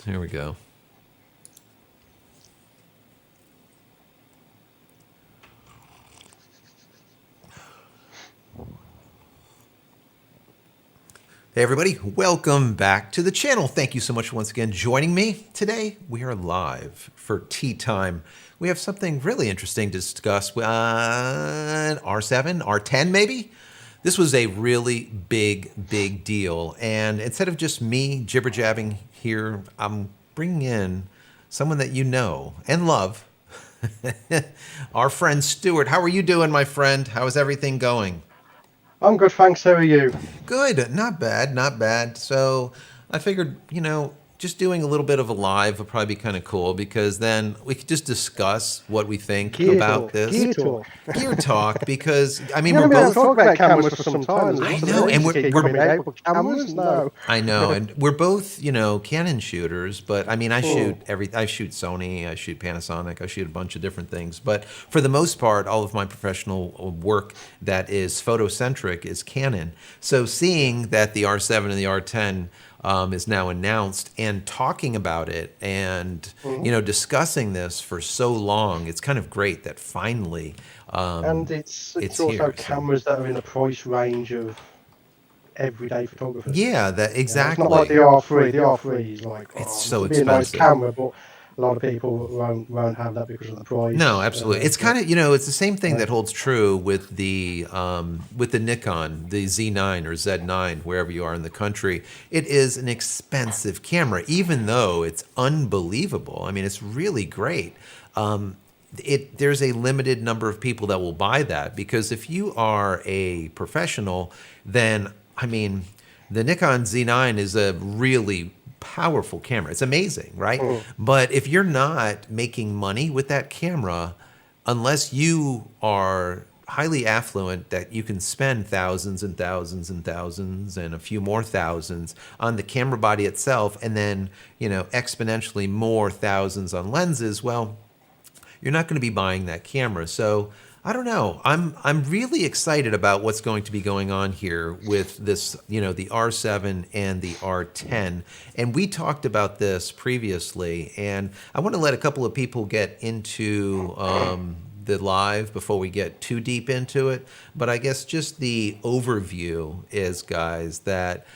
Here we go. Hey everybody, welcome back to the channel. Thank you so much for once again joining me. Today we are live for Teatime. We have something really interesting to discuss. R7, R10 maybe? This was a really big deal. And instead of just me jibber-jabbing here, I'm bringing in someone that you know and love. Our friend Stuart. How are you doing, my friend? How is everything going? I'm good, thanks. How are you? Good, not bad, not bad. So I figured, just doing a little bit of a live would probably be kind of cool because then we could just discuss what we think Gear about talk. this. Gear talk. Gear talk, because I mean We we're haven't been able to both. talk about cameras for some time. I know, and we're cameras. No. I know, and we're both, Canon shooters, but I mean, I shoot Sony, I shoot Panasonic, I shoot a bunch of different things. But for the most part, all of my professional work that is photocentric is Canon. So seeing that the R7 and the R10 is now announced and talking about it and, discussing this for so long, it's kind of great that finally and it's also here, cameras that are in the price range of everyday photographers. Yeah, that exactly. It's not like the R3. The R3 is like It's so it'll be a nice expensive. camera, but a lot of people won't have that because of the price. No, absolutely. It's kind of, it's the same thing that holds true with the Nikon, the Z9 or Z9, wherever you are in the country. It is an expensive camera, even though it's unbelievable. I mean, it's really great. There's a limited number of people that will buy that, because if you are a professional, then, I mean, the Nikon Z9 is a really powerful camera. It's amazing, right? But if you're not making money with that camera, unless you are highly affluent, that you can spend thousands and thousands and thousands and a few more thousands on the camera body itself, and then, exponentially more thousands on lenses, well, you're not going to be buying that camera. So I don't know. I'm really excited about what's going to be going on here with this, the R7 and the R10. And we talked about this previously, and I want to let a couple of people get into the live before we get too deep into it. But I guess just the overview is, guys, that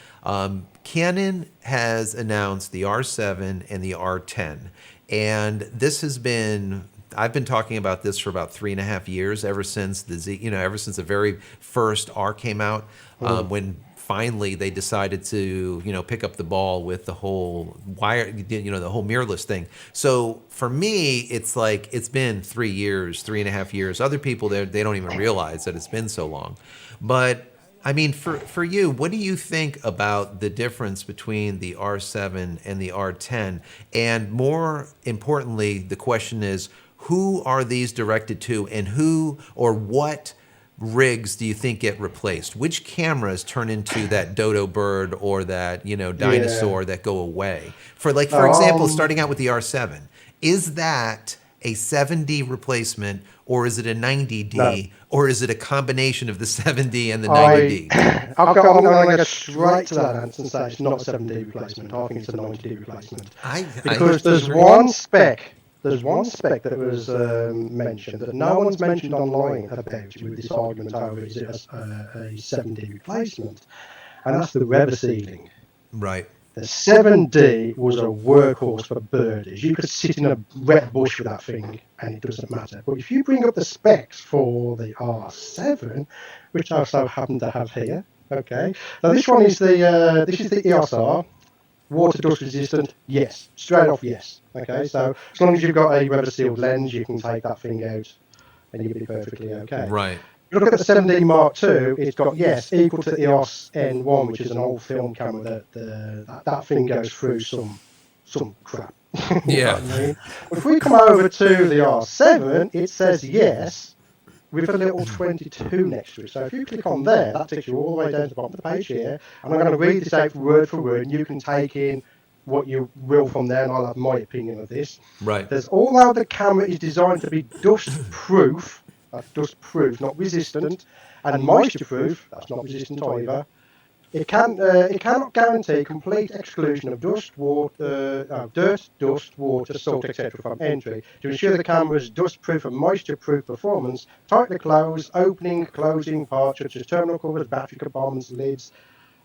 Canon has announced the R7 and the R10. And this has been, I've been talking about this for about 3.5 years, ever since ever since the very first R came out, when finally they decided to, pick up the ball with the whole wire, the whole mirrorless thing. So for me, it's like, it's been 3 years, 3.5 years. Other people, they don't even realize that it's been so long. But I mean, for you, what do you think about the difference between the R7 and the R10? And more importantly, the question is, who are these directed to, and who or what rigs do you think get replaced? Which cameras turn into that dodo bird or that, dinosaur that go away? For example, starting out with the R7, is that a 7D replacement, or is it a 90D, or is it a combination of the 7D and the 90D? I'm going to go straight to that answer and say it's not a 7D replacement. I think it's a 90D replacement. Because there's one spec that was mentioned that no one's mentioned online about with this argument over is it a 7D replacement, and that's the rever sealing. Right. The 7D was a workhorse for birdies. You could sit in a wet bush with that thing and it doesn't matter. But if you bring up the specs for the R7, which I also happen to have here, okay. Now this one is the EOS R. Water dust resistant, yes. Straight off, yes. Okay, so as long as you've got a rever sealed lens, you can take that thing out and you'll be perfectly okay. Right. You look at the 7D Mark II, it's got, yes, equal to EOS N1, which is an old film camera that thing goes through some crap. Yeah. I mean? If we come over to the R7, it says yes with a little 22 next to it. So if you click on there, that takes you all the way down to the bottom of the page here. And I'm going to read this out word for word, and you can take in what you will from there, and I'll have my opinion of this. Right. There's although the camera is designed to be dust proof, that's dust proof, not resistant, and moisture proof, that's not resistant either. It cannot guarantee complete exclusion of dirt, dust, water, salt, etc. from entry. To ensure the camera's dust-proof and moisture-proof performance, tightly close opening, closing parts such as terminal covers, battery compartments, lids,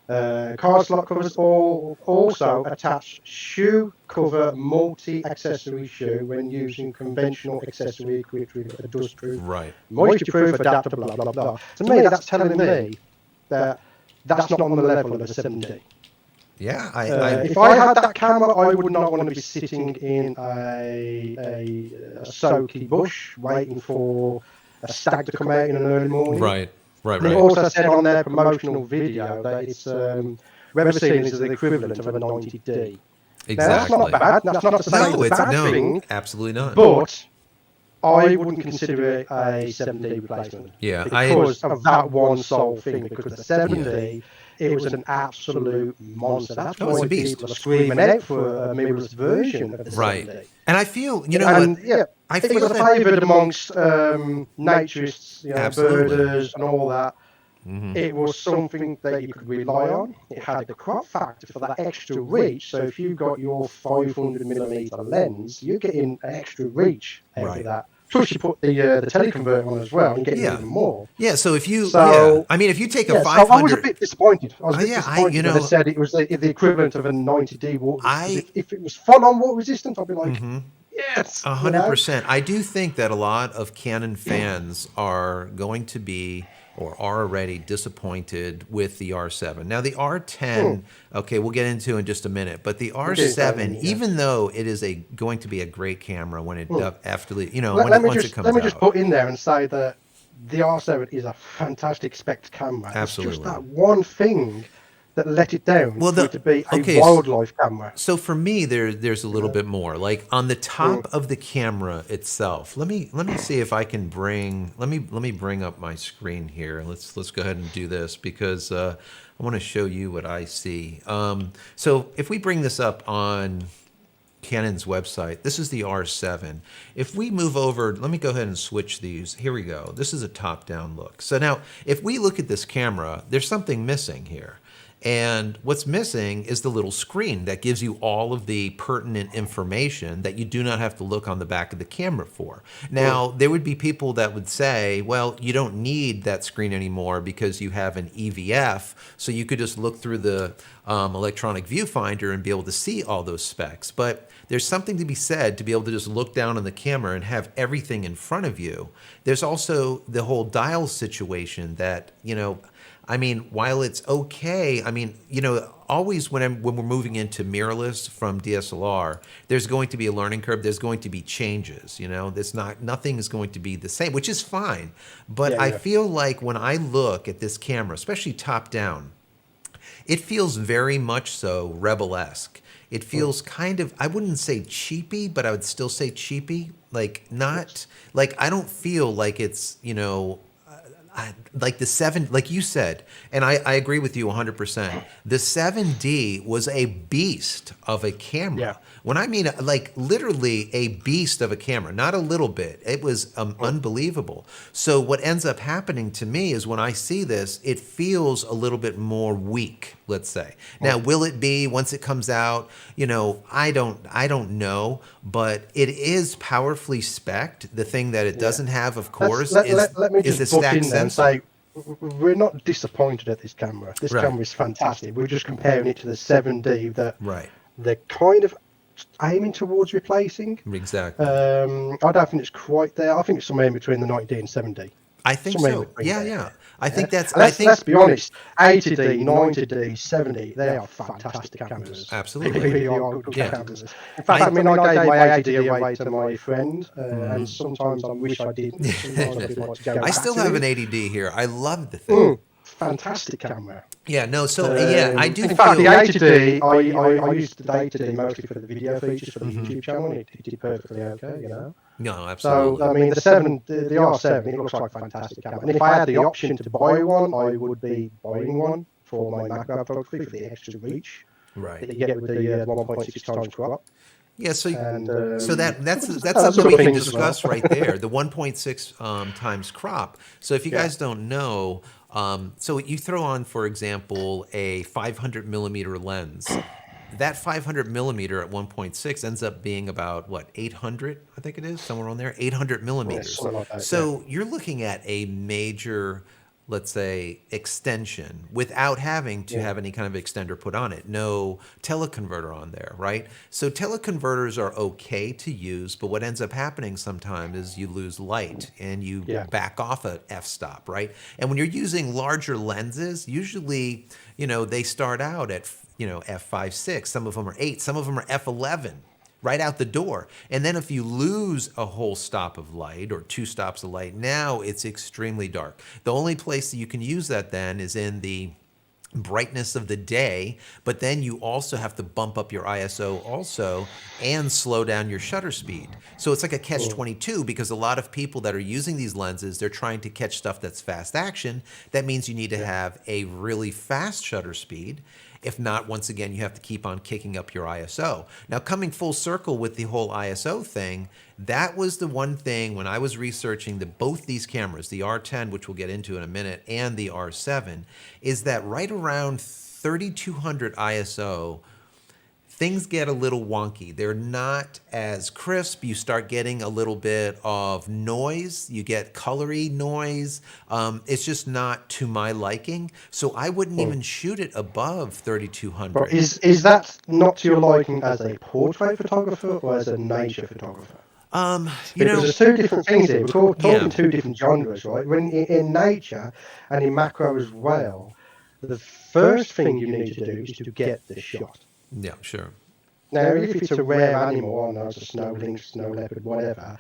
card slot covers, also attach shoe cover multi-accessory shoe when using conventional accessory equipped with a dust-proof, Right. moisture-proof adapter, blah, blah, blah. To me, that's telling me that that's not on the level of a 7D. Yeah. If I had that camera, I would not want to be sitting in a soaky bush waiting for a stag to come out in an early morning. Right. Right. And it Right. also said on their promotional video that it's Weather Sealing is the equivalent of a 90D. Exactly. Now, that's not bad. That's not to say No, it's a bad thing, absolutely not. but I wouldn't consider it a 7D replacement. Yeah, because of that one sole thing. Because the 7D, it was an absolute monster. That's it was why a beast. people are screaming out for a mirrorless version of the 7D. And I feel, I it feel was that favoured amongst naturists, Absolutely. birders and all that. It was something that you could rely on. It had the crop factor for that extra reach. So if you got your 500mm lens, you're getting an extra reach out of that. Plus, you put the teleconverter on as well and get even more. Yeah. So if you, if you take a 500, so I was a bit disappointed. I was a bit disappointed when they said it was the equivalent of a 90D water. If it was full on water resistant, I'd be like, yes, 100%. I do think that a lot of Canon fans are going to be, or are already disappointed with the R7. Now the R10, okay, we'll get into in just a minute, but the R7, even though it is going to be a great camera when it once it comes out. Let me just put in there and say that the R7 is a fantastic spec camera. Absolutely. It's just that one thing that let it down for it to be a wildlife camera. So for me, there's a little bit more. Like on the top of the camera itself. Let me see if I can let me bring up my screen here. Let's go ahead and do this because I want to show you what I see. So if we bring this up on Canon's website, this is the R7. If we move over, let me go ahead and switch these. Here we go. This is a top-down look. So now, if we look at this camera, there's something missing here. And what's missing is the little screen that gives you all of the pertinent information that you do not have to look on the back of the camera for. Now, there would be people that would say, well, you don't need that screen anymore because you have an EVF, so you could just look through the electronic viewfinder and be able to see all those specs. But there's something to be said to be able to just look down on the camera and have everything in front of you. There's also the whole dial situation that, while it's okay, always when we're moving into mirrorless from DSLR, there's going to be a learning curve. There's going to be changes. Nothing is going to be the same, which is fine. But I feel like when I look at this camera, especially top down, it feels very much so Rebel-esque. It feels kind of, I wouldn't say cheapy, but I would still say cheapy. I don't feel like it's, like the 7, like you said, and I agree with you 100%. The 7D was a beast of a camera. Yeah. When I mean literally a beast of a camera, not a little bit. It was unbelievable. So what ends up happening to me is when I see this, it feels a little bit more weak, let's say. Now, will it be once it comes out? I don't know, but it is powerfully spec'd. The thing that it doesn't have, of course, is the stack sensor. And say we're not disappointed at this camera. This camera is fantastic. We're just comparing it to the 7D that they're kind of aiming towards replacing. Exactly. I don't think it's quite there. I think it's somewhere in between the 90D and 7D. I think so. Yeah. I think that's. Let's be honest. 80D, 90D, 70, they are fantastic cameras. Absolutely. They really are good cameras. In fact, I gave my 80D away to my friend, and sometimes I wish I didn't. I still have an 80D here. I love the thing. Fantastic camera. Yeah, no, so I do. In fact, the 80D, I used the 80D mostly for the video features for the YouTube channel. It did perfectly okay, No, absolutely. So, the R7, it looks like a fantastic camera. And if I had the option to buy one, I would be buying one for my macro photography for the extra reach that you get with the 1.6 times crop. Yeah, so that's something we can discuss right there, the 1.6 times crop. So if you guys don't know, So you throw on, for example, a 500 millimeter lens. That 500 millimeter at 1.6 ends up being about what, 800? I think it is somewhere on there, 800 Yeah, millimeters. something like that. Yeah. So you're looking at a major, let's say, extension without having to Yeah. have any kind of extender put on it. No teleconverter on there, right? So teleconverters are okay to use, but what ends up happening sometimes is you lose light and you Yeah. back off at f-stop, right? And when you're using larger lenses, usually, they start out at, f5.6. Some of them are 8. Some of them are f11 right out the door. And then if you lose a whole stop of light or 2 stops of light, now it's extremely dark. The only place that you can use that then is in the brightness of the day, but then you also have to bump up your ISO also and slow down your shutter speed. So it's like a catch 22 because a lot of people that are using these lenses, they're trying to catch stuff that's fast action. That means you need to have a really fast shutter speed. If not, once again, you have to keep on kicking up your ISO. Now, coming full circle with the whole ISO thing, that was the one thing when I was researching both these cameras, the R10, which we'll get into in a minute, and the R7, is that right around 3200 ISO, things get a little wonky. They're not as crisp. You start getting a little bit of noise. You get colory noise. It's just not to my liking. So I wouldn't even shoot it above 3200. But is that not to your liking as a portrait photographer or as a nature photographer? Because there's two different things here. We're talking two different genres, right? When in nature and in macro as well, the first thing you need to do is to get the shot. Yeah, sure. Now, if it's a rare animal, I know it's a snow lynx, snow leopard, whatever,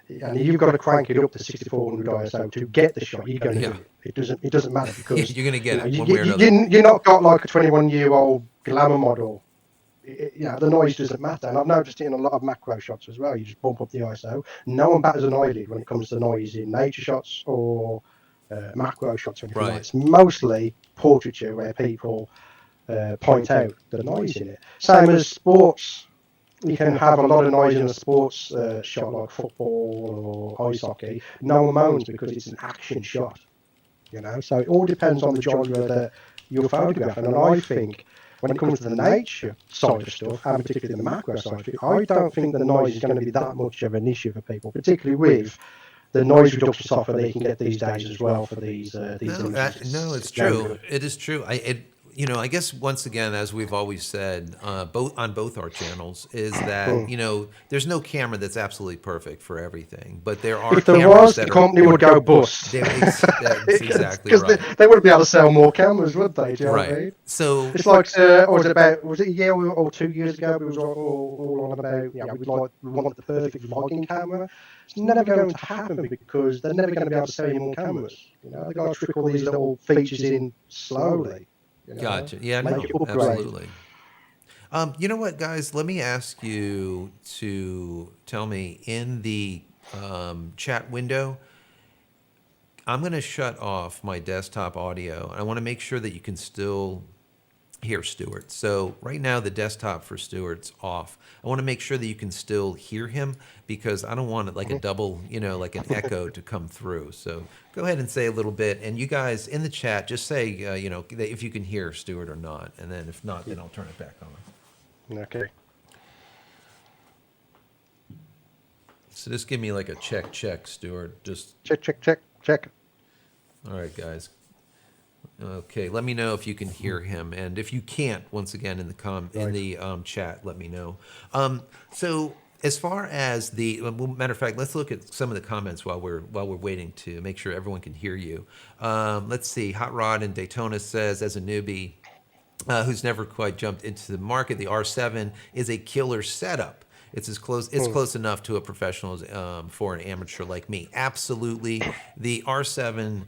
and you've got to crank it up to 6400 ISO to get the shot, you're going to do it. It doesn't matter because you're going to get it you, one way or another. you're not got like a 21-year-old glamour model. The noise doesn't matter. And I've noticed it in a lot of macro shots as well. You just bump up the ISO. No one batters an eyelid when it comes to noise in nature shots or macro shots or anything like that. It's mostly portraiture where people point out the noise in it. Same as sports. You can have a lot of noise in a sports shot like football or ice hockey. No one moans because it's an action shot. So it all depends on the genre that you're photographing. And I think when it comes to the nature side of stuff, and particularly the macro side of it, I don't think the noise is going to be that much of an issue for people, particularly with the noise reduction software they can get these days as well for these images. No, it's true. It is true. I guess once again, as we've always said, both our channels, is that there's no camera that's absolutely perfect for everything, but there are. If there was, the company would go bust. That's exactly right. Because they wouldn't be able to sell more cameras, would they? Do you know what I mean? So it's like, was it a year or 2 years ago? We was all on about, we want the perfect vlogging camera. It's never going to happen because they're never going to be able to sell you more cameras. They've got to trickle these little features in slowly. Gotcha. Yeah, no, absolutely. You know what, guys? Let me ask you to tell me in the chat window. I'm going to shut off my desktop audio. I want to make sure that you can still hear Stuart. So right now the desktop for Stuart's off. I want to make sure that you can still hear him because I don't want it like a double, like an echo to come through. So go ahead and say a little bit. And you guys in the chat, just say, if you can hear Stuart or not. And then if not, then I'll turn it back on. Okay. So just give me like a check, Stuart. Just check. All right, guys. Okay, let me know if you can hear him, and if you can't, once again in the chat, let me know. So as far as matter of fact, let's look at some of the comments while we're waiting to make sure everyone can hear you. Let's see. Hot Rod in Daytona says, as a newbie who's never quite jumped into the market, the R7 is a killer setup. It's close enough to a professional as, for an amateur like me. Absolutely, the R7.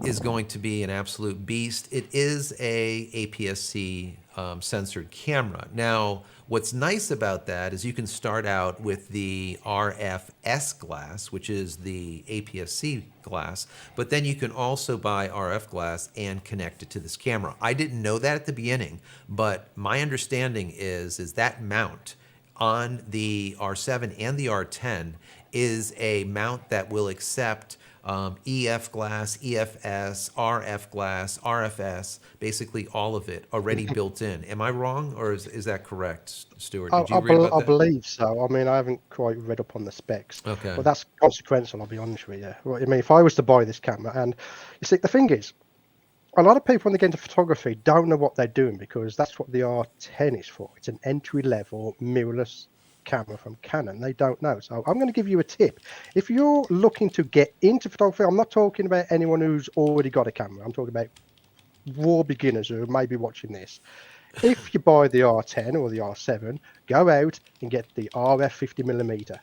Is going to be an absolute beast. It is a APS-C censored camera. Now, what's nice about that is you can start out with the RFS glass, which is the APS-C glass, but then you can also buy RF glass and connect it to this camera. I didn't know that at the beginning, but my understanding is that mount on the R7 and the R10 is a mount that will accept EF glass, EFS, RF glass, RFS, basically all of it already built in. Am I wrong, or is that correct, Stuart? Did you read about I that? believe so. I mean, I haven't quite read up on the specs, Okay. but that's consequential. I'll be honest with you. Well, I mean, if I was to buy this camera, and you see, the thing is, a lot of people when they get into photography don't know what they're doing because that's what the R10 is for. It's an entry-level mirrorless camera from Canon. They don't know. So I'm going to give you a tip. If you're looking to get into photography, I'm not talking about anyone who's already got a camera. I'm talking about raw beginners who may be watching this. If you buy the R10 or the R7, go out and get the RF 50mm,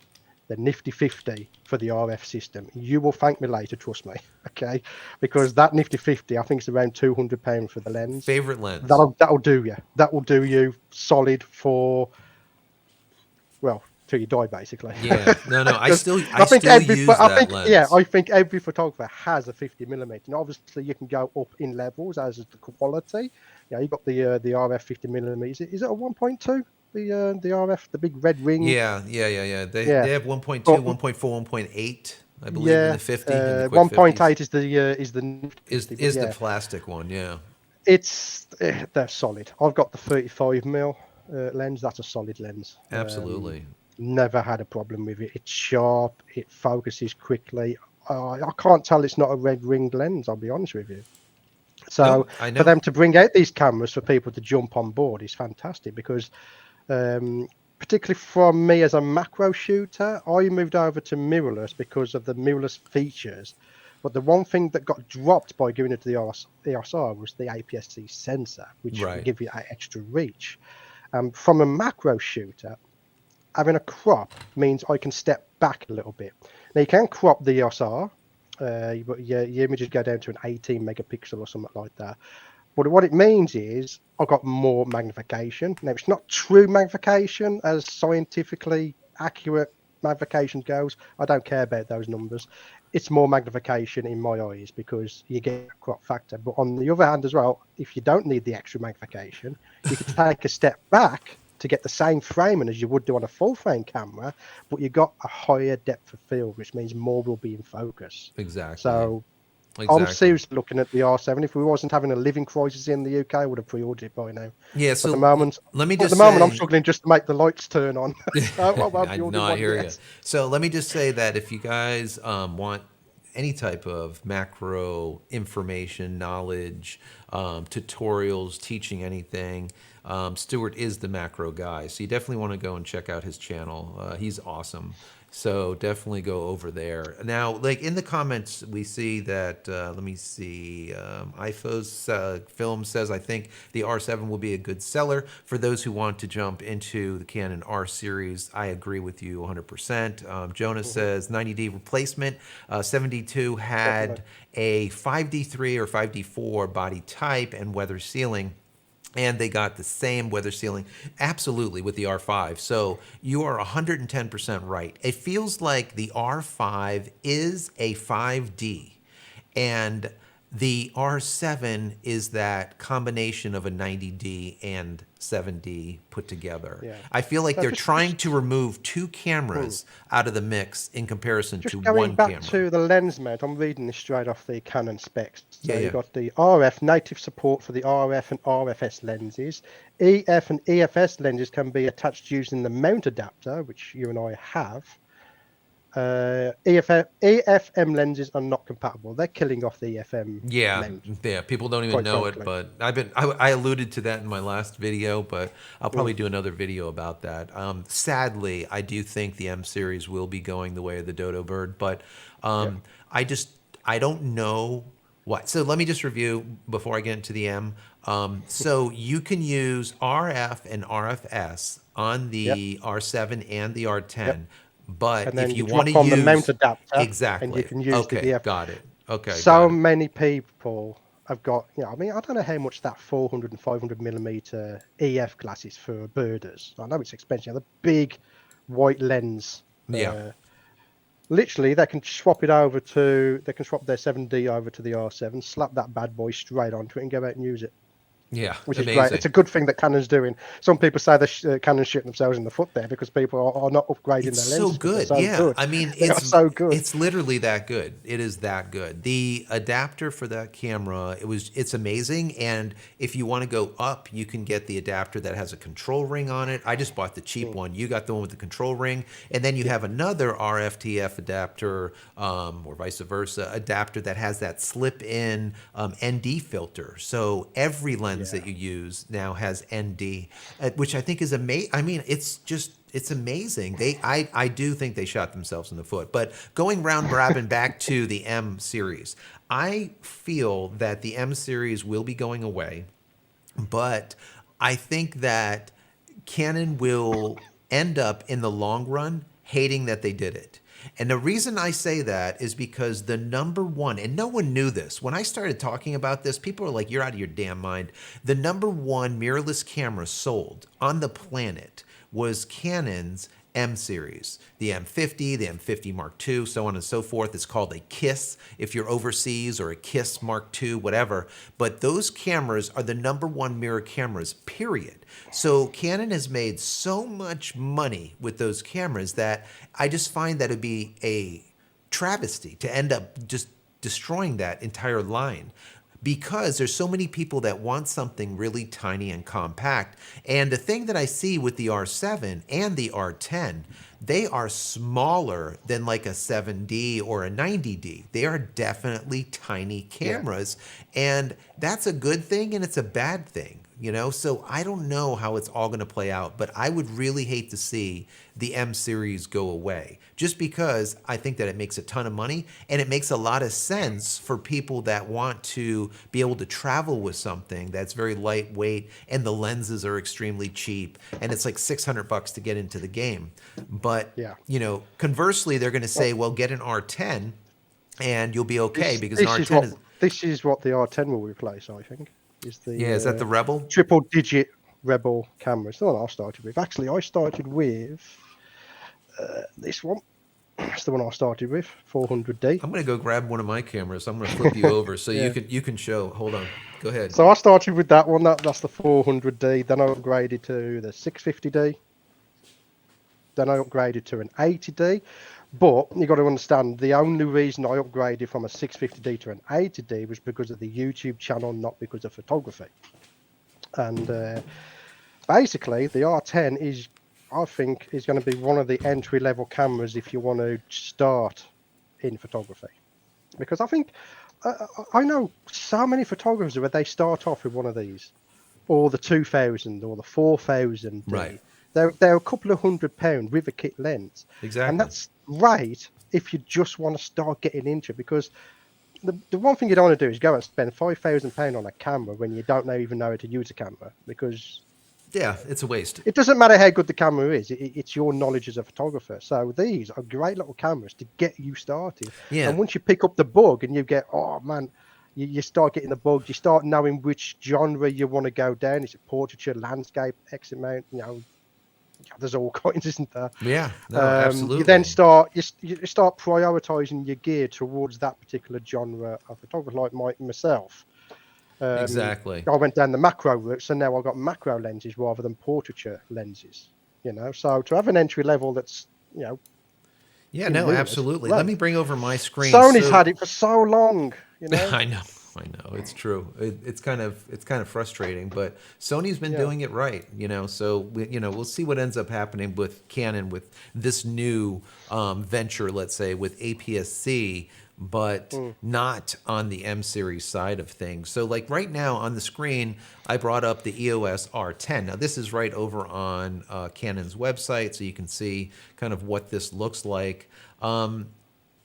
the nifty 50 for the RF system. You will thank me later, trust me. Okay, because that nifty 50, I think it's around £200 for the lens. Favorite lens? That'll do you. That will do you solid for, well, till you die basically. Yeah. No, no. I Because still I I think still every, use but I that think yeah, lens. I think every photographer has a 50mm, and obviously you can go up in levels as is the quality. Yeah, you got the RF 50mm. Is it a 1.2? The RF, the big red ring. Yeah. They Yeah, have 1.2, but 1.4, 1.8, I believe, in yeah, the 50, in the quick 50s. 1.8 is the nifty Is 50. But is the yeah, plastic one? Yeah. they're solid. I've got the 35mm lens. That's a solid lens. Absolutely. Never had a problem with it. It's sharp. It focuses quickly. I can't tell it's not a red ringed lens. I'll be honest with you. So No, I for know. them to bring out these cameras for people to jump on board is fantastic because, um, particularly from me as a macro shooter, I moved over to mirrorless because of the mirrorless features. But the one thing that got dropped by going into the EOSR was the APS-C sensor, which will Right. give you that extra reach. From a macro shooter, having a crop means I can step back a little bit. Now you can crop the EOSR, but your images go down to an 18 megapixel or something like that. But what it means is I've got more magnification. Now it's not true magnification as scientifically accurate magnification goes. I don't care about those numbers. It's more magnification in my eyes because you get a crop factor. But on the other hand as well, if you don't need the extra magnification, you could take a step back to get the same framing as you would do on a full frame camera, but you got a higher depth of field, which means more will be in focus. Exactly. So I'm Exactly. seriously looking at the R7. If we wasn't having a living crisis in the UK, I would have pre-ordered it by now. Yeah, But so let me at the just moment, I'm say, struggling just to make the lights turn on. So I won't I be know, ordering I one hear you. yet. So let me just say that if you guys want any type of macro information, knowledge, tutorials, teaching anything, Stuart is the macro guy. So you definitely want to go and check out his channel. He's awesome. So definitely go over there. Now, like in the comments, we see that, let me see, IFO's film says, I think the R7 will be a good seller for those who want to jump into the Canon R series. I agree with you 100%. Jonas says 90D replacement. 72 Definitely. had a 5D3 or 5D4 body type and weather sealing, and they got the same weather sealing absolutely with the R5. So you are 110% right. It feels like the R5 is a 5D, and the R7 is that combination of a 90D and 7D put together. Yeah. I feel like So they're trying to just remove two hmm. cameras out of the mix in comparison to Just going one back camera. to the lens mount, I'm reading this straight off the Canon specs. Yeah, So you've yeah. got the RF native support for the RF and RFS lenses. EF and EFS lenses can be attached using the mount adapter, which you and I have. EFM lenses are not compatible. They're killing off the EFM Yeah, mount, yeah. People don't even quite know it, frankly. but I alluded to that in my last video, but I'll probably Mm, do another video about that. Sadly, I do think the M series will be going the way of the dodo bird, but yeah. I just I don't know what. So let me just review before I get into the M. So you can use RF and RFS on Yep. the R7 and the Yep. R10, but And if then you you want to drop on the mount use adapter and you exactly, can use the okay, EF. got it. Okay, So got it. many people have got, I mean, I don't know how much that 400 and 500mm EF glass is for birders. I know it's expensive. The big white lens. Yeah. Literally, they can swap their 7D over to the R7, slap that bad boy straight onto it and go out and use it. Yeah, which is great. amazing. It's a good thing that Canon's doing. Some people say Canon's shooting themselves in the foot there because people are not upgrading It's their so lenses because they're good. so Yeah. good. I mean, They are so good. it's literally that good. It is that good. The adapter for that camera, it's amazing. And if you want to go up, you can get the adapter that has a control ring on it. I just bought the cheap one. You got the one with the control ring. And then you have another RFTF adapter, or vice versa, adapter that has that slip in ND filter. So every lens Yeah. that you use now has ND, which I think is amazing. I mean, it's amazing. I do think they shot themselves in the foot. But going round robin back to the M series, I feel that the M series will be going away, but I think that Canon will end up in the long run hating that they did it. And the reason I say that is because the number one, and no one knew this, when I started talking about this, people were like, you're out of your damn mind. The number one mirrorless camera sold on the planet was Canon's M series, the M50, the M50 Mark II, so on and so forth. It's called a KISS if you're overseas, or a KISS Mark II, whatever. But those cameras are the number one mirror cameras, period. So Canon has made so much money with those cameras that I just find that it'd be a travesty to end up just destroying that entire line, because there's so many people that want something really tiny and compact. And the thing that I see with the R7 and the R10, they are smaller than like a 7D or a 90D. They are definitely tiny cameras. And that's a good thing and it's a bad thing. So I don't know how it's all going to play out, but I would really hate to see the M series go away, just because I think that it makes a ton of money and it makes a lot of sense for people that want to be able to travel with something that's very lightweight and the lenses are extremely cheap and it's like $600 to get into the game. But, Yeah. Conversely, they're going to say, well, get an R10 and you'll be okay, because an This is R10 is, what the R10 will replace, I think. Is is that the the Rebel? triple digit Rebel camera. It's the one I started with. Actually, I started with this one. That's the one I started with, 400D. I'm gonna go grab one of my cameras. I'm gonna flip you over so Yeah. you can show. Hold on. Go ahead. So I started with that one. That's the 400D. Then I upgraded to the 650D. Then I upgraded to an 80D. But you got to understand, the only reason I upgraded from a 650D to an 80D was because of the YouTube channel, not because of photography. And basically, the R10 is, I think, is going to be one of the entry-level cameras if you want to start in photography. Because I think, I know so many photographers where they start off with one of these, or the 2000 or the 4000D. Right. They're a couple of £100 with a kit lens. Exactly. And that's right if you just want to start getting into it, because the one thing you don't want to do is go and spend £5,000 on a camera when you don't even know how to use a camera, because Yeah, it's a waste. it doesn't matter how good the camera is. It's your knowledge as a photographer. So these are great little cameras to get you started. Yeah. And once you pick up the bug and you get, oh man, you start getting the bug, you start knowing which genre you want to go down. Is it portraiture, landscape, exit mount? There's all kinds, isn't there? Yeah, no, absolutely. You then start prioritizing your gear towards that particular genre of photography, like myself. Exactly. I went down the macro route, so now I've got macro lenses rather than portraiture lenses. So to have an entry level that's Yeah, no, absolutely. right. Let me bring over my screen. Sony's had it for so long. I know. It's true. It's kind of frustrating, but Sony's been doing it right, So we'll see what ends up happening with Canon with this new venture, let's say, with APS-C, but not on the M series side of things. So like right now on the screen, I brought up the EOS R10. Now this is right over on Canon's website, so you can see kind of what this looks like. I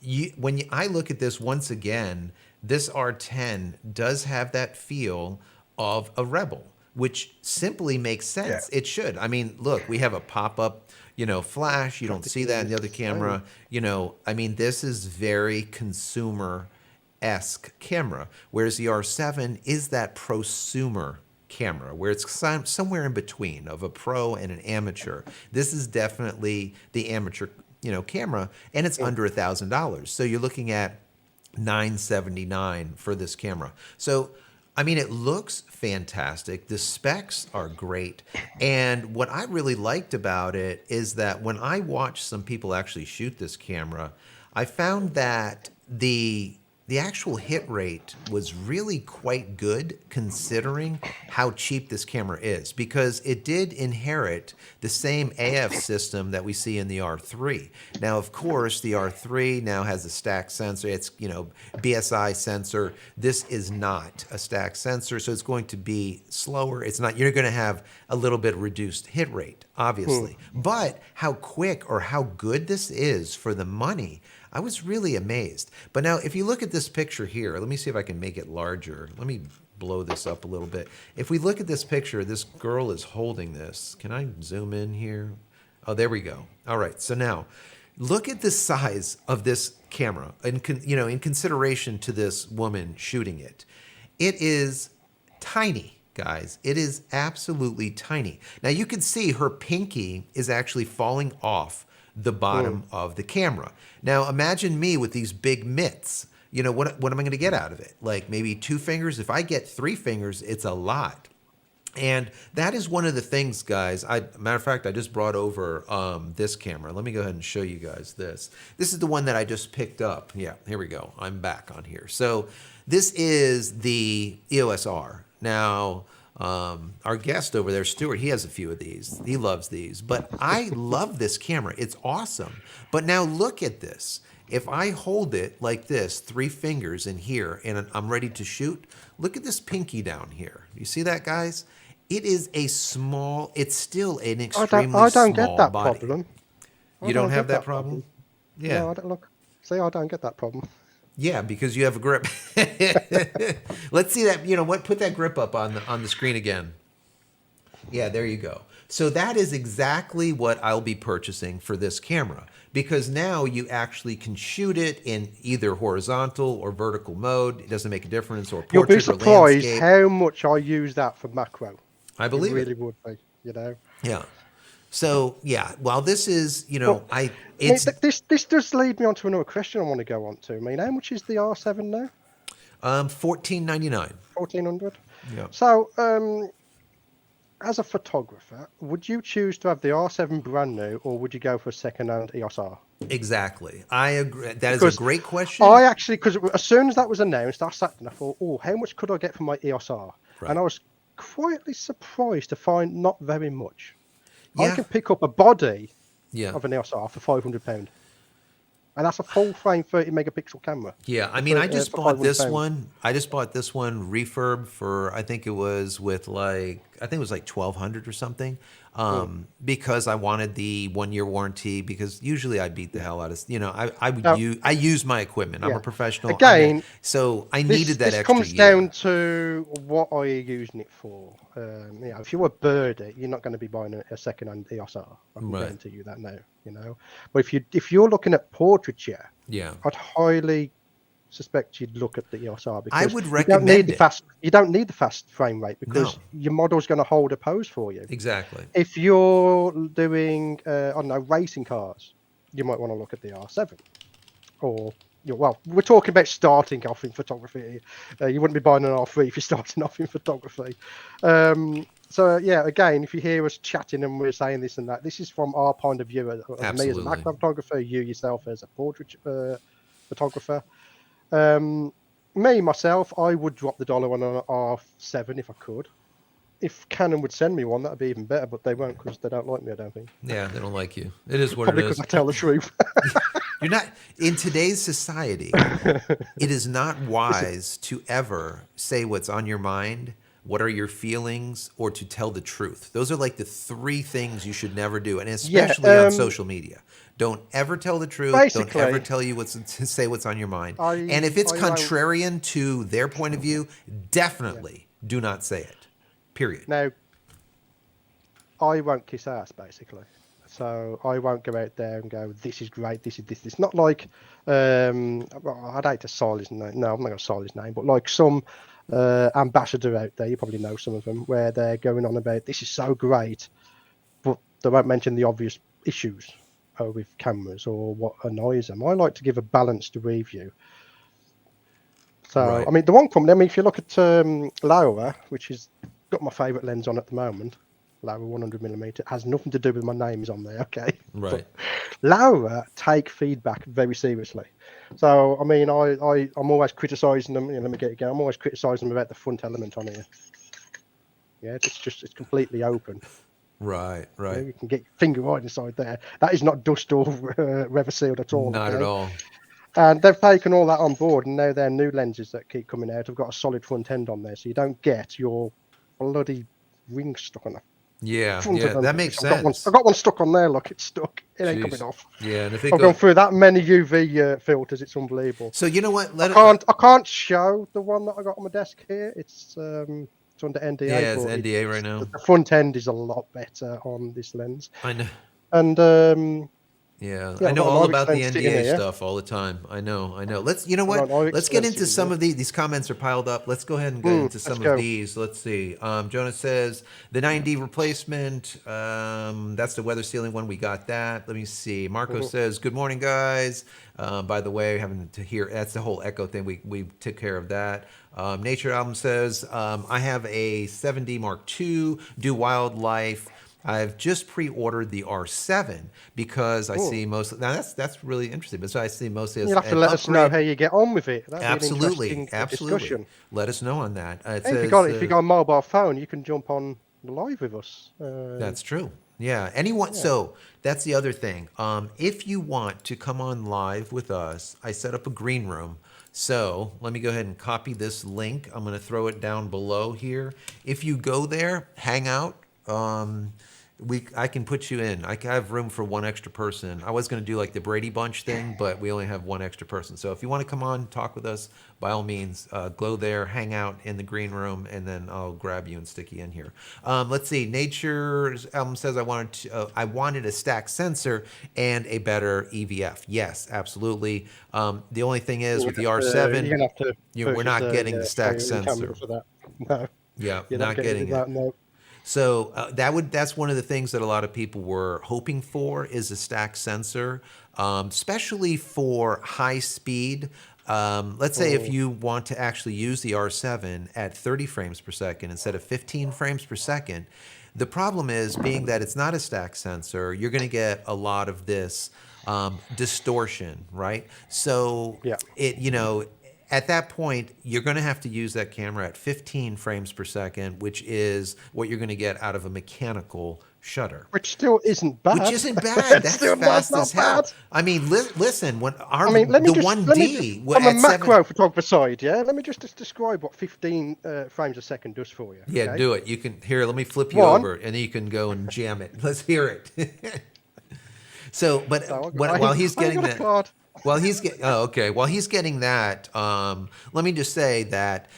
look at this once again, this R10 does have that feel of a Rebel, which simply makes sense. Yeah. It should. I mean, look, we have a pop-up, flash. You don't see that in the other camera. This is very consumer-esque camera, whereas the R7 is that prosumer camera, where it's somewhere in between of a pro and an amateur. This is definitely the amateur, camera, and it's under $1,000. So you're looking at $979 for this camera. So I mean, it looks fantastic. The specs are great. And what I really liked about it is that when I watched some people actually shoot this camera, I found that the actual hit rate was really quite good considering how cheap this camera is, because it did inherit the same AF system that we see in the R3. Now, of course, the R3 now has a stack sensor. It's, BSI sensor. This is not a stack sensor, so it's going to be slower. It's not, you're going to have a little bit reduced hit rate, obviously. But how quick or how good this is for the money, I was really amazed. But now, if you look at this picture here, let me see if I can make it larger. Let me blow this up a little bit. If we look at this picture, this girl is holding this. Can I zoom in here? Oh, there we go. All right. So now, look at the size of this camera, in consideration to this woman shooting it. It is tiny, guys. It is absolutely tiny. Now, you can see her pinky is actually falling off the bottom of the camera. Now, imagine me with these big mitts. What am I going to get out of it? Like maybe 2 fingers? If I get 3 fingers, it's a lot. And that is one of the things, guys. Matter of fact, I just brought over this camera. Let me go ahead and show you guys this. This is the one that I just picked up. Yeah, here we go. I'm back on here. So this is the EOS R. Now, our guest over there, Stuart, he has a few of these. He loves these. But I love this camera. It's awesome. But now look at this. If I hold it like this, 3 fingers in here, and I'm ready to shoot, look at this pinky down here. You see that, guys? It is it's still an extremely small body. I don't get that problem. You don't have that problem? Yeah. No, I don't look. See, I don't get that problem. Yeah, because you have a grip. Let's see that. Put that grip up on the screen again. Yeah, there you go. So that is exactly what I'll be purchasing for this camera, because now you actually can shoot it in either horizontal or vertical mode. It doesn't make a difference, or portrait or landscape. You'll be surprised how much I use that for macro. I believe it really would be, Yeah. So yeah, while this is, this does lead me on to another question I want to go on to. I mean, how much is the R7 now? $1,499. 1,400. Yeah. So, as a photographer, would you choose to have the R7 brand new, or would you go for a second-hand EOS R? Exactly. I agree. That is a great question. Because as soon as that was announced, I sat and I thought, how much could I get for my EOS R? Right. And I was quietly surprised to find not very much. Yeah. I can pick up a body of an EOS R for £500. And that's a full frame 30 megapixel camera. Yeah, I mean, I just bought this one. I just bought this one refurb for, I think it was like $1,200 or something. Because I wanted the 1-year warranty, because usually I beat the hell out of, I use my equipment. I'm a professional. Again, so I needed that extra year. This comes down to what are you using it for. If you're a birdie, you're not going to be buying a second-hand EOS R. I can guarantee you that now. But if you're looking at portraiture, I'd highly suspect you'd look at the EOS R, because I would recommend it. You don't need the fast frame rate, because your model's going to hold a pose for you. Exactly. If you're doing racing cars, you might want to look at the R7. Or we're talking about starting off in photography. You wouldn't be buying an R3 if you're starting off in photography. Again, if you hear us chatting and we're saying this and that, this is from our point of view as me as a macro photographer, you yourself as a portrait photographer. Myself, I would drop the dollar on an R7 if I could. If Canon would send me one, that'd be even better, but they won't, because they don't like me, I don't think. Yeah, they don't like you. It is what Probably it is. Because I tell the truth. You're not, in today's society, it is not wise to ever say what's on your mind, what are your feelings, or to tell the truth. Those are like the 3 things you should never do, and especially on social media. Don't ever tell the truth. Don't ever tell you say what's on your mind. And if it's contrarian to their point of view, definitely do not say it. Period. Now, I won't kiss ass, basically. So I won't go out there and go, this is great, this is this. It's not like, I'd hate to soil his name. No, I'm not going to soil his name. But like some ambassador out there, you probably know some of them, where they're going on about, this is so great, but they won't mention the obvious issues with cameras or what annoys them. I like to give a balanced review. So, I mean, the one company, I mean, if you look at Laowa, which is got my favourite lens on at the moment, Laowa 100mm, has nothing to do with my names on there, okay? Right. But Laowa take feedback very seriously. So, I mean, I'm always criticising them. Let me get it again. I'm always criticising them about the front element on here. Yeah, it's completely open. Right. You can get your finger right inside there. That is not dust or rever sealed at all. Not okay? at all. And they've taken all that on board, and now their new lenses that keep coming out have got a solid front end on there, so you don't get your bloody ring stuck on the front of them. That makes I've sense. got one stuck on there. Look, it's stuck. It ain't coming Jeez. off. Yeah, and if it I've gone through that many UV filters. It's unbelievable. So you know what? I can't show the one that I got on my desk here. It's under NDA. Yeah, it's NDA right now. The front end is a lot better on this lens. I know. And yeah, I know all about the NDA stuff all the time. I know. Let's, you know what? Let's get into some of these comments are piled up. Let's go ahead and get into some of these. Let's see. Jonas says the 9D replacement. That's the weather sealing one. We got that. Let me see. Marco says, good morning, guys. By the way, having to hear, that's the whole echo thing. We took care of that. Nature Album says, I have a 7D Mark II, do wildlife. I've just pre-ordered the R7 because I see most. Now that's really interesting. But so I see mostly as you'll have to let us know how you get on with it. That'd absolutely, be an interesting discussion. Let us know on that. If you got a mobile phone, you can jump on live with us. That's true. Yeah. Anyone. Yeah. So that's the other thing. If you want to come on live with us, I set up a green room. So let me go ahead and copy this link. I'm going to throw it down below here. If you go there, hang out. I can put you in. I have room for one extra person. I was going to do like the Brady Bunch thing, but we only have one extra person. So if you want to come on, talk with us, by all means, go there, hang out in the green room, and then I'll grab you and stick you in here. Let's see. Nature's Album says I wanted a stack sensor and a better EVF. Yes, absolutely. The only thing is with the R7, we're not getting the stack sensor. For that. No. Yeah, not getting it. That, no. So that's one of the things that a lot of people were hoping for is a stack sensor, especially for high speed. Let's say if you want to actually use the R7 at 30 frames per second instead of 15 frames per second, the problem is being that it's not a stack sensor, you're going to get a lot of this distortion, right? So at that point, you're going to have to use that camera at 15 frames per second, which is what you're going to get out of a mechanical shutter. Which still isn't bad. Which isn't bad. That's fast as hell. Bad. I mean, listen, when let me 1D from a macro photographer side, let me just describe what 15 frames a second does for you. Yeah, do it. You can let me flip you over, and then you can go and jam it. Let's hear it. While he's getting that. While he's getting that, let me just say that,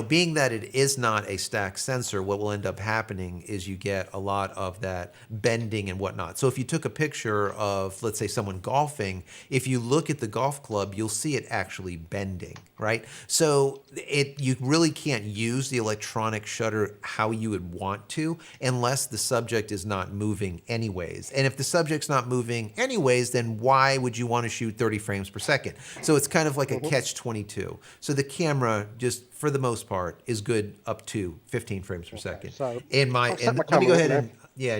being that it is not a stack sensor, what will end up happening is you get a lot of that bending and whatnot. So if you took a picture of, let's say, someone golfing, if you look at the golf club, you'll see it actually bending, right? So you really can't use the electronic shutter how you would want to unless the subject is not moving anyways. And if the subject's not moving anyways, then why would you want to shoot 30 frames per second? So it's kind of like a catch-22. So the camera, just for the most part, is good up to 15 frames per second. So let me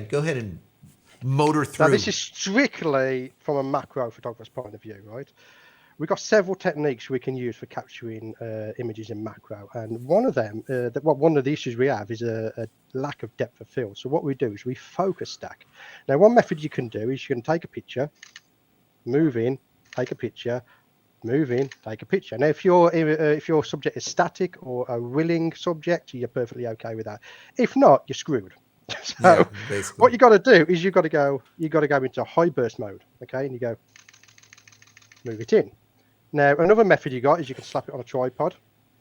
go ahead and motor through. Now, this is strictly from a macro photographer's point of view, right? We've got several techniques we can use for capturing images in macro, and one of them, one of the issues we have is a lack of depth of field. So what we do is we focus stack. Now, one method you can do is you can take a picture, move in, take a picture, move in, take a picture. Now, if your subject is static or a willing subject, you're perfectly okay with that. If not, you're screwed. So what you got to do is you got to go into high burst mode, okay, and you go move it in. Now, another method you got is you can slap it on a tripod.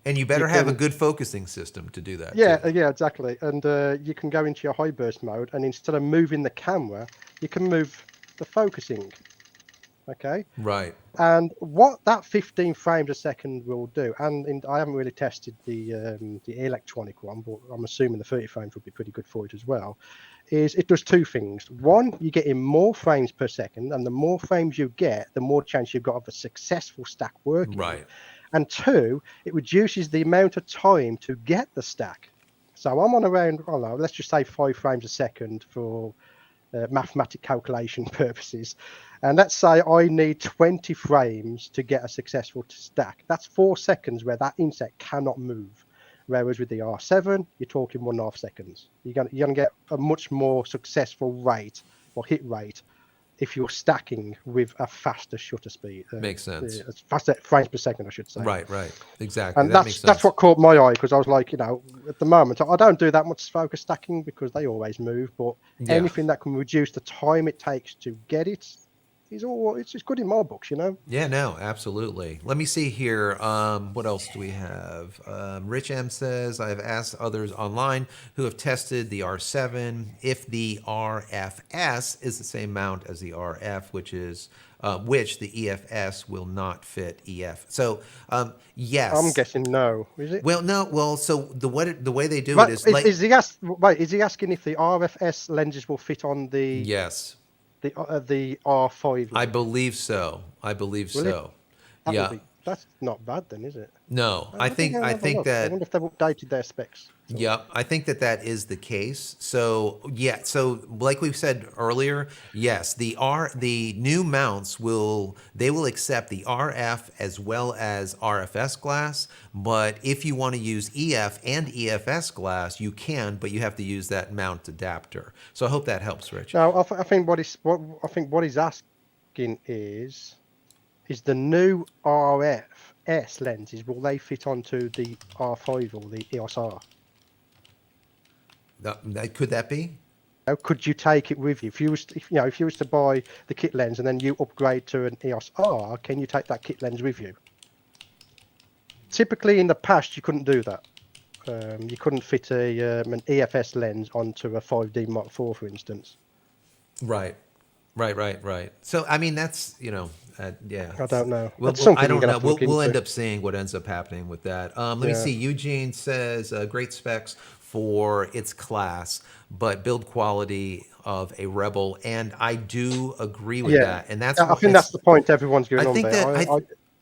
And you better have a good focusing system to do that. Yeah, exactly. And you can go into your high burst mode, and instead of moving the camera, you can move the focusing. Okay. Right. And what that 15 frames a second will do, and I haven't really tested the electronic one, but I'm assuming the 30 frames would be pretty good for it as well, is it does two things. One, you get in more frames per second, and the more frames you get, the more chance you've got of a successful stack working. Right. And two, it reduces the amount of time to get the stack. So I'm on around, I don't know, let's just say 5 frames a second for mathematic calculation purposes. And let's say I need 20 frames to get a successful stack. That's 4 seconds where that inset cannot move. Whereas with the R7, you're talking 1.5 seconds. You're going to get a much more successful rate or hit rate if you're stacking with a faster shutter speed. Makes sense. Faster frames per second, I should say. Right, exactly. And That makes sense. that's what caught my eye, because I was like, at the moment, I don't do that much focus stacking because they always move, but anything that can reduce the time it takes to get it is it's good in my books, Yeah, no, absolutely. Let me see here. What else do we have? Rich M says, I have asked others online who have tested the R7 if the RFS is the same mount as the RF, which the EFS will not fit EF. So, yes. I'm guessing no. Is it? Well, no. Well, so the way they do Right, it is is he asking if the RFS lenses will fit on the yes. the R5? I believe so. Yeah. That's not bad then, is it? No, I think I that. wonder if they've updated their specs. Yeah, I think that is the case. So yeah, so like we've said earlier, yes, the new mounts will accept the RF as well as RFS glass. But if you want to use EF and EFS glass, you can, but you have to use that mount adapter. So I hope that helps, Rich. Now, I think what he's asking is the new RFS lenses, will they fit onto the R5 or the EOS R? Could that be? Could you take it with you? If you was to buy the kit lens and then you upgrade to an EOS R, can you take that kit lens with you? Typically, in the past, you couldn't do that. You couldn't fit an EFS lens onto a 5D Mark IV, for instance. Right. So I mean, that's yeah. I don't know. I don't know. We'll end up seeing what ends up happening with that. Let me see. Eugene says great specs for its class, but build quality of a Rebel, and I do agree with that. And that's I think that's the point everyone's going on there.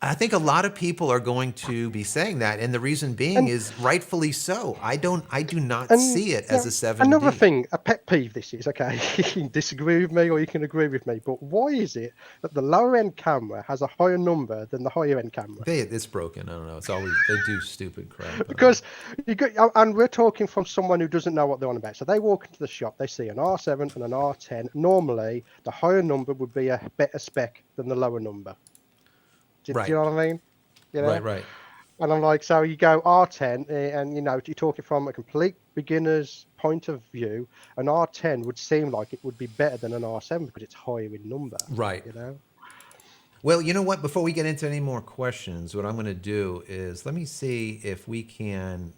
I think a lot of people are going to be saying that, and the reason being is rightfully so. I do not see it as a 7D. Another thing, a pet peeve this is, okay, you can disagree with me or you can agree with me, but why is it that the lower end camera has a higher number than the higher end camera? It's broken. I don't know. It's always, they do stupid crap. Because and we're talking from someone who doesn't know what they're on about. So they walk into the shop, they see an R7 and an R10. Normally, the higher number would be a better spec than the lower number. Do you know what I mean? Right. And I'm like, so you go R10, and you're talking from a complete beginner's point of view. An R10 would seem like it would be better than an R7 because it's higher in number. Right. Well, you know what? Before we get into any more questions, what I'm going to do is let me see if we can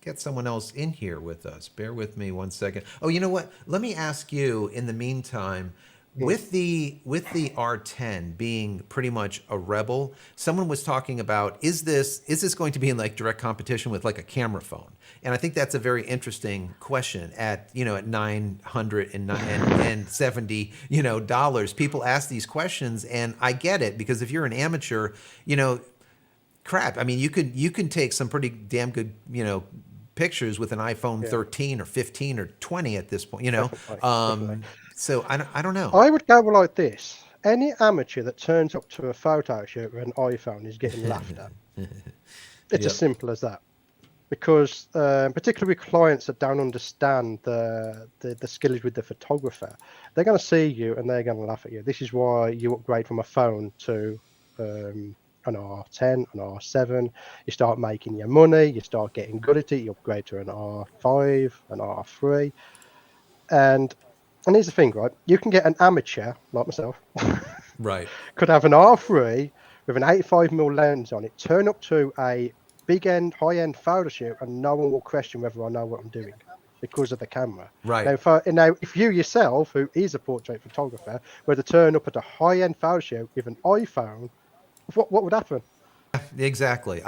get someone else in here with us. Bear with me one second. Oh, you know what? Let me ask you in the meantime. With the R10 being pretty much a Rebel, someone was talking about is this going to be in like direct competition with like a camera phone? And I think that's a very interesting question at $970 dollars. People ask these questions, and I get it, because if you're an amateur, crap. I mean, you can take some pretty damn good pictures with an iPhone 13 or 15 or 20 at this point. Definitely. So I don't know. I would go like this. Any amateur that turns up to a photo shoot with an iPhone is getting laughed at. It's as simple as that. Because particularly with clients that don't understand the skills with the photographer, they're going to see you and they're going to laugh at you. This is why you upgrade from a phone to an R10, an R7. You start making your money. You start getting good at it. You upgrade to an R5, an R3. And here's the thing, right? You can get an amateur, like myself, right? Could have an R3 with an 85mm lens on it, turn up to a big-end, high-end photo shoot, and no one will question whether I know what I'm doing because of the camera. Right. Now, if you yourself, who is a portrait photographer, were to turn up at a high-end photo shoot with an iPhone, what would happen? Exactly.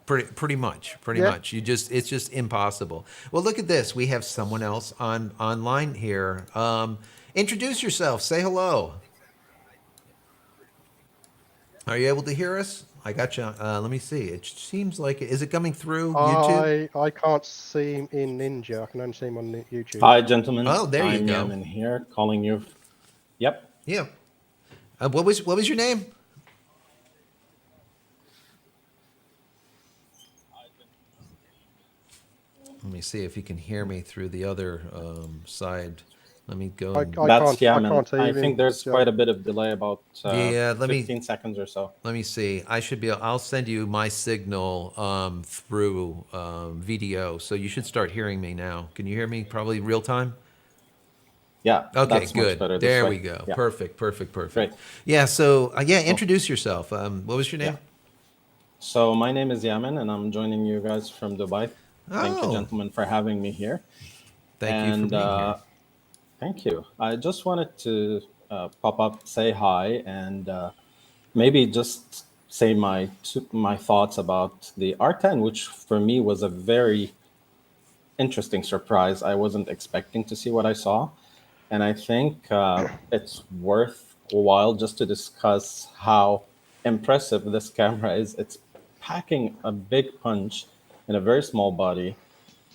Pretty much. It's just impossible. Well, look at this. We have someone else online here. Introduce yourself. Say hello. Are you able to hear us? I got you. Let me see. It seems like is it coming through YouTube? I can't see him in Ninja. I can only see him on YouTube. Hi, gentlemen. Oh, there you I'm go. Yamin here, calling you. Yep. Yeah. What was your name? Let me see if you can hear me through the other side. Let me go and That's I Yamin. can't I hear him. think there's So quite a bit of delay, about yeah. 15 seconds or so. Let me see. I'll send you my signal through video, so you should start hearing me now. Can you hear me? Probably real time. Yeah, Okay, that's much good. better this There way. we go. Yeah, Perfect, perfect, perfect. great. Yeah. So yeah, Cool. introduce yourself. What was your Yeah. name? So my name is Yamin, and I'm joining you guys from Dubai. Thank you, Oh, gentlemen, for having me here. thank you for And being here. thank you. I just wanted to pop up, say hi, and maybe just say my thoughts about the R10, which for me was a very interesting surprise. I wasn't expecting to see what I saw. And I think it's worth a while just to discuss how impressive this camera is. It's packing a big punch in a very small body.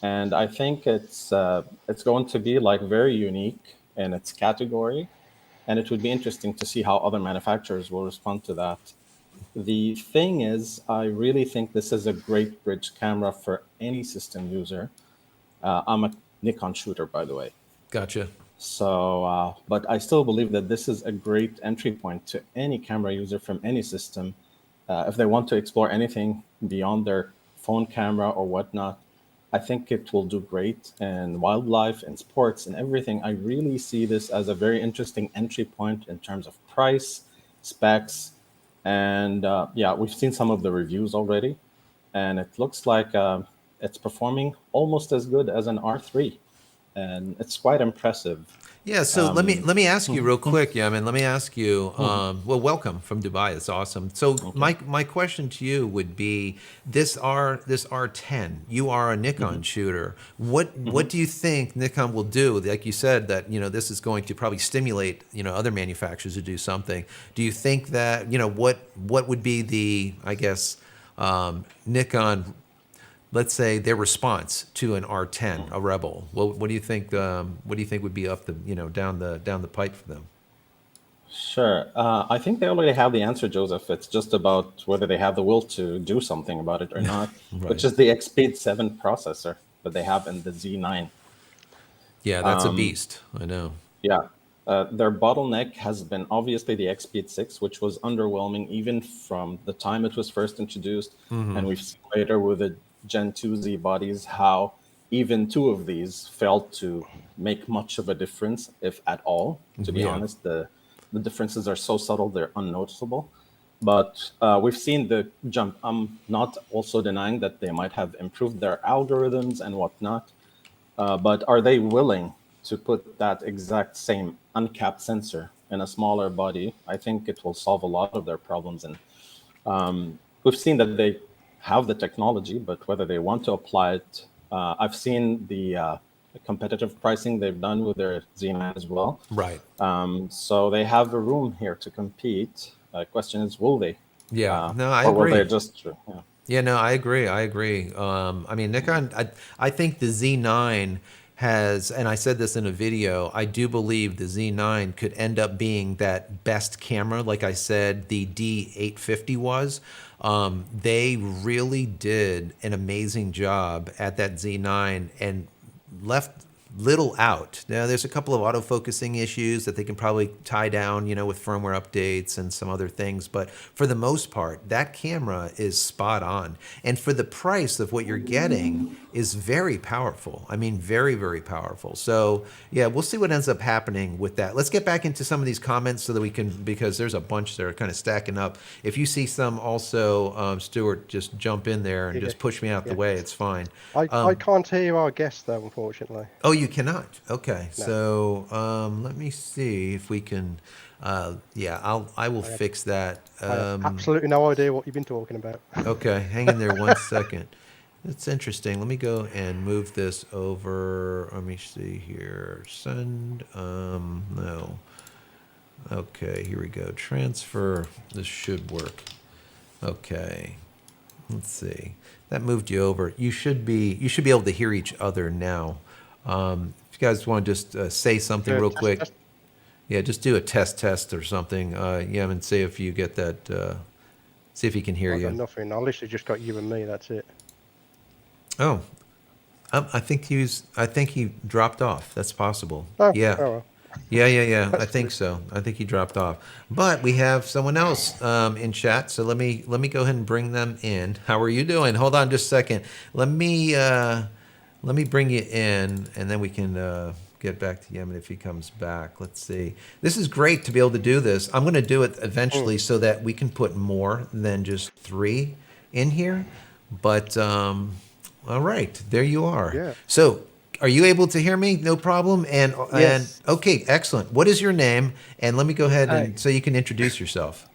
And I think it's going to be like very unique in its category. And it would be interesting to see how other manufacturers will respond to that. The thing is, I really think this is a great bridge camera for any system user. I'm a Nikon shooter, by the way. Gotcha. So, but I still believe that this is a great entry point to any camera user from any system. If they want to explore anything beyond their phone camera or whatnot, I think it will do great in wildlife and sports and everything. I really see this as a very interesting entry point in terms of price, specs, and yeah, we've seen some of the reviews already, and it looks like it's performing almost as good as an R3, and it's quite impressive. Yeah, so Um, let me ask you real mhm, quick, yeah, man. Let me ask you. mhm, Well, welcome from Dubai. It's awesome. So okay. my question to you would be this R10. You are a Mhm, Nikon shooter. What mhm. do you think Nikon will do? Like you said that this is going to probably stimulate other manufacturers to do something. Do you think that what would be the I guess Nikon, let's say their response to an R10, a Rebel. What do you think? What do you think would be up the down the pipe for them? Sure. I think they already have the answer, Joseph. It's just about whether they have the will to do something about it or not, which Right. is the Xpeed 7 processor that they have in the Z9. Yeah, that's a beast. I know. Yeah. Their bottleneck has been obviously the Xpeed 6, which was underwhelming even from the time it was first introduced. Hmm. And we've seen later with the Gen 2 Z bodies how even two of these failed to make much of a difference, if at all. To be Yeah. honest, the differences are so subtle, they're unnoticeable. But we've seen the jump. I'm not also denying that they might have improved their algorithms and whatnot, but are they willing to put that exact same uncapped sensor in a smaller body? I think it will solve a lot of their problems. And we've seen that they have the technology, but whether they want to apply it, I've seen the competitive pricing they've done with their Z9 as well. Right. So they have a room here to compete. Question is, will they? Yeah. No, I Or will they agree. just, yeah. Yeah, no, I agree. I agree. I mean, Nikon, I think the Z9 has, and I said this in a video, I do believe the Z9 could end up being that best camera, like I said, the D850 was. They really did an amazing job at that Z9 and left little out. Now, there's a couple of autofocusing issues that they can probably tie down, with firmware updates and some other things. But for the most part, that camera is spot on. And for the price of what you're getting is very powerful. I mean, very, very powerful. So, yeah, we'll see what ends up happening with that. Let's get back into some of these comments so that we can, because there's a bunch that are kind of stacking up. If you see some also, Stuart, just jump in there and Yeah, just push me out the yeah. way. It's fine. I can't hear our guest though, unfortunately. Oh, you cannot. Okay, No, so let me see if we can. Yeah, I will I have fix that. absolutely no idea what you've been talking about. Okay, hang in there one second. That's interesting. Let me go and move this over. Let me see here. Send. No. Okay, here we go. Transfer. This should work. Okay. Let's see. That moved you over. You should be able to hear each other now. If you guys want to just say something real quick, Test. yeah, just do a test or something. Yeah, and see if you get that. See if he can hear I've got you. nothing. I literally just got you and me. That's it. Oh, I think he dropped off. That's possible. Oh, Yeah. oh well. Yeah. I That's think good. so. I think he dropped off. But we have someone else in chat, so let me go ahead and bring them in. How are you doing? Hold on just a second. Let me bring you in, and then we can get back to Yemen if he comes back. Let's see. This is great to be able to do this. I'm going to do it eventually so that we can put more than just 3 in here. But all right, there you are. Yeah. So, are you able to hear me? No problem. And Yes. okay, excellent. What is your name? And let me go ahead Hi. and so you can introduce yourself.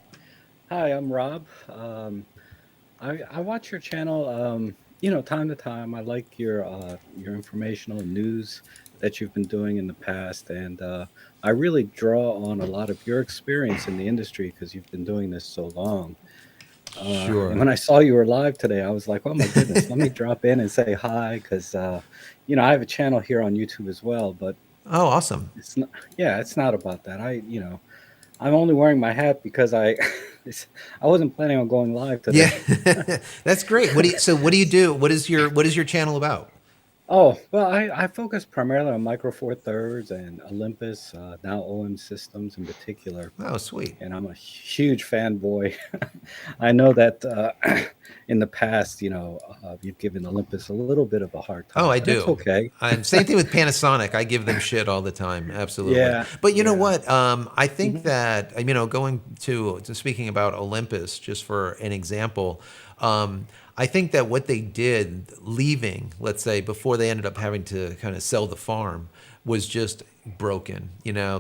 Hi, I'm Rob. I watch your channel, time to time. I like your informational news that you've been doing in the past, and I really draw on a lot of your experience in the industry because you've been doing this so long. And Sure. when I saw you were live today, I was like, oh my goodness, let me drop in and say hi because I have a channel here on YouTube as well, but Oh, awesome. it's not. Yeah, it's not about that. I'm only wearing my hat because I wasn't planning on going live Yeah, today. that's great. What do you do? What is your channel about? Oh, well, I focus primarily on Micro Four Thirds and Olympus, now OM systems in particular. Oh, sweet. And I'm a huge fanboy. I know that in the past, you've given Olympus a little bit of a hard Oh, time, I but it's do. okay. Same thing with Panasonic. I give them shit all the time. Absolutely. Yeah, But you know yeah. what? I think Hmm. that, going to speaking about Olympus, just for an example, I think that what they did leaving, let's say, before they ended up having to kind of sell the farm, was just broken.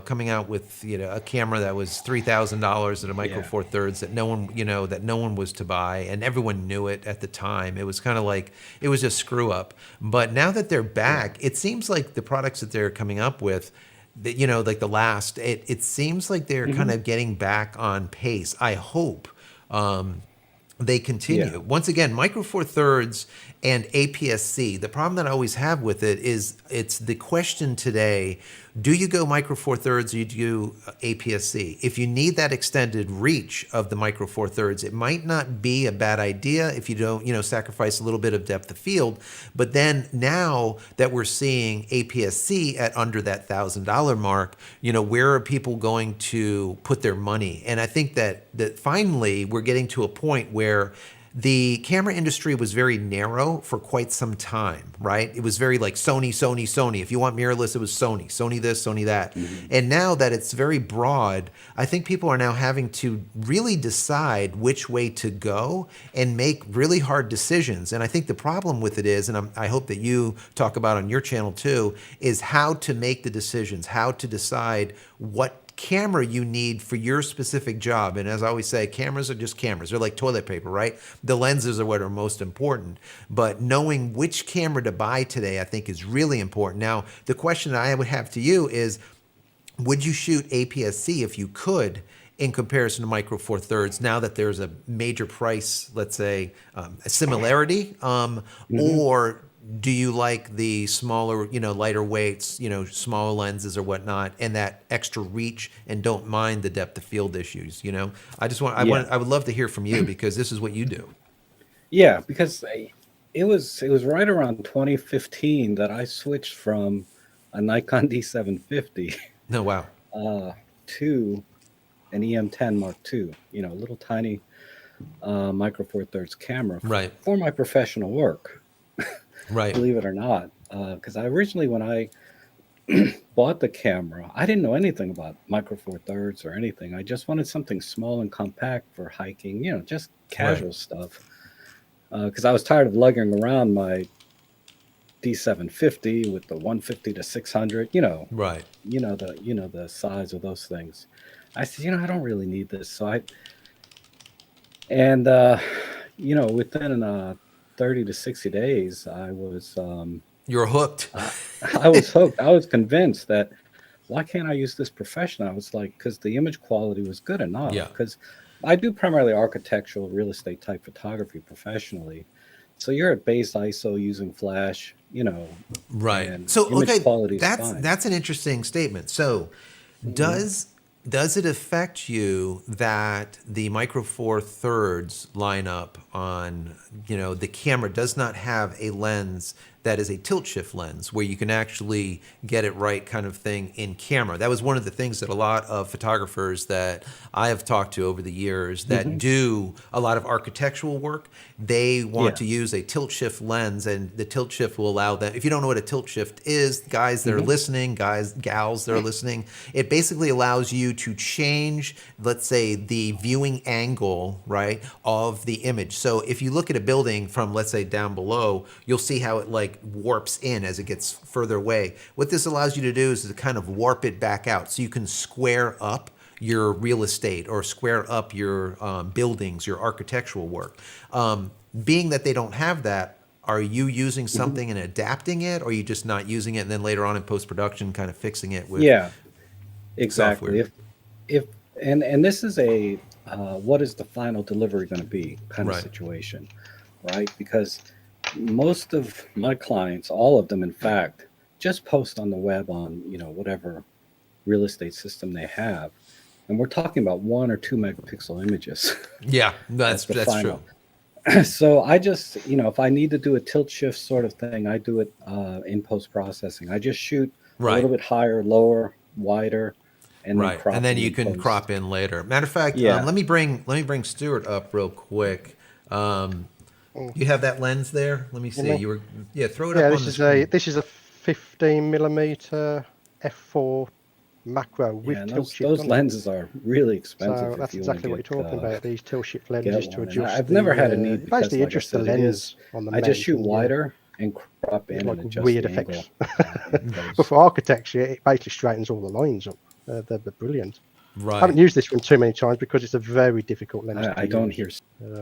Coming out with a camera that was $3,000 at a Micro Yeah. Four Thirds that no one was to buy, and everyone knew it at the time. It was kind of like it was a screw up. But now that they're Yeah. back, it seems like the products that they're coming up with, that like the last, it seems like they're kind Hmm. of getting back on pace. I hope. They Yeah. continue. Once again, Micro Four Thirds and APS-C. The problem that I always have with it is it's the question today: do you go Micro Four Thirds or do you APS-C? If you need that extended reach of the Micro Four Thirds, it might not be a bad idea if you don't, sacrifice a little bit of depth of field. But then now that we're seeing APS-C at under that $1,000 mark, where are people going to put their money? And I think that finally we're getting to a point where the camera industry was very narrow for quite some time, right? It was very like Sony, Sony, Sony. If you want mirrorless, it was Sony, Sony this, Sony that. Hmm. And now that it's very broad, I think people are now having to really decide which way to go and make really hard decisions. And I think the problem with it is, and I hope that you talk about on your channel too, is how to make the decisions, how to decide what camera you need for your specific job. And as I always say, cameras are just cameras. They're like toilet paper, right? The lenses are what are most important. But knowing which camera to buy today, I think is really important. Now, the question that I would have to you is, would you shoot APS-C if you could in comparison to Micro Four Thirds now that there's a major price, let's say, a similarity? Hmm. Or do you like the smaller, lighter weights, smaller lenses or whatnot, and that extra reach, and don't mind the depth of field issues? Yeah. I would love to hear from you because this is what you do. Yeah, because it was right around 2015 that I switched from a Nikon D750 No, wow. to an EM10 Mark II, a little tiny Micro Four Thirds camera Right, for my professional work, right, believe it or not. Because I originally, when I bought the camera, I didn't know anything about Micro Four Thirds or anything. I just wanted something small and compact for hiking, just right, casual stuff. Because I was tired of lugging around my D750 with the 150 to 600, right. the size of those things. I said, I don't really need this. And within 30 to 60 days, You're hooked. I, I was hooked. I was convinced that why can't I use this professionally? I was like, because the image quality was good enough. Yeah, Because I do primarily architectural real estate type photography professionally. So you're at base ISO using flash, Right. and So image okay, quality is that's fine. that's an interesting statement. So Mhm. does does it affect you that the Micro Four Thirds lineup on the camera does not have a lens that is a tilt shift lens where you can actually get it right kind of thing in camera? That was one of the things that a lot of photographers that I have talked to over the years that Mhm. do a lot of architectural work, they want Yeah. to use a tilt shift lens, and the tilt shift will allow them. If you don't know what a tilt shift is, guys that are Mhm. listening, gals that are listening, it basically allows you to change, let's say, the viewing angle, right, of the image. So if you look at a building from, let's say, down below, you'll see how it like warps in as it gets further away. What this allows you to do is to kind of warp it back out, so you can square up your real estate or square up your buildings, your architectural work. Being that they don't have that, are you using Mhm. something and adapting it, or are you just not using it and then later on in post production kind of fixing it with Yeah, exactly. software? If and this is a what is the final delivery going to be kind of Right. situation, right? Because most of my clients, all of them, in fact, just post on the web on whatever real estate system they have, and we're talking about 1 or 2 megapixel images Yeah, as the that's true. final. So I just, if I need to do a tilt shift sort of thing, I do it in post processing. I just shoot a Right. little bit higher, lower, wider, and then Right, and crop then in you in can post. crop in later. Matter of fact, Yeah, let me bring Stuart up real quick. Mm. You have that lens there. Let me You see. mean? You were Yeah. Throw it Yeah, up on this the is a screen. this is a 15 millimeter f4 macro yeah, with and tilt shift those on it. lenses are really expensive So if that's you want exactly to what you're talking about. These tilt shift get lenses to one. And adjust I've never had a the need because, basically like I adjust the said, it is. lens on the I just mount, shoot and you wider and crop get in and like adjust weird the angle effects. in But post. for architecture, it basically straightens all the lines up. They're brilliant. I haven't Right. used this one too many times because it's a very difficult lens I to don't use. hear.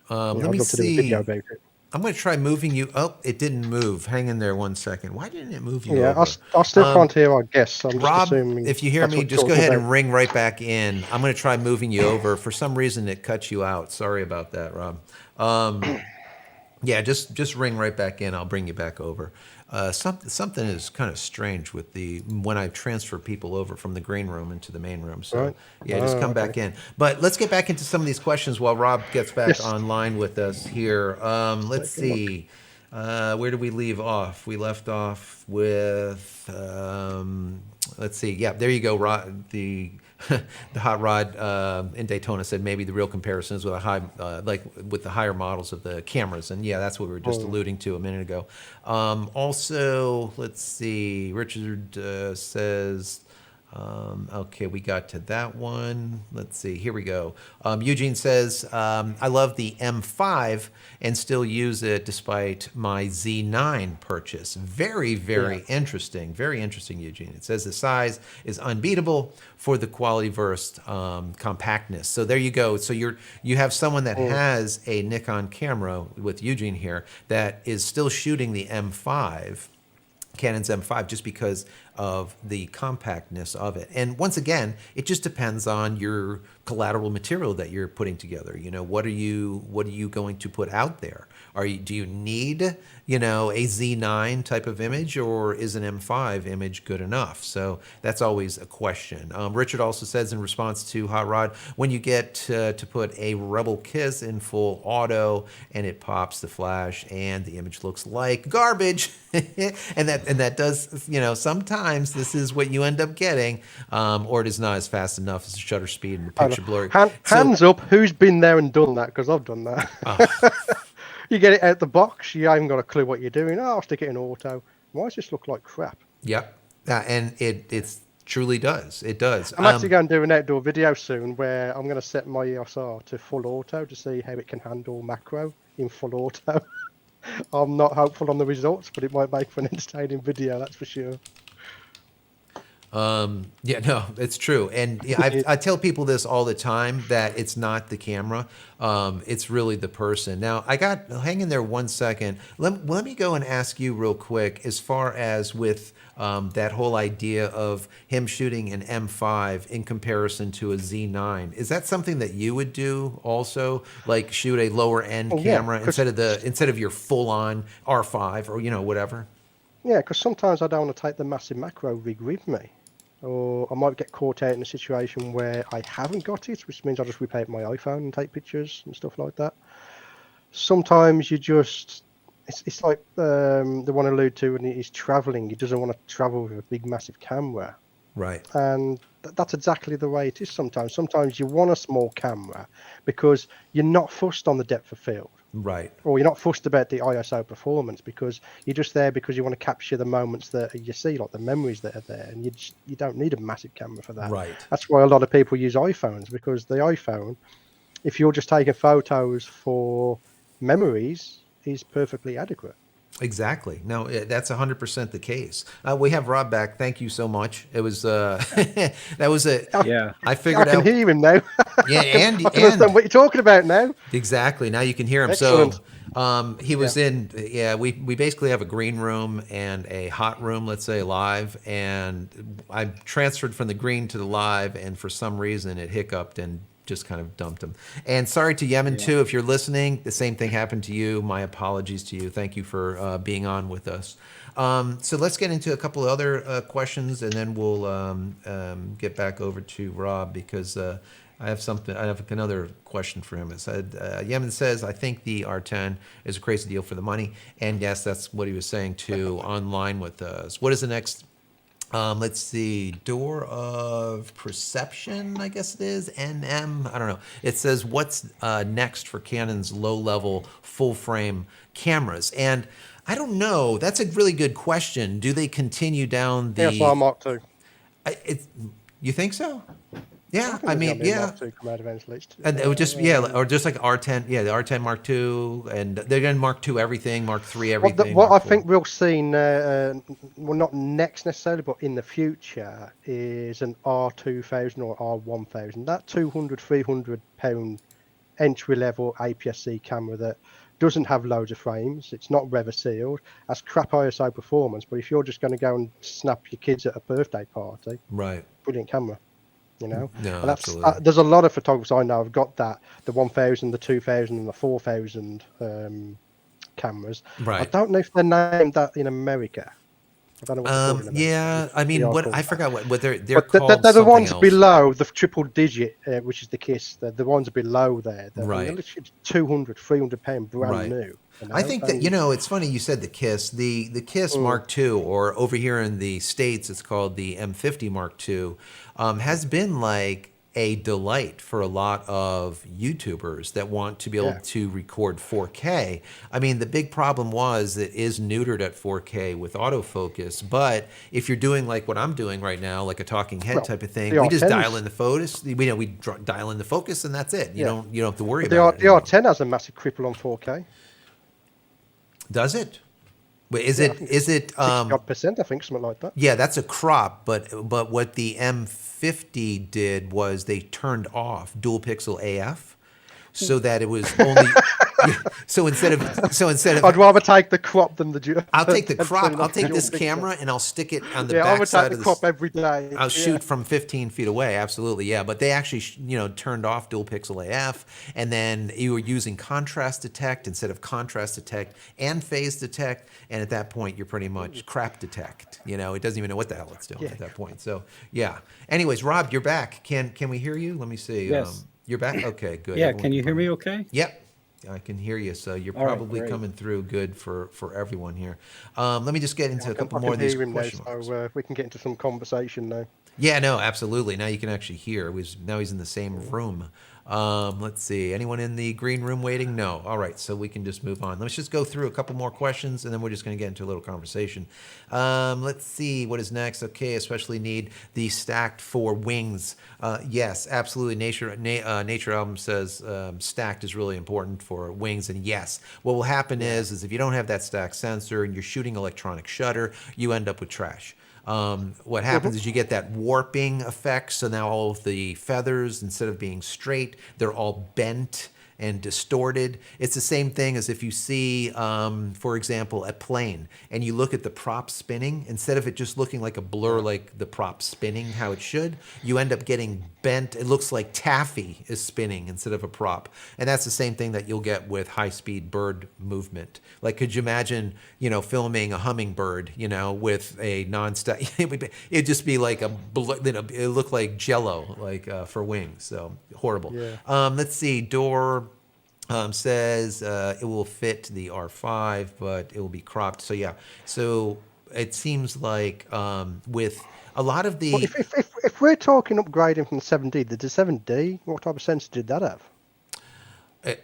Yeah, Let I'd me love to do a video see. about it. I'm going to try moving you. Oh, it didn't move. Hang in there 1 second. Why didn't it move you Yeah, over? I still can't hear our guests, so I'm just Rob, assuming if you hear that's me, what just you're go talking ahead about. and ring right back in. I'm going to try moving you over. For some reason, it cut you out. Sorry about that, Rob. Yeah, just ring right back in. I'll bring you back over. Something is kind of strange with the when I transfer people over from the green room into the main room. So Right? yeah, just Oh, come okay. back in. But let's get back into some of these questions while Rob gets back Yes. online with us here. Let's Take a look. see. Where did we leave off? We left off with let's see. Yeah, there you go. Rod, the the hot rod in Daytona said maybe the real comparison is with a high, like with the higher models of the cameras, and yeah, that's what we were just Oh, alluding to a minute ago. Also, let's see. Richard says. Okay, we got to that one. Let's see. Here we go. Eugene says, I love the M5 and still use it despite my Z9 purchase. Very, yeah. very interesting. Very interesting, Eugene. It says the size is unbeatable for the quality versus compactness. So there you go. So you have someone that Mm, has a Nikon camera with Eugene here that is still shooting the M5, Canon's M5, just because of the compactness of it. And once again, it just depends on your collateral material that you're putting together. What are you going to put out there? Do you need, a Z9 type of image, or is an M5 image good enough? So that's always a question. Richard also says in response to Hot Rod, when you get to put a Rebel Kiss in full auto and it pops the flash and the image looks like garbage, and that does, sometimes this is what you end up getting, or it is not as fast enough as the shutter speed and the hold on. picture blurry. So, Hands up, who's been there and done that? Because I've done that. You get it out the box, you haven't got a clue what you're doing. Oh, I'll stick it in auto. Why does this look like crap? yep, and it truly does. It does. I'm actually going to do an outdoor video soon where I'm going to set my EOS R to full auto to see how it can handle macro in full auto. I'm not hopeful on the results, but it might make for an entertaining video, that's for sure. Yeah, no, it's true. And yeah, I tell people this all the time, that it's not the camera. It's really the person. Now, hang in there 1 second. Let me go and ask you real quick, as far as with that whole idea of him shooting an M5 in comparison to a Z9. Is that something that you would do also? Like shoot a lower end Oh, yeah, camera 'cause- instead of your full on R5 or, whatever? Yeah, because sometimes I don't want to take the massive macro rig with me. Or I might get caught out in a situation where I haven't got it, which means I'll just whip out my iPhone and take pictures and stuff like that. Sometimes it's like the one I allude to when he's traveling. He doesn't want to travel with a big, massive camera. Right. And that's exactly the way it is sometimes. Sometimes you want a small camera because you're not fussed on the depth of field. Right. Or you're not fussed about the ISO performance because you're just there because you want to capture the moments that you see, like the memories that are there, and you don't need a massive camera for that. Right. That's why a lot of people use iPhones, because the iPhone, if you're just taking photos for memories, is perfectly adequate. Exactly. No, that's 100% the case. We have Rob back. Thank you so much. It was that was a Yeah. I figured I can out. hear him now. Yeah, I can understand what you're talking about now. exactly. Now you can hear him. Excellent. So he was in. Yeah, we basically have a green room and a hot room. Let's say live, and I transferred from the green to the live, and for some reason it hiccuped and just kind of dumped him. And sorry to Yemen too, if you're listening, the same thing happened to you. My apologies to you. Thank you for being on with us. So let's get into a couple of other questions, and then we'll get back over to Rob, because I have another question for him. It said, Yemen says, I think the R10 is a crazy deal for the money. And yes, that's what he was saying too online with us. What is the next? Let's see, Door of Perception, I guess it is, NM, I don't know. It says, what's next for Canon's low-level full-frame cameras? And I don't know, that's a really good question. Do they continue down the... DSLR Mark II. You think so? Yeah, I there's mean, gonna be a yeah. Mark II come out eventually. And it would just, yeah, or just like R10, yeah, the R10 Mark II, and they're going to Mark II everything, Mark III everything. What I Mark IV. think we'll see, well, not next necessarily, but in the future, is an R2000 or R1000. That 200, 300 pound entry level APS-C camera that doesn't have loads of frames, it's not rever sealed, has crap ISO performance, but if you're just going to go and snap your kids at a birthday party, Right. brilliant camera. No, and that's absolutely. there's a lot of photographers I know have got the 1000, the 2000, and the 4000 cameras. Right. I don't know if they're named that in America. I don't know what they're called in America. Yeah, I mean, I forgot what they're But called. they're the something ones else. below the triple digit, which is the KISS. The ones below there. Right. They're literally 200, 300 pound brand Right. new. I think that, it's funny you said the KISS. The KISS Mark II, or over here in the States, it's called the M50 Mark II, has been like a delight for a lot of YouTubers that want to be able to record 4K. I mean, the big problem was it is neutered at 4K with autofocus, but if you're doing like what I'm doing right now, like a talking head type of thing, we just dial in the focus. We dial in the focus, and that's it. You don't have to worry about it. The R10 has a massive cripple on 4K. Does it? Wait, is it 60% I think, something like that. Yeah, that's a crop, but what the M50 did was they turned off dual pixel AF so that it was only so instead of I'd rather take the crop than the I'll take the crop. I'll take this camera and I'll stick it on the back I would side take of the crop every day. I'll shoot from 15 feet away. Absolutely, yeah. But they actually, turned off dual pixel AF, and then you were using contrast detect instead of contrast detect and phase detect. And at that point, you're pretty much crap detect. It doesn't even know what the hell it's doing at that point. So yeah. Anyways, Rob, you're back. Can we hear you? Let me see. Yes. You're back. Okay, good. Yeah, can you hear me okay? Yep. I can hear you, so you're All right, probably great. coming through good for everyone here. Let me just get into a couple more of these questions. So we can get into some conversation now. Yeah, no, absolutely. Now you can actually hear. Now he's in the same room. Let's see. Anyone in the green room waiting? No. All right, so we can just move on. Let's just go through a couple more questions, and then we're just going to get into a little conversation. Let's see. What is next? Okay, especially need the stacked for wings. Yes, absolutely. Nature Album says stacked is really important for wings, and yes. What will happen is if you don't have that stacked sensor and you're shooting electronic shutter, you end up with trash. what happens is you get that warping effect. So now all of the feathers, instead of being straight, they're all bent and distorted. It's the same thing as if you see, for example, a plane and you look at the prop spinning, instead of it just looking like a blur, like the prop spinning how it should, you end up getting bent. It looks like taffy is spinning instead of a prop. And that's the same thing that you'll get with high-speed bird movement. Like, could you imagine, filming a hummingbird, with a non-stop, it'd just be like it looked like jello, like for wings. So horrible. Yeah. Let's see, Door says it will fit the R5, but it will be cropped. So yeah, so it seems like with a lot of the... Well, if we're talking upgrading from the 7D, the 7D, what type of sensor did that have?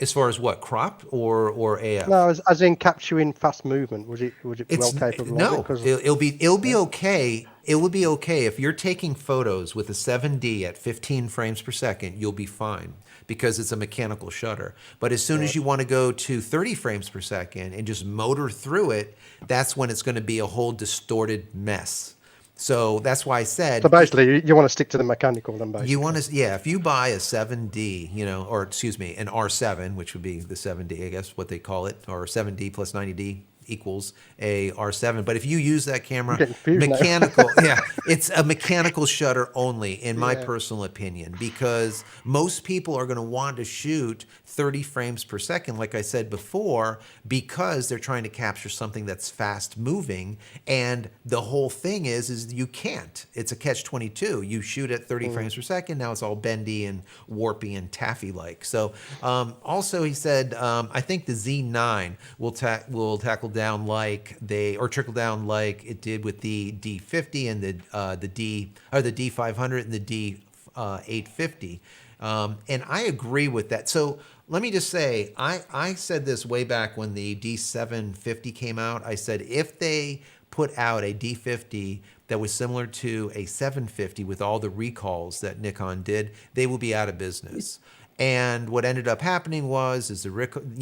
As far as what, crop or AF? No, as in capturing fast movement. Was it well capable? No, of it'll be okay. It will be okay if you're taking photos with a 7D at 15 frames per second. You'll be fine because it's a mechanical shutter. But as soon as you want to go to 30 frames per second and just motor through it, that's when it's going to be a whole distorted mess. So that's why I said... So basically, you want to stick to the mechanical then, basically. You want to, yeah, if you buy a 7D, or excuse me, an R7, which would be the 7D, I guess what they call it, or 7D plus 90D equals a R7. But if you use that camera, mechanical, yeah, it's a mechanical shutter only, in my personal opinion, because most people are going to want to shoot 30 frames per second, like I said before, because they're trying to capture something that's fast moving. And the whole thing is you can't. It's a catch-22. You shoot at 30 frames per second, now it's all bendy and warpy and taffy-like. So also he said, I think the Z9 will tackle down like trickle down like it did with the D50 and the D500 and the D850. And I agree with that. So let me just say, I said this way back when the D750 came out. I said, if they put out a D50 that was similar to a 750 with all the recalls that Nikon did, they will be out of business. And what ended up happening was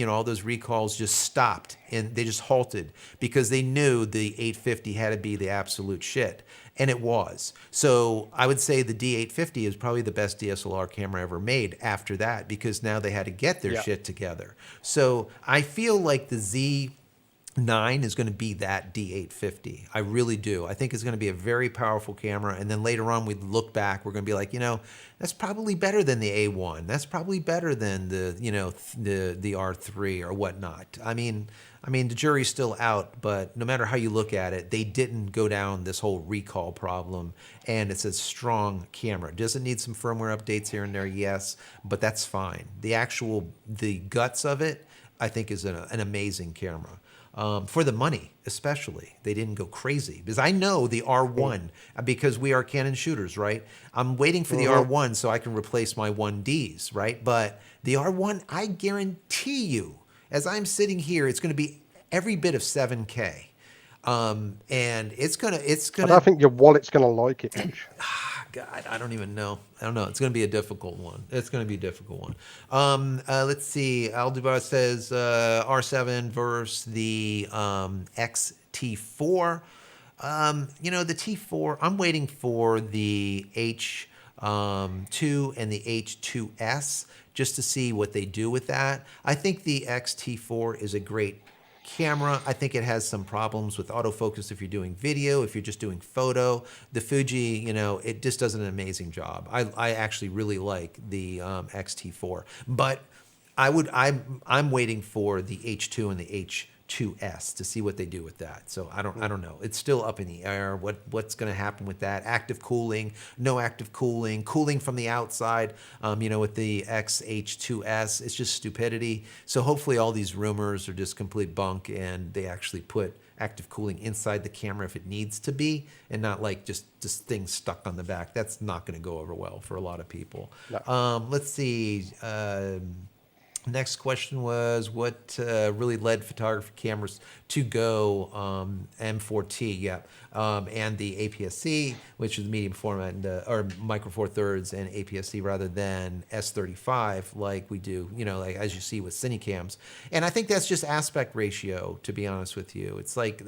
all those recalls just stopped and they just halted because they knew the 850 had to be the absolute shit. And it was. So I would say the D850 is probably the best DSLR camera ever made after that, because now they had to get their shit together. So I feel like the Z9 is going to be that D850. I really do. I think it's going to be a very powerful camera. And then later on, we look back, we're going to be like, that's probably better than the A1. That's probably better than the R3 or whatnot. I mean, the jury's still out, but no matter how you look at it, they didn't go down this whole recall problem, and it's a strong camera. Does it need some firmware updates here and there? Yes, but that's fine. The guts of it, I think, is an amazing camera. For the money, especially. They didn't go crazy. Because I know the R1, because we are Canon shooters, right? I'm waiting for the R1 so I can replace my 1Ds, right? But the R1, I guarantee you, as I'm sitting here, it's going to be every bit of 7K. And it's gonna. I don't think your wallet's gonna like it much. God, I don't even know. I don't know. It's going to be a difficult one. It's going to be a difficult one. Let's see. Aldubar says R7 versus the XT4. The T4, I'm waiting for the H2 and the H2S just to see what they do with that. I think the XT4 is a great camera. I think it has some problems with autofocus if you're doing video, if you're just doing photo. The Fuji, it just does an amazing job. I actually really like the XT4, but I'm waiting for the H2 and the H2S to see what they do with that. So I don't know. It's still up in the air. What's going to happen with that? Active cooling, no active cooling, cooling from the outside. With the XH2S, it's just stupidity. So hopefully all these rumors are just complete bunk, and they actually put active cooling inside the camera if it needs to be, and not like just things stuck on the back. That's not going to go over well for a lot of people. No. Let's see. Next question was what really led photography cameras to go M4T, yeah, and the APS-C, which is the medium format, and, or micro four thirds and APS-C rather than S35 like we do, like as you see with Cinecams. And I think that's just aspect ratio, to be honest with you. It's like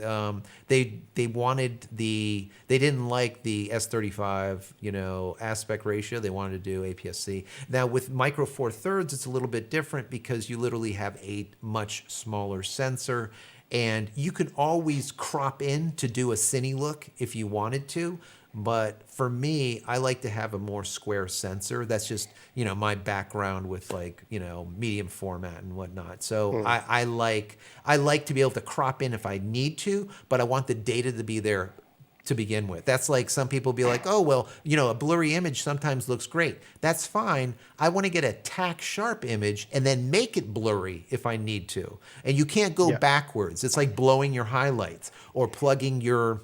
they didn't like the S35, aspect ratio. They wanted to do APS-C. Now with micro four thirds, it's a little bit different because you literally have a much smaller sensor, and you could always crop in to do a cine look if you wanted to. But for me, I like to have a more square sensor. That's just, my background with medium format and whatnot. So I like to be able to crop in if I need to, but I want the data to be there to begin with. That's like some people be like, oh, well, a blurry image sometimes looks great. That's fine. I want to get a tack sharp image and then make it blurry if I need to. And you can't go backwards. It's like blowing your highlights or plugging your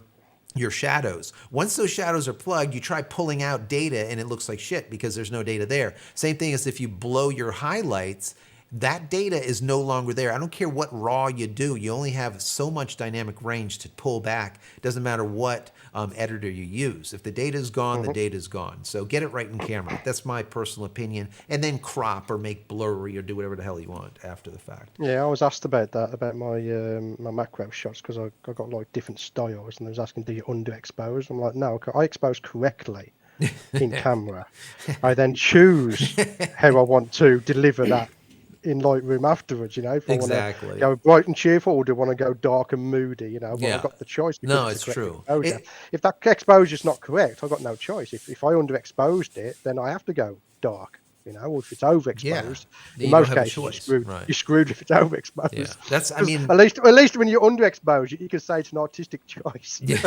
shadows. Once those shadows are plugged, you try pulling out data and it looks like shit because there's no data there. Same thing as if you blow your highlights, that data is no longer there. I don't care what RAW you do. You only have so much dynamic range to pull back. It doesn't matter what editor you use. If the data is gone, the data is gone. So get it right in camera. That's my personal opinion. And then crop or make blurry or do whatever the hell you want after the fact. Yeah, I was asked about that, about my my macro shots, because I got like different styles, and I was asking, do you underexpose? I'm like, no, I expose correctly in camera. I then choose how I want to deliver that in Lightroom afterwards, if I Exactly. want to go bright and cheerful, or do I want to go dark and moody, but I've got the choice. No, it's true. If that exposure's not correct, I've got no choice. If I underexposed it, then I have to go dark, or if it's overexposed. In most cases, you're screwed if it's overexposed. Yeah. That's, at least when you're underexposed, you can say it's an artistic choice. Yeah.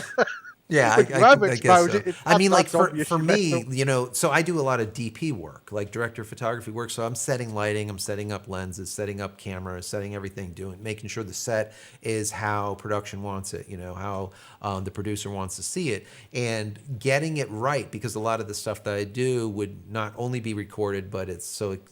Yeah, I guess so. I mean, like for me, so I do a lot of DP work, like director of photography work. So I'm setting lighting, I'm setting up lenses, setting up cameras, setting everything, making sure the set is how production wants it, how the producer wants to see it, and getting it right, because a lot of the stuff that I do would not only be recorded, but it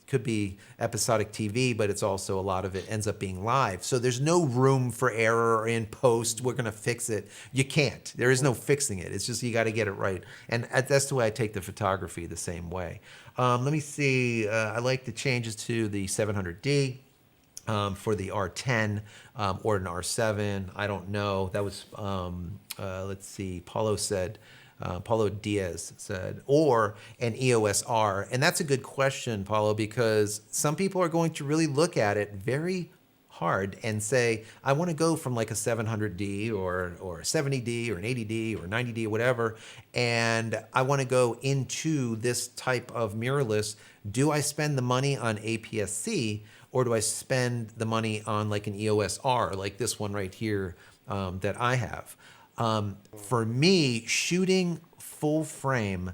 could be episodic TV, but it's also a lot of it ends up being live. So there's no room for error or in post. We're gonna fix it. You can't. There is no fixing it. It's just you got to get it right, and that's the way I take the photography, the same way. Let me see. I like the changes to the 700D for the R10 or an R7. I don't know. That was let's see. Paulo Diaz said, or an EOS R, and that's a good question, Paulo, because some people are going to really look at it very hard and say, I want to go from like a 700D or a 70D or an 80D or 90D or whatever, and I want to go into this type of mirrorless. Do I spend the money on APS-C, or do I spend the money on like an EOS R, like this one right here that I have? For me, shooting full frame,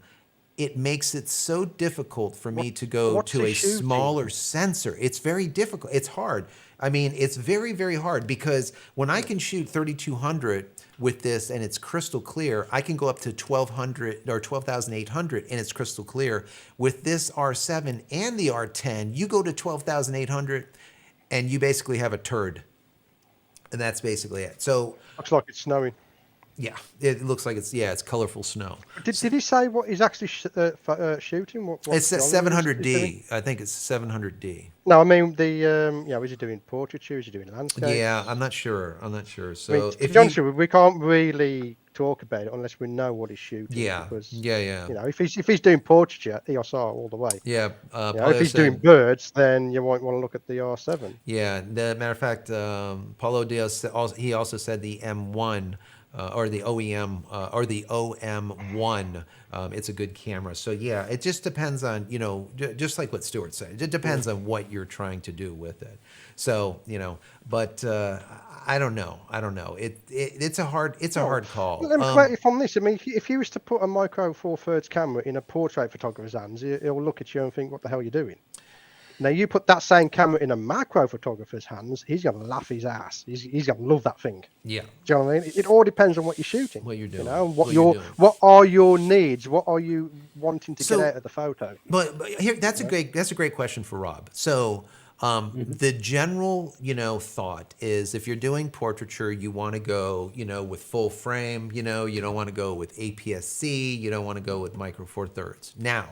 it makes it so difficult for me to go to a smaller sensor. It's very difficult. It's hard. I mean, it's very, very hard, because when I can shoot 3200 with this and it's crystal clear, I can go up to 1200 or 12,800 and it's crystal clear. With this R7 and the R10, you go to 12,800 and you basically have a turd. And that's basically it. So looks like it's snowing. Yeah, it looks like it's colorful snow. Did he say what he's actually shooting? What it's a 700D. I think it's 700D. No, I mean is he doing portraiture? Is he doing landscape? Yeah, I'm not sure. So we can't really talk about it unless we know what he's shooting. Yeah, because, yeah. If he's doing portraiture, EOS R all the way. Yeah. If he's doing birds, then you might want to look at the R7. Yeah. Matter of fact, Paulo Diaz he also said the M1. Or the OEM or the OM-1, it's a good camera. So yeah, it just depends on, just like what Stuart said, it depends on what you're trying to do with it. So, but I don't know. It's a hard call. Let me correct you from this. I mean, if you was to put a micro four thirds camera in a portrait photographer's hands, he'll look at you and think, what the hell are you doing? Now, you put that same camera in a macro photographer's hands, he's going to laugh his ass. He's going to love that thing. Yeah. Do you know what I mean? It all depends on what you're shooting. What you're doing. What are your needs? What are you wanting to get out of the photo? But here, that's a great question for Rob. So The general, thought is if you're doing portraiture, you want to go, with full frame, you don't want to go with APS-C, you don't want to go with micro four thirds. Now,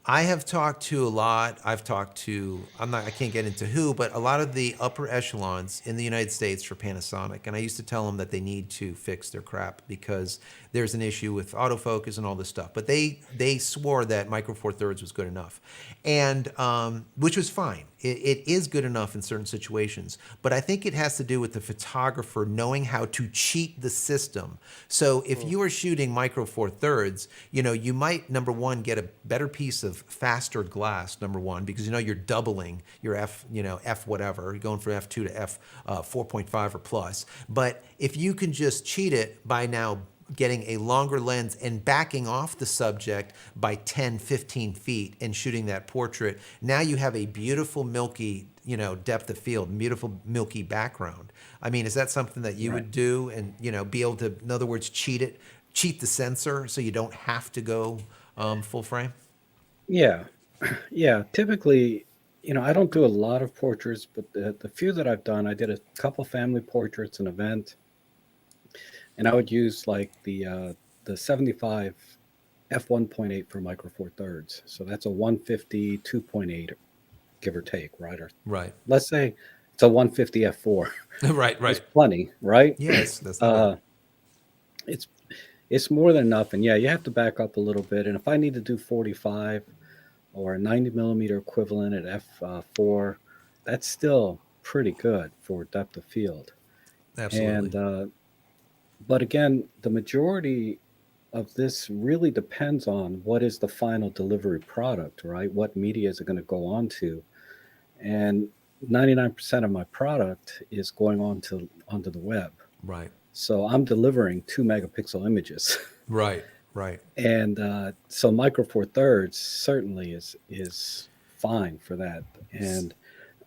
I have talked to a lot. I can't get into who, but a lot of the upper echelons in the United States for Panasonic. And I used to tell them that they need to fix their crap because there's an issue with autofocus and all this stuff. But they swore that micro four thirds was good enough, and which was fine. It is good enough in certain situations, but I think it has to do with the photographer knowing how to cheat the system. So if you are shooting micro four thirds, you might, number one, get a better piece of faster glass, number one, because you're doubling your F whatever, you're going from F2 to F 4.5 or plus. But if you can just cheat it by now getting a longer lens and backing off the subject by 10, 15 feet and shooting that portrait, now you have a beautiful milky, depth of field, beautiful milky background. I mean, is that something that you would do and, be able to, in other words, cheat the sensor so you don't have to go full frame? Yeah. Yeah. Typically, I don't do a lot of portraits, but the few that I've done, I did a couple family portraits, an event, and I would use like the 75 f1.8 for micro four thirds. So that's a 150 2.8, give or take, right? Or Right. let's say it's a 150 f4. Right. It's plenty, right? Yes, that's not bad. It's more than enough, and yeah, you have to back up a little bit. And if I need to do 45 or a 90 millimeter equivalent at f4, that's still pretty good for depth of field. Absolutely. And but again, the majority of this really depends on what is the final delivery product, right? What media is it going to go on to? And 99% of my product is going onto the web. Right. So I'm delivering 2 megapixel images. Right. And so micro four thirds certainly is fine for that. And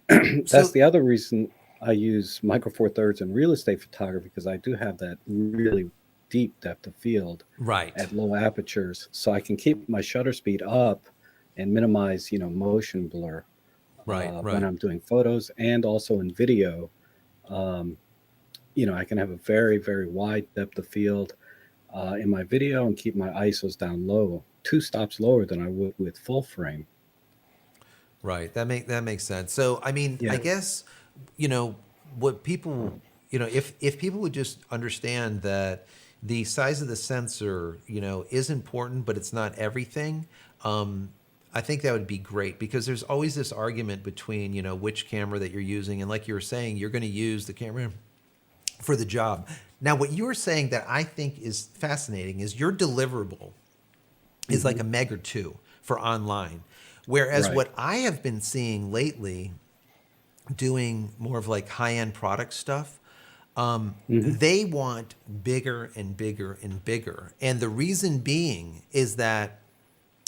that's the other reason I use micro four thirds in real estate photography, because I do have that really deep depth of field at low apertures. So I can keep my shutter speed up and minimize, motion blur when I'm doing photos, and also in video. I can have a very, very wide depth of field in my video and keep my ISOs down low, 2 stops lower than I would with full frame. Right. That makes sense. So, I mean, I guess, what people, if people would just understand that the size of the sensor, is important, but it's not everything. I think that would be great, because there's always this argument between, which camera that you're using. And like you were saying, you're going to use the camera for the job. Now, what you were saying that I think is fascinating is your deliverable is like a meg or two for online. Whereas what I have been seeing lately, doing more of like high-end product stuff, they want bigger and bigger and bigger. And the reason being is that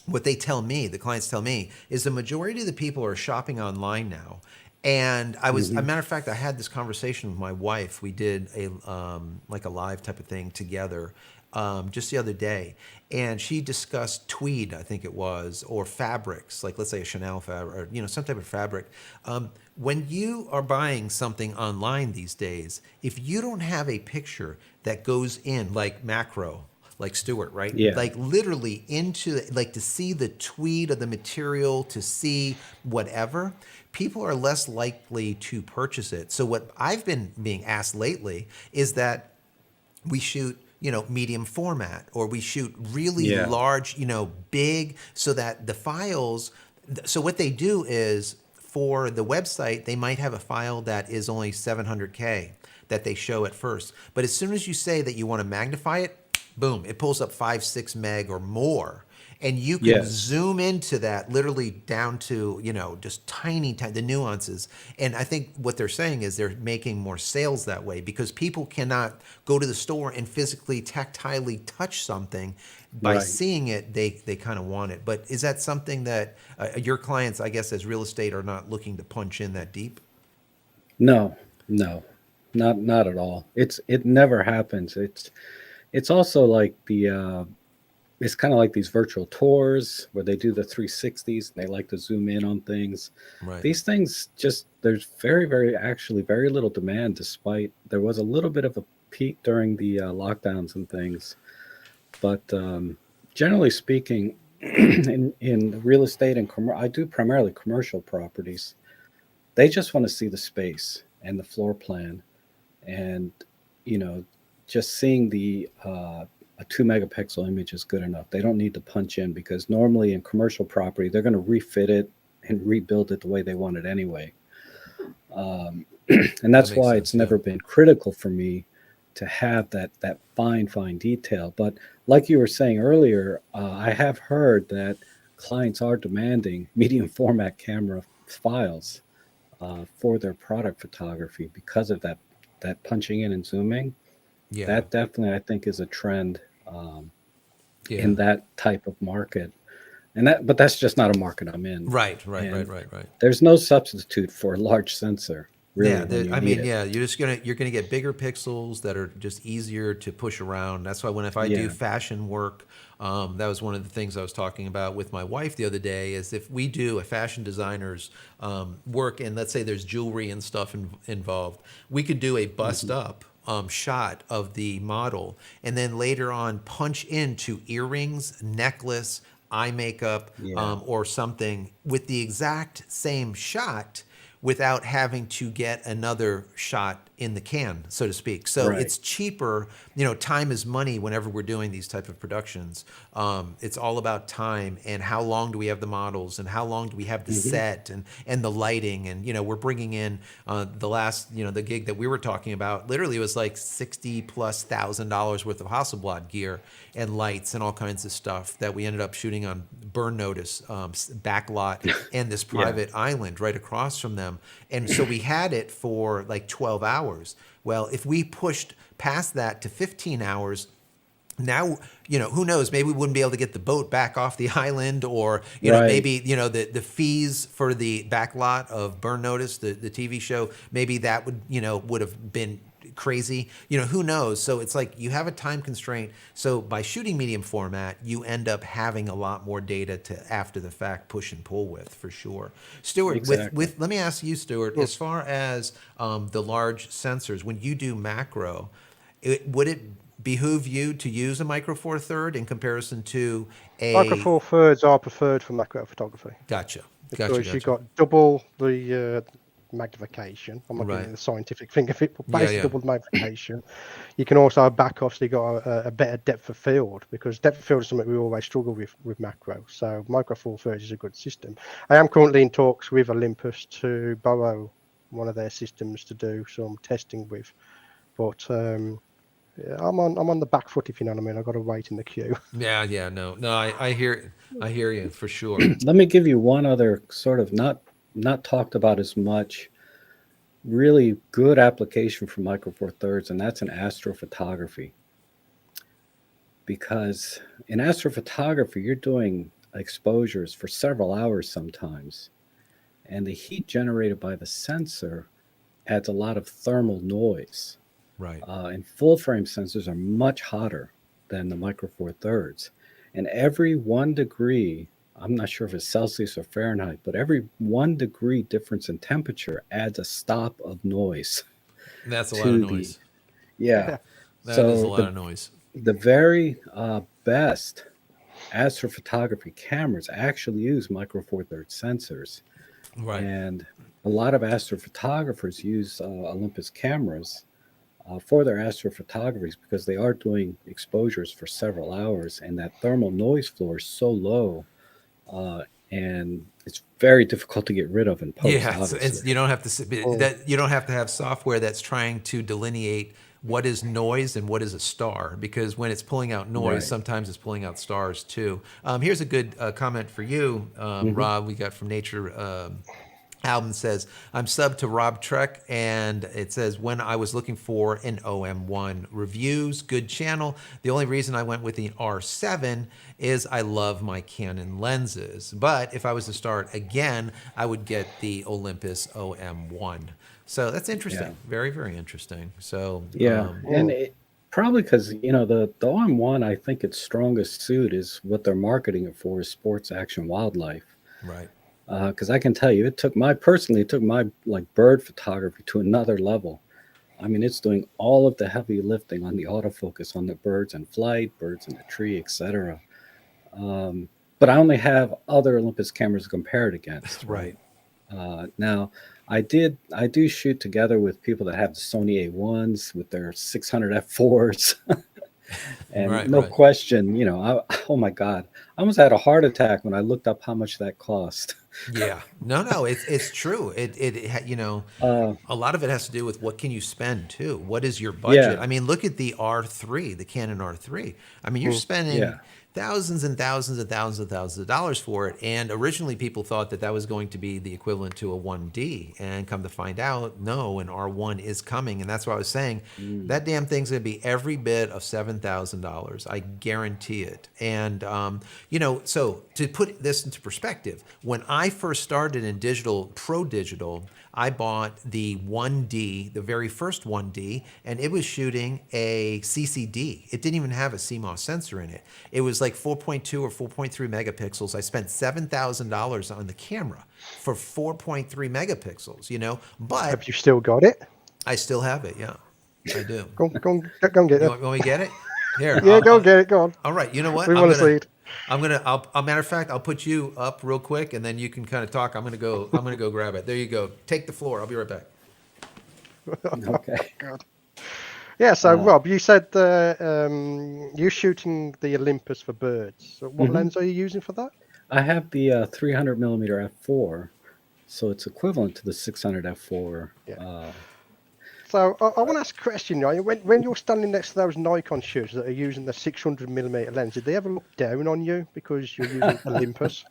what they tell me, the clients tell me, is the majority of the people are shopping online now. And I was, a matter of fact, I had this conversation with my wife. We did a like a live type of thing together just the other day, and she discussed tweed, I think it was, or fabrics, like let's say a Chanel fabric, or some type of fabric. When you are buying something online these days, if you don't have a picture that goes in like macro, like Stuart, right? Yeah. Like literally into, like, to see the tweed of the material, to see whatever, people are less likely to purchase it. So what I've been being asked lately is that we shoot, medium format, or we shoot really large, big, so that the files, so what they do is, for the website, they might have a file that is only 700K that they show at first. But as soon as you say that you want to magnify it, boom, it pulls up 5-6 meg or more. And you can zoom into that literally down to, just tiny, the nuances. And I think what they're saying is they're making more sales that way, because people cannot go to the store and physically, tactilely touch something. By seeing it, they kind of want it. But is that something that your clients, I guess, as real estate, are not looking to punch in that deep? No, not at all. It never happens. It's also like the it's kind of like these virtual tours where they do the 360s and they like to zoom in on things. Right. These things just, there's actually very little demand, despite there was a little bit of a peak during the lockdowns and things. But generally speaking, in real estate and I do primarily commercial properties. They just want to see the space and the floor plan, and you know, just seeing the a 2 megapixel image is good enough. They don't need to punch in, because normally in commercial property they're going to refit it and rebuild it the way they want it anyway. And that's makes why sense, it's never been critical for me to have that fine detail. But like you were saying earlier, I have heard that clients are demanding medium format camera files for their product photography because of that punching in and zooming. Yeah. That definitely, I think, is a trend Yeah. in that type of market. But that's just not a market I'm in. Right. And there's no substitute for a large sensor, really. Yeah, you're gonna get bigger pixels that are just easier to push around. That's why if I do fashion work, that was one of the things I was talking about with my wife the other day. Is if we do a fashion designer's work, and let's say there's jewelry and stuff involved, we could do a bust up shot of the model, and then later on punch into earrings, necklace, eye makeup, or something with the exact same shot, without having to get another shot in the can, so to speak. So it's cheaper. Time is money whenever we're doing these type of productions. It's all about time and how long do we have the models and how long do we have the set and the lighting. And, we're bringing in the last, the gig that we were talking about, literally it was like $60,000+ worth of Hasselblad gear and lights and all kinds of stuff that we ended up shooting on Burn Notice, backlot, and this private island right across from them. And so we had it for like 12 hours. Well, if we pushed past that to 15 hours, now, who knows, maybe we wouldn't be able to get the boat back off the island, or, maybe, the fees for the backlot of Burn Notice, the TV show, maybe that would have been crazy. Who knows? So it's like you have a time constraint. So by shooting medium format, you end up having a lot more data to after the fact push and pull with, for sure. Stuart, Exactly. let me ask you, Stuart, as far as the large sensors, when you do macro, would it behoove you to use a Micro Four Third in comparison to a Micro Four Thirds are preferred for macro photography. Gotcha. Because you've got double the magnification. I'm not getting the scientific thing of it, but basically double the magnification. You can also have back off, so you got a better depth of field, because depth of field is something we always struggle with macro. So Micro Four Thirds is a good system. I am currently in talks with Olympus to borrow one of their systems to do some testing with, but I'm on the back foot, if you know what I mean. I've got to wait in the queue. No, I hear you for sure. Let me give you one other sort of not talked about as much, really good application for Micro Four Thirds, and that's in astrophotography. Because in astrophotography, you're doing exposures for several hours sometimes, and the heat generated by the sensor adds a lot of thermal noise. Right. And full frame sensors are much hotter than the Micro Four Thirds. And every 1 degree, I'm not sure if it's Celsius or Fahrenheit, but every 1 degree difference in temperature adds a stop of noise. That's a lot of noise. That is a lot of noise. The very best astrophotography cameras actually use Micro Four Thirds sensors. Right. And a lot of astrophotographers use Olympus cameras for their astrophotographies, because they are doing exposures for several hours, and that thermal noise floor is so low, and it's very difficult to get rid of in post. You don't have to you don't have to have software that's trying to delineate what is noise and what is a star, because when it's pulling out noise, sometimes it's pulling out stars too. Here's a good comment for you, Rob. We got from Nature. Album says, I'm sub to Rob Trek, and it says, when I was looking for an OM-1 reviews, good channel. The only reason I went with the R7 is I love my Canon lenses. But if I was to start again, I would get the Olympus OM-1. So that's interesting. Very, very interesting. So Probably because the OM-1, I think its strongest suit is what they're marketing it for is sports action wildlife. Right. Because I can tell you, it took my like bird photography to another level. I mean, it's doing all of the heavy lifting on the autofocus on the birds in flight, birds in the tree, etc. Um, but I only have other Olympus cameras to compare it against, Right. right? Now, I do shoot together with people that have the Sony A1s with their 600 f4s, and Right. no Right. question, oh my God, I almost had a heart attack when I looked up how much that cost. Yeah. No, it's true. Uh, A lot of it has to do with what can you spend too. What is your budget? yeah, I mean, look at the R3, the Canon R3. I mean, you're Mm. spending yeah, thousands and thousands and thousands and thousands of dollars for it. And originally, people thought that that was going to be the equivalent to a 1D. And come to find out, no, an R1 is coming. And that's what I was saying. mm, That damn thing's going to be every bit of $7,000. I guarantee it. And, so to put this into perspective, when I first started in digital, pro digital, I bought the 1D, the very first 1D, and it was shooting a CCD. It didn't even have a CMOS sensor in it. It was like 4.2 or 4.3 megapixels. I spent $7,000 on the camera for 4.3 megapixels, but Have you still got it? I still have it. Yeah, I do. Go and get You it. want me to get it? Here. Yeah, go and get it. Go on. All right. You know what? We want to see it. Matter of fact, I'll put you up real quick, and then you can kind of talk. I'm gonna go grab it. There you go. Take the floor. I'll be right back. okay. God. Yeah, so Uh, Rob, you said you're shooting the Olympus for birds. So what mhm. lens are you using for that? I have the 300 millimeter f4, so it's equivalent to the 600 f4. Yeah. So I want to ask a question. Right? When you're standing next to those Nikon shooters that are using the 600 millimeter lens, did they ever look down on you because you're using Olympus?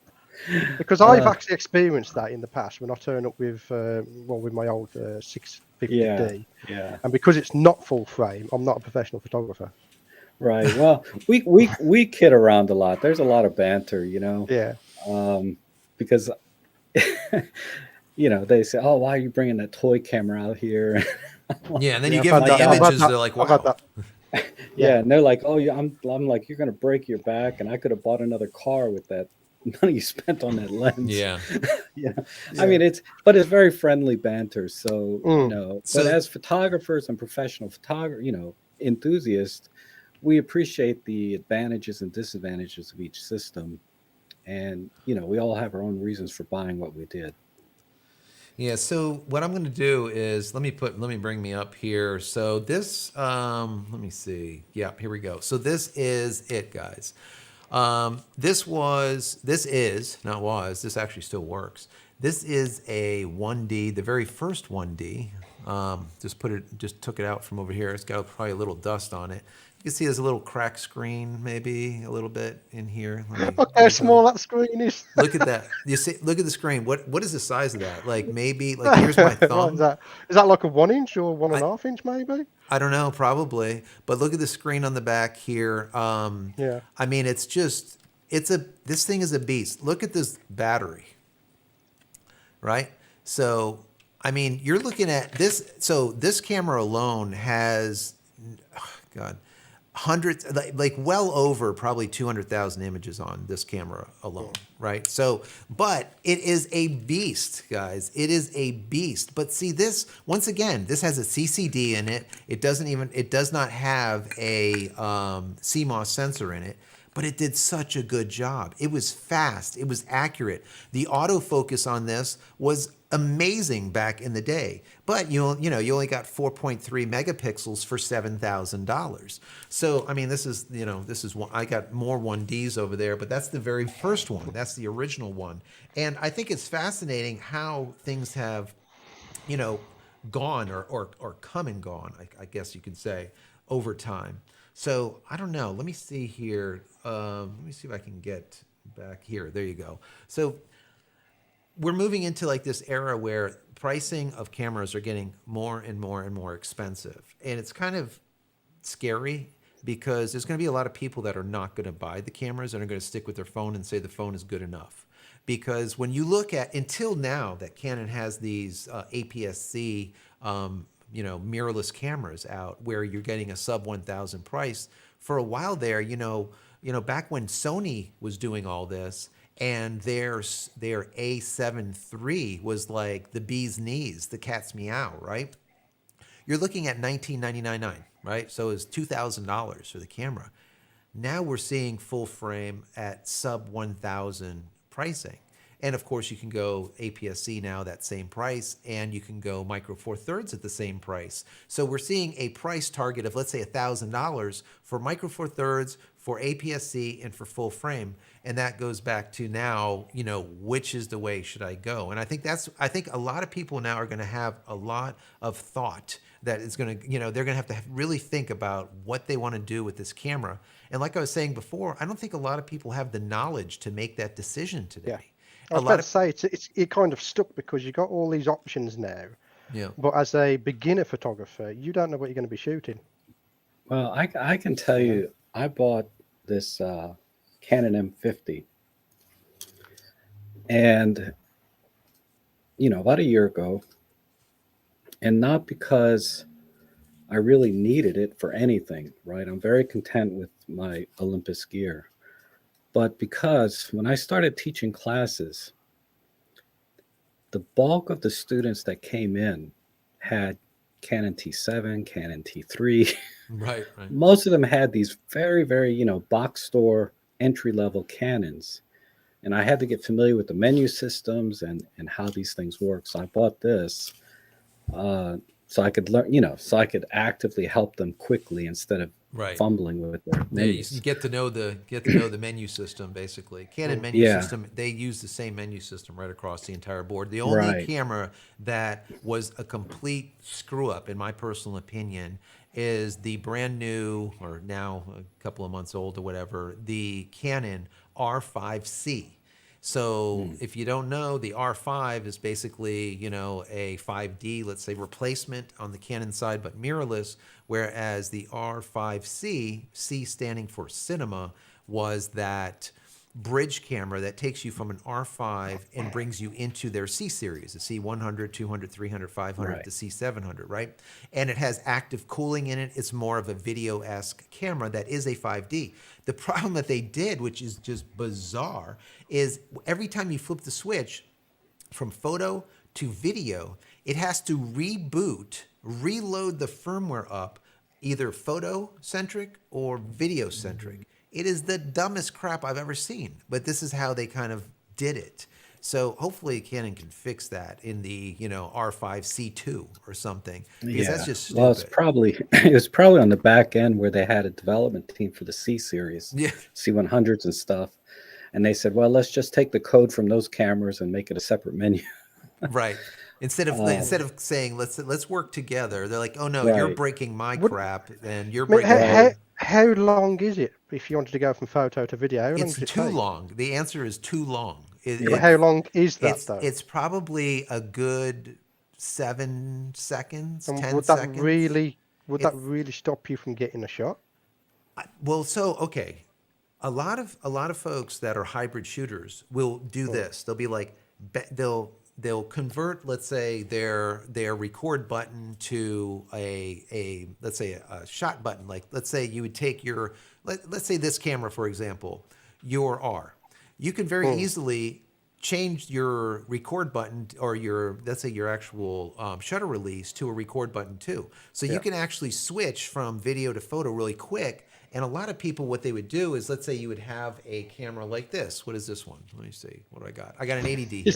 Because I've Uh, actually experienced that in the past when I turn up with with my old yeah, 650D, yeah, and because it's not full frame, I'm not a professional photographer. right. Well, we kid around a lot. There's a lot of banter, Yeah. because they say, "Oh, why are you bringing that toy camera out here?" Yeah, and then Yeah, you I've give them had the that. I've had images. that. They're like, I've had wow. that. Yeah, and they're like, "Oh, yeah." I'm like, "You're gonna break your back," and I could have bought another car with that money you spent on that lens. Yeah. Yeah. I Yeah. mean, it's very friendly banter. So, Mm. but So as photographers and professional enthusiasts, we appreciate the advantages and disadvantages of each system. And, we all have our own reasons for buying what we did. yeah. So what I'm going to do is let me bring me up here. So this, let me see. Yeah, here we go. So this is it, guys. This actually still works. This is a 1D, the very first 1D. Just took it out from over here. It's got probably a little dust on it. You can see there's a little crack screen, maybe a little bit in here. Look how small that screen is. Look at that. You see, look at the screen. What is the size of that? Like maybe like here's my Right, thumb. is that like a 1 inch or one and I a half inch maybe? I don't know, probably. But look at the screen on the back here. Yeah. I mean, this thing is a beast. Look at this battery, right? So, I mean, you're looking at this. So this camera alone has, oh God, hundreds, like well over probably 200,000 images on this camera alone, right? So, but it is a beast, guys. It is a beast. But see this, once again, this has a CCD in it. It does not have a CMOS sensor in it, but it did such a good job. It was fast. It was accurate. The autofocus on this was amazing back in the day. But you only got 4.3 megapixels for $7,000. So I mean, this is one. I got more 1Ds over there, but that's the very first one. That's the original one. And I think it's fascinating how things have, gone or come and gone. I guess you could say over time. So I don't know. Let me see here. Let me see if I can get back here. There you go. So we're moving into like this era where pricing of cameras are getting more and more and more expensive. And it's kind of scary because there's going to be a lot of people that are not going to buy the cameras and are going to stick with their phone and say the phone is good enough. Because when you look at, until now that Canon has these APS-C mirrorless cameras out where you're getting a sub 1,000 price. For a while there, back when Sony was doing all this, and their A7 III was like the bee's knees, the cat's meow, right? You're looking at $1999, right? So it's $2,000 for the camera. Now we're seeing full frame at sub 1,000 pricing. And of course, you can go APS-C now, that same price, and you can go micro four thirds at the same price. So we're seeing a price target of, let's say, $1,000 for micro four thirds, for APS-C, and for full frame. And that goes back to now, which is the way should I go? And I think a lot of people now are going to have a lot of thought that is going to, they're going to really think about what they want to do with this camera. And like I was saying before, I don't think a lot of people have the knowledge to make that decision today. Yeah. I was about to say, it's kind of stuck because you've got all these options now. Yeah. But as a beginner photographer, you don't know what you're going to be shooting. Well, I can tell you, I bought this Canon M50, and about a year ago, and not because I really needed it for anything, right? I'm very content with my Olympus gear. But because when I started teaching classes, the bulk of the students that came in had Canon T7, Canon T3. Right. Most of them had these very, very, box store entry-level Canons. And I had to get familiar with the menu systems and how these things work. So I bought this so I could learn, so I could actively help them quickly instead of fumbling with their menus. You get to know the menu system, basically. Canon menu system, they use the same menu system right across the entire board. The only camera that was a complete screw up, in my personal opinion, is the brand new, or now a couple of months old or whatever, the Canon R5C. So if you don't know, the R5 is basically, a 5D, let's say, replacement on the Canon side, but mirrorless, whereas the R5C, C standing for cinema, was that bridge camera that takes you from an R5 and brings you into their C series, the C100, 200, 300, 500, the C700, right? And it has active cooling in it. It's more of a video-esque camera that is a 5D. The problem that they did, which is just bizarre, is every time you flip the switch from photo to video, it has to reboot, reload the firmware up, either photo-centric or video-centric. It is the dumbest crap I've ever seen, but this is how they kind of did it. So hopefully Canon can fix that in the R5C2 or something, because that's just stupid. Well, it was probably on the back end where they had a development team for the C series, C100s and stuff, and they said, well, let's just take the code from those cameras and make it a separate menu. Right. Instead of saying let's work together, they're like, oh no, you're breaking my crap and you're breaking. How long is it if you wanted to go from photo to video? How long It's too long. The answer is too long. But how long is that, though? It's probably a good 7 seconds, and 10 would seconds. That really stop you from getting a shot? Well, so okay, a lot of folks that are hybrid shooters will do this. They'll be like, they'll convert, let's say, their record button to a let's say a shot button. Like, let's say you would take your, let's say this camera, for example, your R. You can very easily change your record button or let's say your actual shutter release to a record button too. So you can actually switch from video to photo really quick. And a lot of people, what they would do is, let's say you would have a camera like this. What is this one? Let me see. What do I got? I got an 80D here.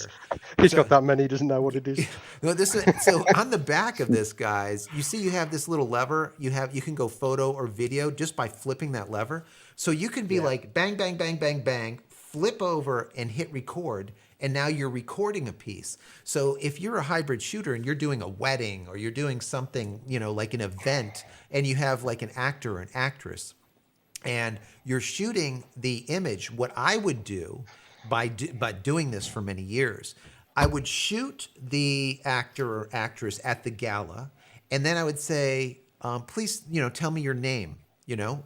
He's got that many. He doesn't know what it is. No, so on the back of this, guys, you see you have this little lever. You can go photo or video just by flipping that lever. So you can be like bang, bang, bang, bang, bang, flip over and hit record. And now you're recording a piece. So if you're a hybrid shooter and you're doing a wedding or you're doing something, like an event, and you have like an actor or an actress, and you're shooting the image, what I would do by doing this for many years, I would shoot the actor or actress at the gala, and then I would say, please, tell me your name,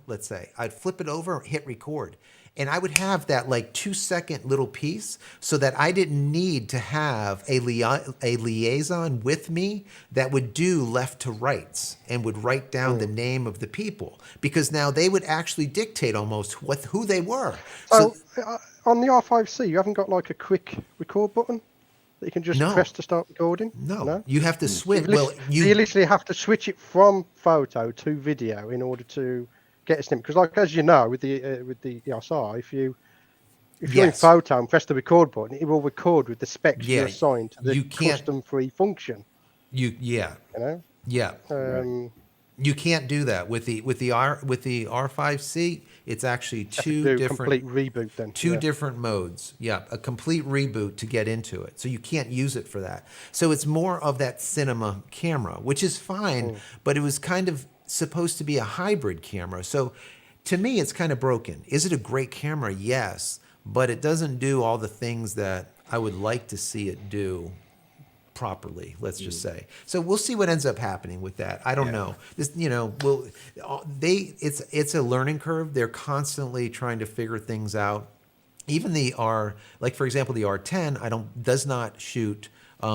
let's say. I'd flip it over, hit record. And I would have that like 2-second little piece so that I didn't need to have a liaison with me that would do left to rights and would write down the name of the people, because now they would actually dictate almost who they were. So on the R5C, you haven't got like a quick record button that you can just No. press to start recording? No, you have to switch. Well, you literally have to switch it from photo to video in order to get a snip. Because, like as you know, with the EOS-R, if you're in photo and press the record button, it will record with the specs you're assigned to the custom free function. You know. Yeah. You can't do that with the R5C. It's actually two different complete reboot then. Two different modes. Yeah, a complete reboot to get into it. So you can't use it for that. So it's more of that cinema camera, which is fine, but it was kind of supposed to be a hybrid camera. So to me, it's kind of broken. Is it a great camera? Yes, but it doesn't do all the things that I would like to see it do properly, let's just say. So we'll see what ends up happening with that. I don't know. This, it's a learning curve. They're constantly trying to figure things out. Even like for example, the R10 does not shoot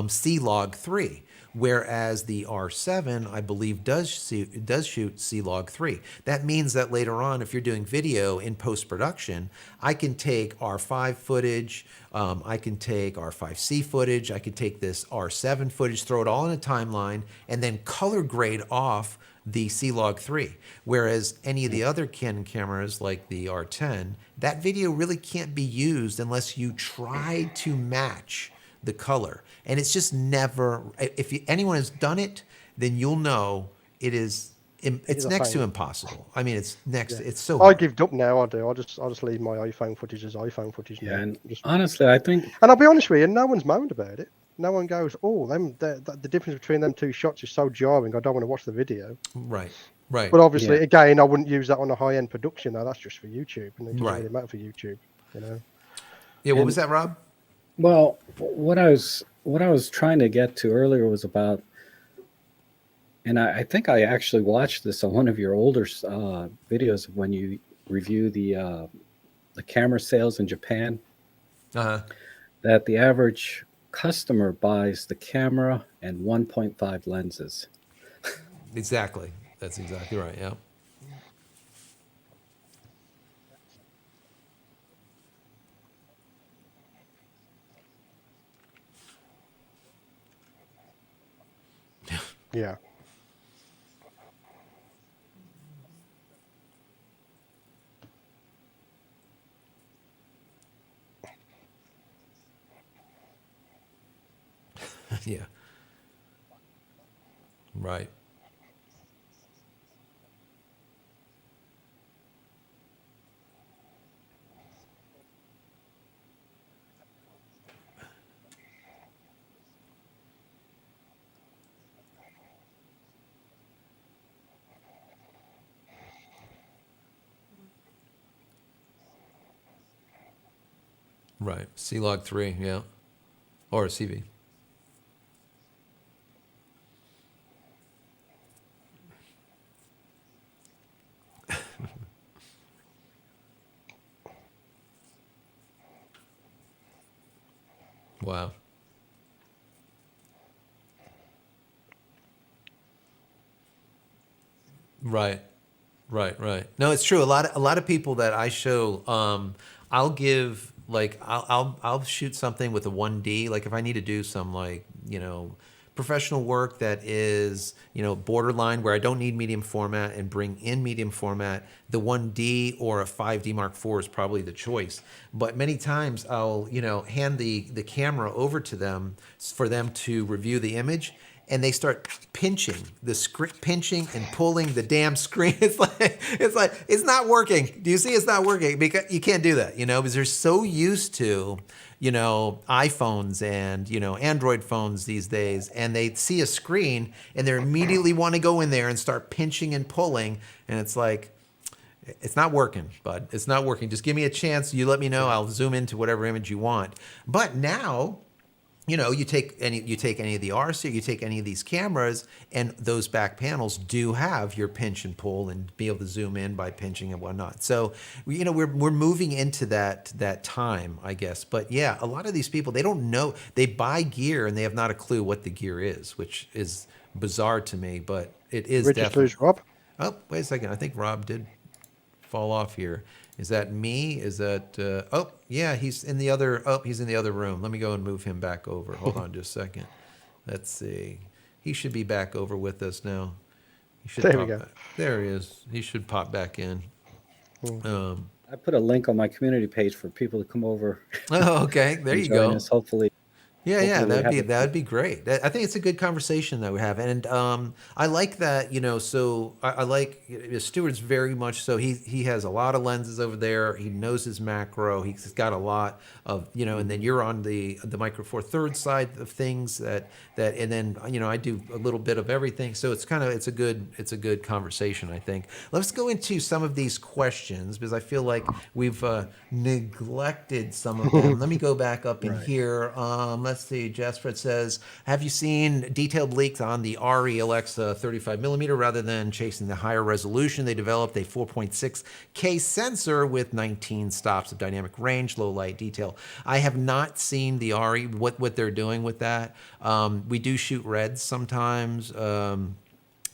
C-Log 3, whereas the R7 I believe does shoot C-Log 3. That means that later on, if you're doing video in post-production, I can take R5 footage, I can take R5C footage, I can take this R7 footage, throw it all in a timeline, and then color grade off the C-Log 3. Whereas any of the other Canon cameras like the R10, that video really can't be used unless you try to match the color. And it's just never, if anyone has done it, then you'll know it's next to impossible. I mean, it's so hard. I give up now. I do. I'll just leave my iPhone footage as iPhone footage. Yeah, and honestly, I think, and I'll be honest with you, no one's moaned about it. No one goes, "Oh, the difference between them two shots is so jarring. I don't want to watch the video." Right. But obviously, again, I wouldn't use that on a high-end production. Now that's just for YouTube, and it doesn't really matter for YouTube, you know. Yeah. What was that, Rob? Well, what I was trying to get to earlier was about, and I think I actually watched this on one of your older videos of when you review the camera sales in Japan. That the average customer buys the camera and 1.5 lenses. Exactly. That's exactly right. Yeah. Yeah. Yeah. Right. Right. C-Log 3, yeah. Or a CV. Wow. Right. No, it's true. A lot of people that I show, I'll give like I'll shoot something with a 1D. Like if I need to do some professional work that is borderline where I don't need medium format and bring in medium format, the 1D or a 5D Mark IV is probably the choice. But many times I'll hand the camera over to them for them to review the image. And they start pinching and pulling the damn screen. It's like it's not working. Do you see? It's not working because you can't do that, because they're so used to, iPhones and Android phones these days, and they see a screen and they immediately want to go in there and start pinching and pulling, and it's like, it's not working, bud. It's not working. Just give me a chance. You let me know. I'll zoom into whatever image you want. But now, you take any of the RC, you take any of these cameras, and those back panels do have your pinch and pull and be able to zoom in by pinching and whatnot. So we're moving into that time, I guess. But yeah, a lot of these people, they don't know, they buy gear and they have not a clue what the gear is, which is bizarre to me, but it is We just definitely. lose Rob. Oh, wait a second, I think Rob did fall off here. Is that me? Is that oh yeah, he's in the other room. Let me go and move him back over. Hold on just a second. Let's see. He should be back over with us now. He should There we pop go. back. There he is. He should pop back in. I put a link on my community page for people to come over Oh, okay. There and you join go. us. Hopefully, Yeah, hopefully we have that'd be great. I think it's a good conversation that we have, and I like that. So I like Stuart's very much so. He has a lot of lenses over there. He knows his macro. He's got a lot of and then you're on the Micro Four Thirds side of things and then I do a little bit of everything. So it's a good conversation. I think. Let's go into some of these questions because I feel like we've neglected some of them. Let me go back up in here. Let's see. Jasper says, have you seen detailed leaks on the RE Alexa 35mm rather than chasing the higher resolution? They developed a 4.6K sensor with 19 stops of dynamic range, low light detail. I have not seen the RE, what they're doing with that. We do shoot reds sometimes.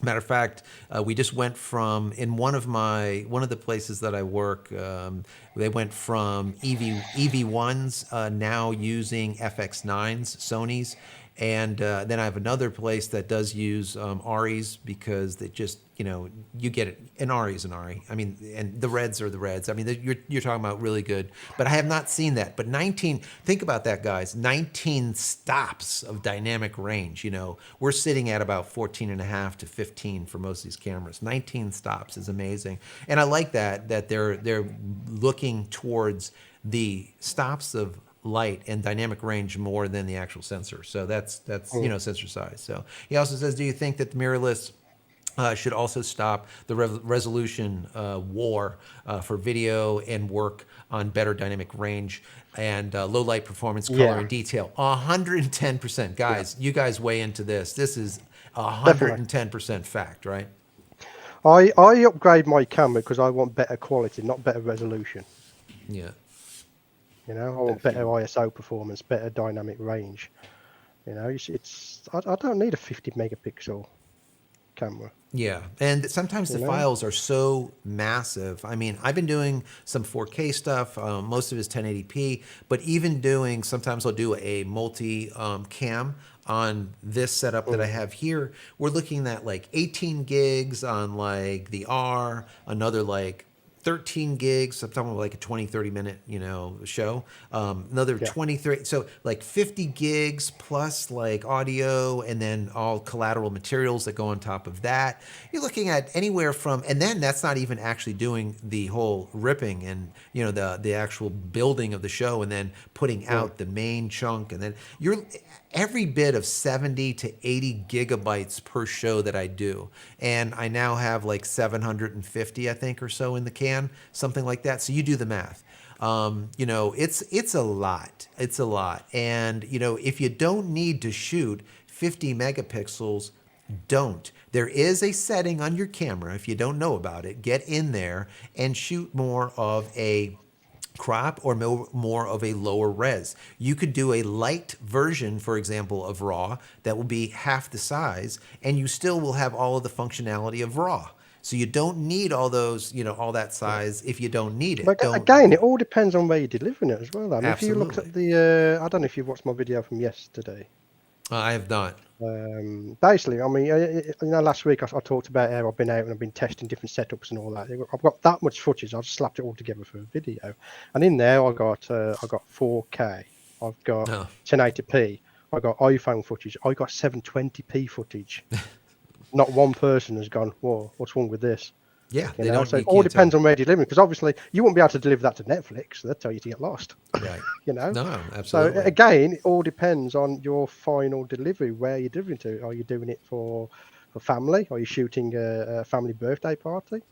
Matter of fact, we just went from in one of the places that I work. They went from EV1s now using FX9s, Sony's, and then I have another place that does use REs because they just you get it. An RE is an RE. I mean, and the reds are the reds. I mean, you're talking about really good, but I have not seen that. But 19, think about that, guys. 19 stops of dynamic range. We're sitting at about 14 and a half to 15 for most of these cameras. 19 stops is amazing, and I like that they're looking towards the stops of light and dynamic range more than the actual sensor. So that's sensor size. So he also says, do you think that the mirrorless should also stop the resolution war for video and work on better dynamic range and low light performance, color, and detail? 110%. Guys, you guys weigh into this. This is 110% fact, right? I upgrade my camera because I want better quality, not better resolution. Yeah. I want better ISO performance, better dynamic range. I don't need a 50 megapixel camera. Yeah, and sometimes the files are so massive. I mean, I've been doing some 4K stuff. Most of it is 1080p, but even sometimes I'll do a multi cam on this setup that I have here. We're looking at like 18 gigs on like the R, another like 13 gigs. I'm talking about like a 20, 30 minute, show. Another 20, 30. So like 50 gigs plus like audio and then all collateral materials that go on top of that. You're looking at anywhere from, and then that's not even actually doing the whole ripping and, the actual building of the show and then putting out the main chunk. And then every bit of 70 to 80 gigabytes per show that I do. And I now have like 750, I think, or so in the can, something like that. So you do the math. It's a lot. It's a lot. And, if you don't need to shoot 50 megapixels, don't. There is a setting on your camera. If you don't know about it, get in there and shoot more of a crop or more of a lower res. You could do a light version, for example, of RAW that will be half the size, and you still will have all of the functionality of RAW. So you don't need all those, all that size if you don't need it. But again, it all depends on where you're delivering it as well. I mean, Absolutely. if you looked at the, I don't know if you've watched my video from yesterday. I have not. Basically, I mean, last week I talked about how I've been out and I've been testing different setups and all that. I've got that much footage. I've slapped it all together for a video, and in there I got 4K. I've got 1080p. I got iPhone footage. I got 720p footage. Not one person has gone, whoa, what's wrong with this? Yeah, So it all depends on where you're delivering, because obviously you won't be able to deliver that to Netflix. So they'll tell you to get lost. Right. No, absolutely. So again, it all depends on your final delivery, where you're delivering to. Are you doing it for family? Are you shooting a family birthday party?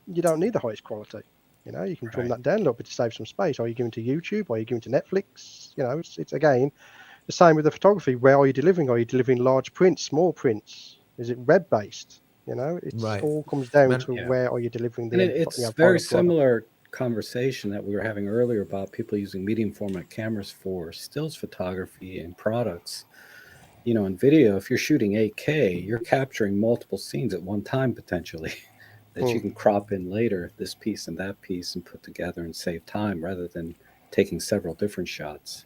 You don't need the highest quality. You can trim that down a little bit to save some space. Are you giving to YouTube? Are you giving to Netflix? It's again, The same with the photography. Where are you delivering? Are you delivering large prints, small prints? Is it web based? You know, it's Right. all comes down Matter- to Yeah. where are you delivering And the it's very final product. similar conversation that we were having earlier about people using medium format cameras for stills photography and products. You know, in video, if you're shooting 8K, you're capturing multiple scenes at one time potentially that you Hmm. can crop in later, this piece and that piece, and put together and save time rather than taking several different shots.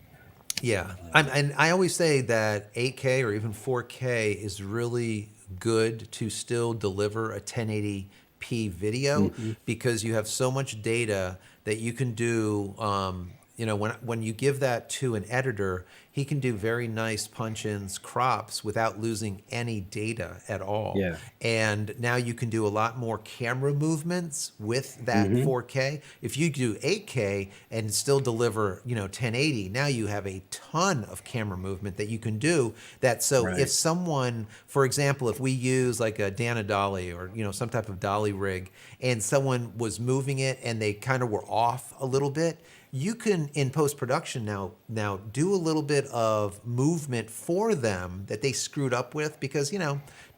Yeah, and I always say that 8K or even 4K is really good to still deliver a 1080p video Hmm. because you have so much data that you can do. When you give that to an editor, he can do very nice punch-ins, crops without losing any data at all. Yeah. And now you can do a lot more camera movements with that Hmm. 4K. If you do 8K and still deliver, 1080, now you have a ton of camera movement that you can do. That so if Right. someone, for example, if we use like a Dana Dolly or some type of dolly rig, and someone was moving it and they kind of were off a little bit, you can in post production now do a little bit of movement for them that they screwed up with because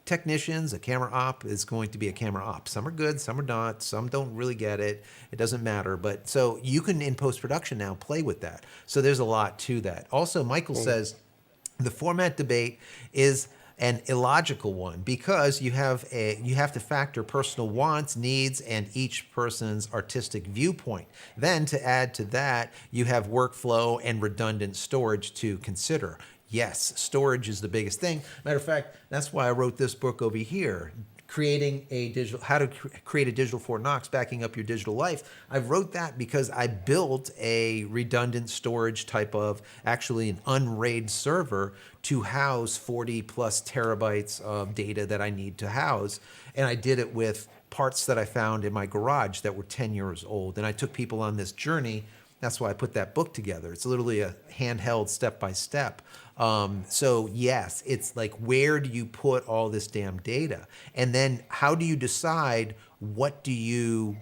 technicians, a camera op is going to be a camera op. Some are good, some are not, some don't really get it. It doesn't matter. But so you can in post production now play with that. So there's a lot to that. Also, Michael Hmm. says the format debate is an illogical one because you have to factor personal wants, needs, and each person's artistic viewpoint. Then to add to that, you have workflow and redundant storage to consider. Yes, storage is the biggest thing. Matter of fact, that's why I wrote this book over here, creating a digital, how to create a digital Fort Knox, backing up your digital life. I wrote that because I built a redundant storage type of, actually an unraid server to house 40 plus terabytes of data that I need to house. And I did it with parts that I found in my garage that were 10 years old. And I took people on this journey. That's why I put that book together. It's literally a handheld step by step. So yes, it's like, where do you put all this damn data? And then how do you decide what do you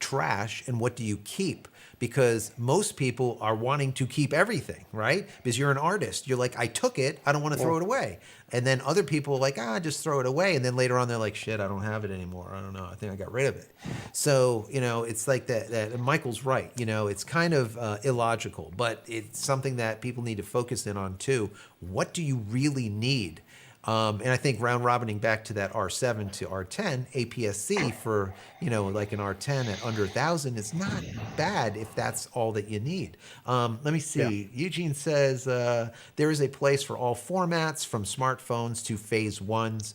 trash and what do you keep? Because most people are wanting to keep everything, right? Because you're an artist. You're like, I took it, I don't want to throw it away. And then other people are like, just throw it away. And then later on, they're like, shit, I don't have it anymore. I don't know. I think I got rid of it. So, it's like that and Michael's right. It's kind of illogical, but it's something that people need to focus in on too. What do you really need? And I think round robining back to that R7 to R10, APS-C for, like an R10 at under 1,000 is not bad if that's all that you need. Let me Yeah. see. Eugene says there is a place for all formats from smartphones to phase ones.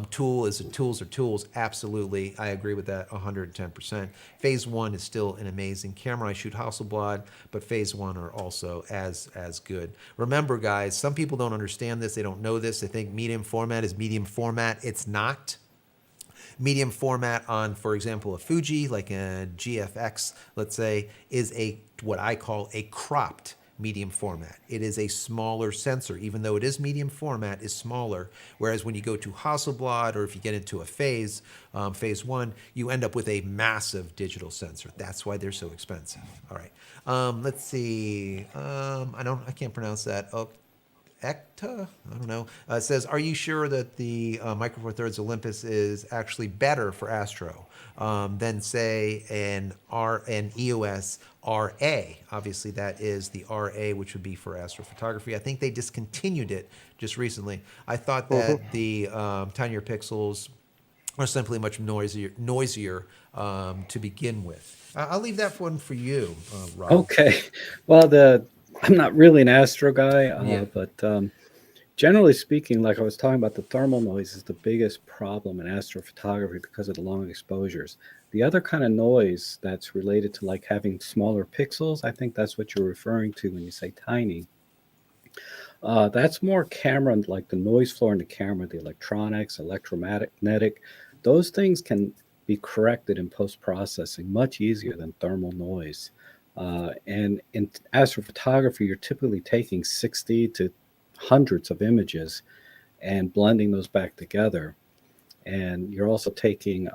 Tools are tools. Absolutely. I agree with that 110%. Phase one is still an amazing camera. I shoot Hasselblad, but phase one are also as good. Remember, guys, some people don't understand this. They don't know this. They think medium format is medium format. It's not. Medium format on, for example, a Fuji, like a GFX, let's say, is what I call a cropped medium format. It is a smaller sensor, even though it is medium format, is smaller. Whereas when you go to Hasselblad or if you get into a phase one, you end up with a massive digital sensor. That's why they're so expensive. All right. Let's see. I can't pronounce that. Oh, Ekta, I don't know, says, are you sure that the Micro Four Thirds Olympus is actually better for Astro than, say, an EOS RA? Obviously, that is the RA, which would be for astrophotography. I think they discontinued it just recently. I thought that the tinier pixels are simply much noisier to begin with. I'll leave that one for you, Rob. Okay. Well, I'm not really an Astro guy, Yeah. but generally speaking, like I was talking about, the thermal noise is the biggest problem in astrophotography because of the long exposures. The other kind of noise that's related to like having smaller pixels, I think that's what you're referring to when you say tiny. That's more camera, like the noise floor in the camera, the electronics, electromagnetic. Those things can be corrected in post processing much easier than thermal noise. And in astrophotography, you're typically taking 60 to hundreds of images and blending those back together. And you're also taking,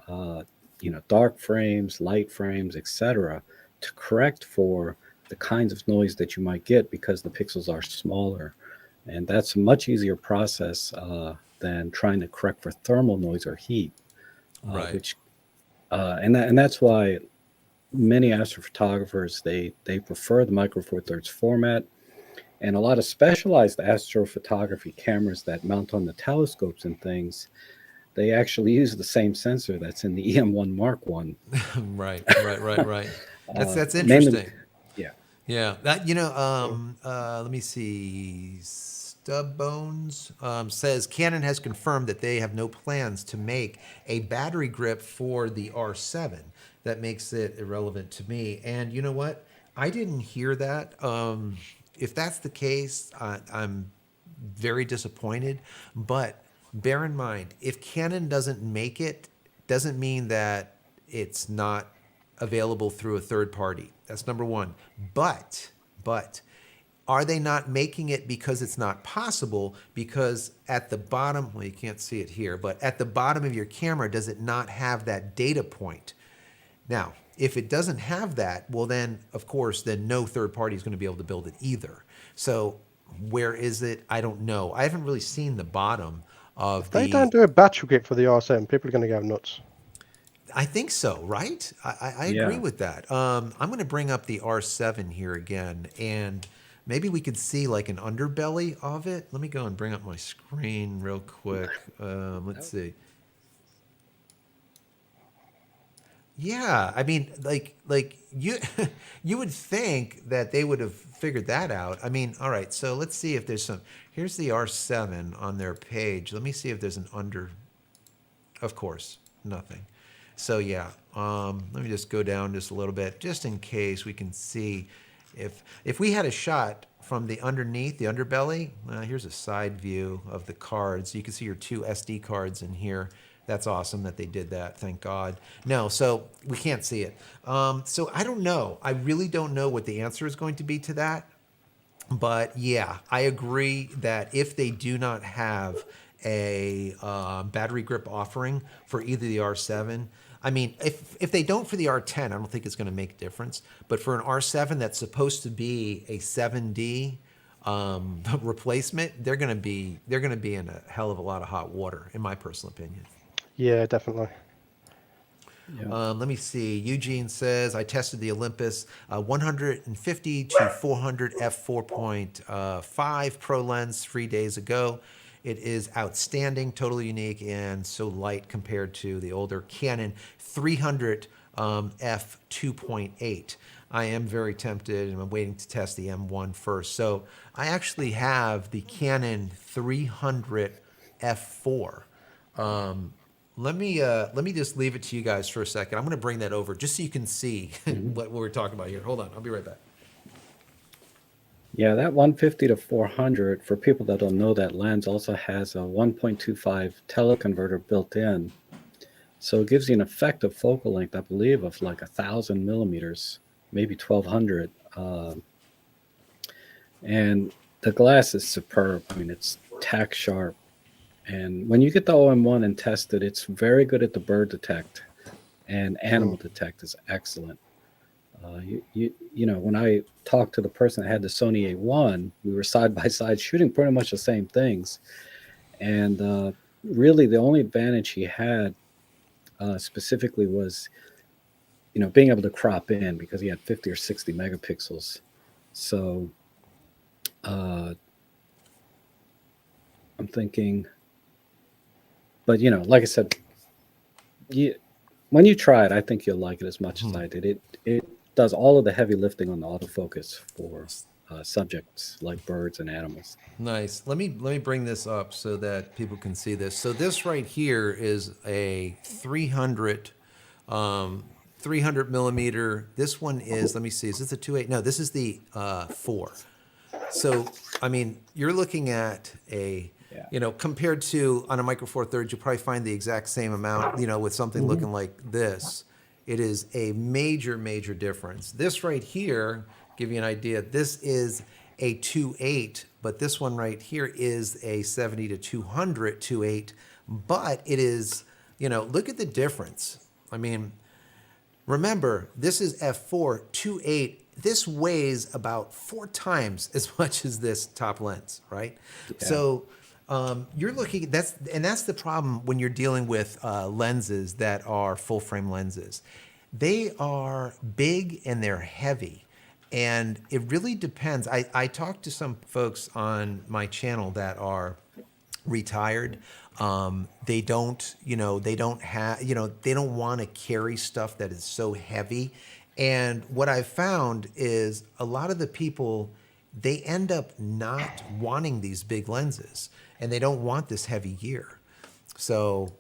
dark frames, light frames, etc., to correct for the kinds of noise that you might get because the pixels are smaller. And that's a much easier process than trying to correct for thermal noise or heat, Right. which and that's why many astrophotographers they prefer the Micro Four Thirds format, and a lot of specialized astrophotography cameras that mount on the telescopes and things, they actually use the same sensor that's in the EM1 Mark One. Right. That's Mainly, interesting. yeah. Yeah, that let me see. Stubbones says Canon has confirmed that they have no plans to make a battery grip for the R7. That makes it irrelevant to me. And you know what? I didn't hear that. If that's the case, I'm very disappointed. But bear in mind, if Canon doesn't make it, doesn't mean that it's not available through a third party. That's number one. But are they not making it because it's not possible? Because at the bottom, well, you can't see it here, but at the bottom of your camera, does it not have that data point? Now, if it doesn't have that, well, then, of course, then no third party is going to be able to build it either. So where is it? I don't know. I haven't really seen the bottom of If they the... don't do a battery grip for the R7, people are going to go nuts. I think so, right? I agree Yeah. with that. I'm going to bring up the R7 here again, and maybe we could see like an underbelly of it. Let me go and bring up my screen real quick. Let's see. Yeah, I mean, like you, you would think that they would have figured that out. I mean, all right, so let's see if there's some. Here's the R7 on their page. Let me see if there's an under. Of course, nothing. So yeah, let me just go down just a little bit, just in case we can see if we had a shot from the underneath, the underbelly. Here's a side view of the cards. You can see your two SD cards in here. That's awesome that they did that. Thank God. No, so we can't see it. So I don't know. I really don't know what the answer is going to be to that. But yeah, I agree that if they do not have a battery grip offering for either the R7, I mean, if they don't for the R10, I don't think it's going to make a difference. But for an R7 that's supposed to be a 7D replacement, they're going to be in a hell of a lot of hot water, in my personal opinion. Yeah, definitely. Yeah. Let me see. Eugene says, I tested the Olympus 150 to 400 f4.5 Pro lens 3 days ago. It is outstanding, totally unique, and so light compared to the older Canon 300 f2.8. I am very tempted, and I'm waiting to test the M1 first. So I actually have the Canon 300 f4. Let me just leave it to you guys for a second. I'm going to bring that over just so you can see what we're talking about here. Hold on, I'll be right back. Yeah, that 150 to 400, for people that don't know, that lens also has a 1.25 teleconverter built in. So it gives you an effective focal length, I believe, of like 1,000 millimeters, maybe 1,200. And the glass is superb. I mean, it's tack sharp. And when you get the OM-1 and test it, it's very good at the bird detect, and animal detect is excellent. You know, when I talked to the person that had the Sony A1, we were side by side shooting pretty much the same things. And really the only advantage he had specifically was, you know, being able to crop in, because he had 50 or 60 megapixels. So I'm thinking, but you know, like I said, when you try it, I think you'll like it as much as I did. It does all of the heavy lifting on the autofocus for subjects like birds and animals. Nice. Let me bring this up so that people can see this. So this right here is a 300 millimeter. This one is, let me see, is this a 2.8? No, this is the 4. So, I mean, you're looking at a, you know, compared to on a Micro Four Thirds, you'll probably find the exact same amount, you know, with something looking like this. It is a major, major difference. This right here, give you an idea, this is a 2.8, but this one right here is a 70 to 200 2.8, but it is, you know, look at the difference. I mean, Remember, this is f4 2.8. This weighs about 4 times as much as this top lens, right? Yeah. So you're looking, that's the problem when you're dealing with lenses that are full frame lenses. They are big and they're heavy. And it really depends. I talked to some folks on my channel that are retired. They don't, they don't have, they don't want to carry stuff that is so heavy. And what I've found is a lot of the people, they end up not wanting these big lenses and they don't want this heavy gear. So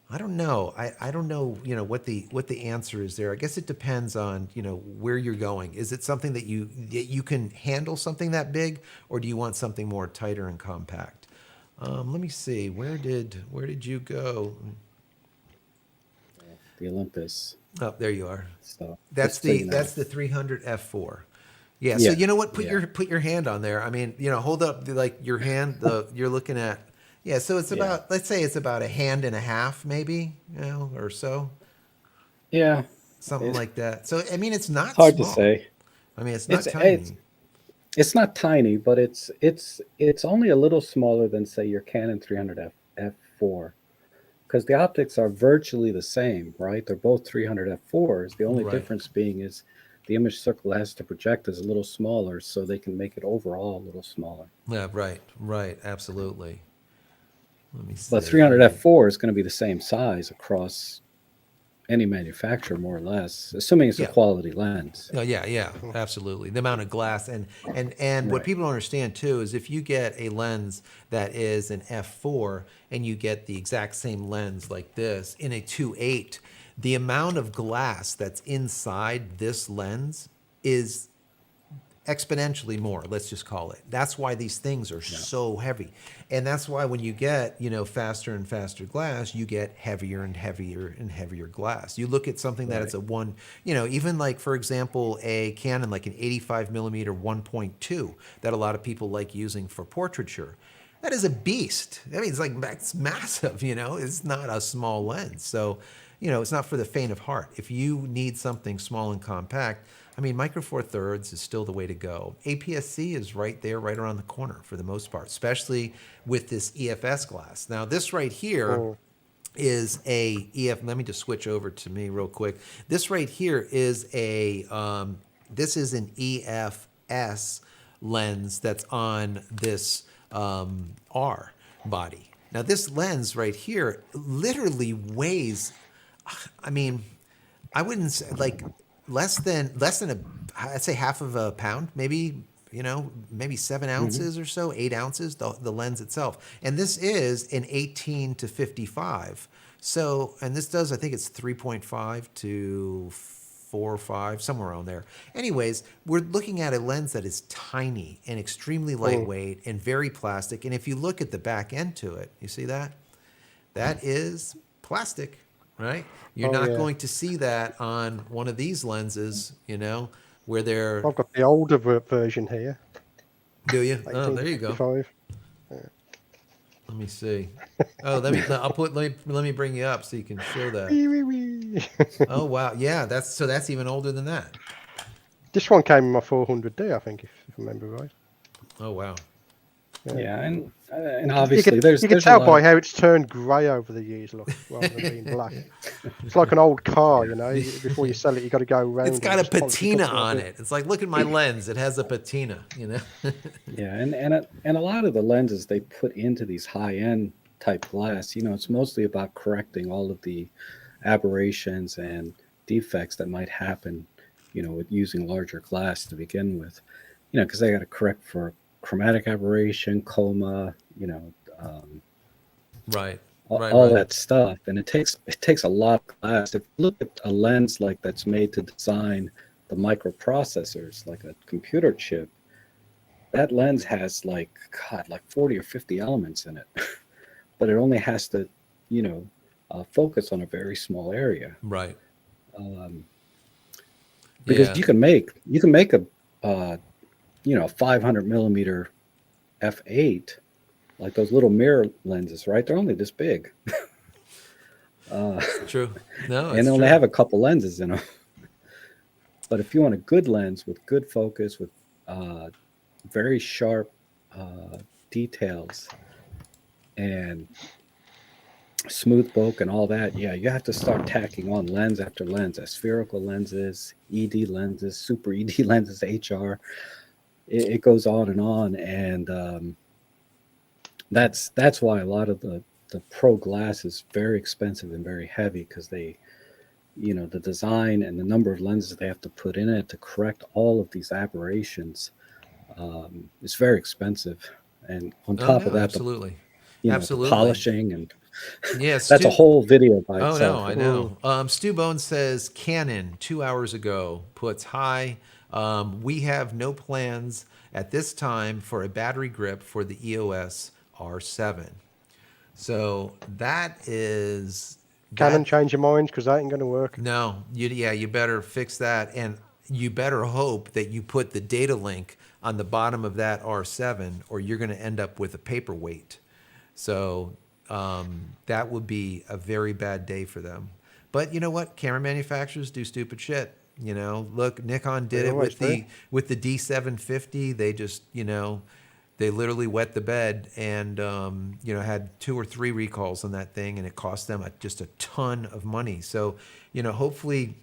I don't know. I don't know, what the answer is there. I guess it depends on, where you're going. Is it something that you can handle something that big, or do you want something more tighter and compact? Let me see. Where did you go? The Olympus. Oh, there you are. So That's just so you know. that's the 300 f4. Yeah. So Yeah, you know what? Put yeah. your hand on there. I mean, hold up like your hand. You're looking at. Yeah. So it's about, let's say it's about a hand and a half, maybe, or so, Yeah, something it- like that. So I mean, it's not hard to small. say. I mean, it's not It's tiny. it's not tiny, but it's only a little smaller than say your Canon 300 f4, because the optics are virtually the same, right? They're both 300 f4s. The only Right. difference being is the image circle has to project is a little smaller, so they can make it overall a little smaller. Yeah. Right. Absolutely. Let me see. But 300 f4 is going to be the same size across any manufacturer, more or less, assuming it's Yeah. a quality lens. Oh yeah, absolutely. The amount of glass and what Right. people don't understand too is if you get a lens that is an f4 and you get the exact same lens like this in a 2.8, the amount of glass that's inside this lens is exponentially more, let's just call it. That's why these things are so heavy. And that's why when you get, faster and faster glass, you get heavier and heavier and heavier glass. You look at something that is a one, even like, for example, a Canon, like an 85 millimeter 1.2 that a lot of people like using for portraiture. That is a beast. I mean, it's massive, it's not a small lens. So, it's not for the faint of heart. If you need something small and compact, I mean, Micro Four Thirds is still the way to go. APS-C is right there, right around the corner for the most part, especially with this EFS glass. Now, this right here is a EF. Let me just switch over to me real quick. This right here is this is an EFS lens that's on this R body. Now, this lens right here literally weighs, I mean, I wouldn't say like less than I'd say half of a pound, maybe, maybe 7 ounces or so, 8 ounces, the lens itself. And this is an 18 to 55. So, and this does, I think it's 3.5 to 4 or 5, somewhere around there. Anyways, we're looking at a lens that is tiny and extremely lightweight and very plastic. And if you look at the back end to it, you see that? That is plastic, right? You're not going to see that on one of these lenses, where they're. I've got the older version here. Do you? Oh, there you go. 1855. Let me see. Oh, let me bring you up so you can show that. Wee, wee, wee. Oh wow, yeah, that's even older than that. This one came in my 400D, I think, if I remember right. Oh wow. Yeah, and You obviously can, there's you can there's tell a by lot. how it's turned grey over the years, look, rather than being black. It's like an old car, before you sell it, you got to go around. It's got a patina on it. It's like, look at my lens. It has a patina, Yeah, and a lot of the lenses they put into these high-end type glass, it's mostly about correcting all of the aberrations and defects that might happen, with using larger glass to begin with, because they got to correct for chromatic aberration, coma, Right. all that stuff, and it takes a lot of glass. If you look at a lens like that's made to design the microprocessors, like a computer chip, that lens has like 40 or 50 elements in it, but it only has to, focus on a very small area. Right. Because Yeah. you can make a 500 millimeter f8, like those little mirror lenses, right? They're only this big. True. No, And it's they only true. have a couple lenses in them. But if you want a good lens with good focus, with very sharp details and smooth bulk and all that, yeah, you have to start tacking on lens after lens, spherical lenses, ED lenses, super ED lenses, HR. It goes on, and that's why a lot of the pro glass is very expensive and very heavy, because they, the design and the number of lenses they have to put in it to correct all of these aberrations is very expensive. And on Oh top no, of that, absolutely, the absolutely. polishing, and Yeah, that's a Stu. whole video by Oh no, itself. I know. Stu Bone says Canon 2 hours ago puts hi. We have no plans at this time for a battery grip for the EOS R7. So that is Canon, that. change your mind, because that ain't going to work. No, you better fix that, and you better hope that you put the data link on the bottom of that R7, or you're going to end up with a paperweight. So that would be a very bad day for them. But you know what? Camera manufacturers do stupid shit. Look, Nikon did They it always do. with the D750. They just they literally wet the bed, and had 2 or 3 recalls on that thing, and it cost them just a ton of money. So hopefully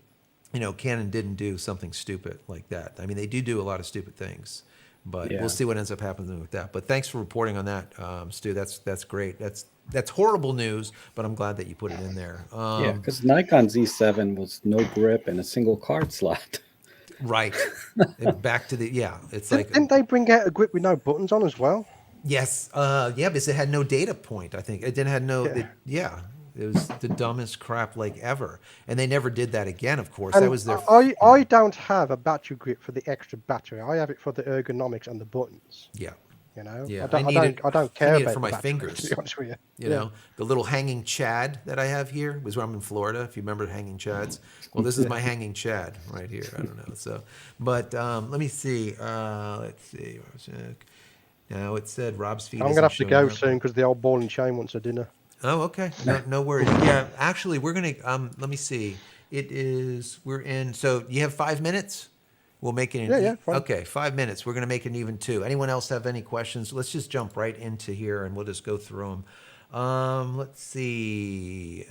Canon didn't do something stupid like that. I mean, they do a lot of stupid things, but Yeah. we'll see what ends up happening with that. But thanks for reporting on that, Stu. That's great. That's horrible news, but I'm glad that you put it in there. Yeah, because Nikon Z7 was no grip and a single card slot. Right. And back to it's like Didn't they bring out a grip with no buttons on as well? yes, yeah, because it had no data point. I think it didn't have no. Yeah. It was the dumbest crap like ever, and they never did that again. Of course, And that was their. I don't have a battery grip for the extra battery. I have it for the ergonomics and the buttons. Yeah. Yeah, I don't care I need about it for the my battery, fingers. to be honest with you. You know, the little hanging Chad that I have here was when I'm in Florida. If you remember hanging Chads, well, this is my hanging Chad right here. I don't know. So, but let me see. Let's see. Now it said Rob's feed. I'm gonna have to go soon because the old ball and chain wants a dinner. Oh, okay. No worries. Yeah, actually, we're gonna. Let me see. We're in. So you have 5 minutes. We'll make it. Fine. Okay, 5 minutes. We're gonna make it even 2. Anyone else have any questions? Let's just jump right into here, and we'll just go through them. Let's see.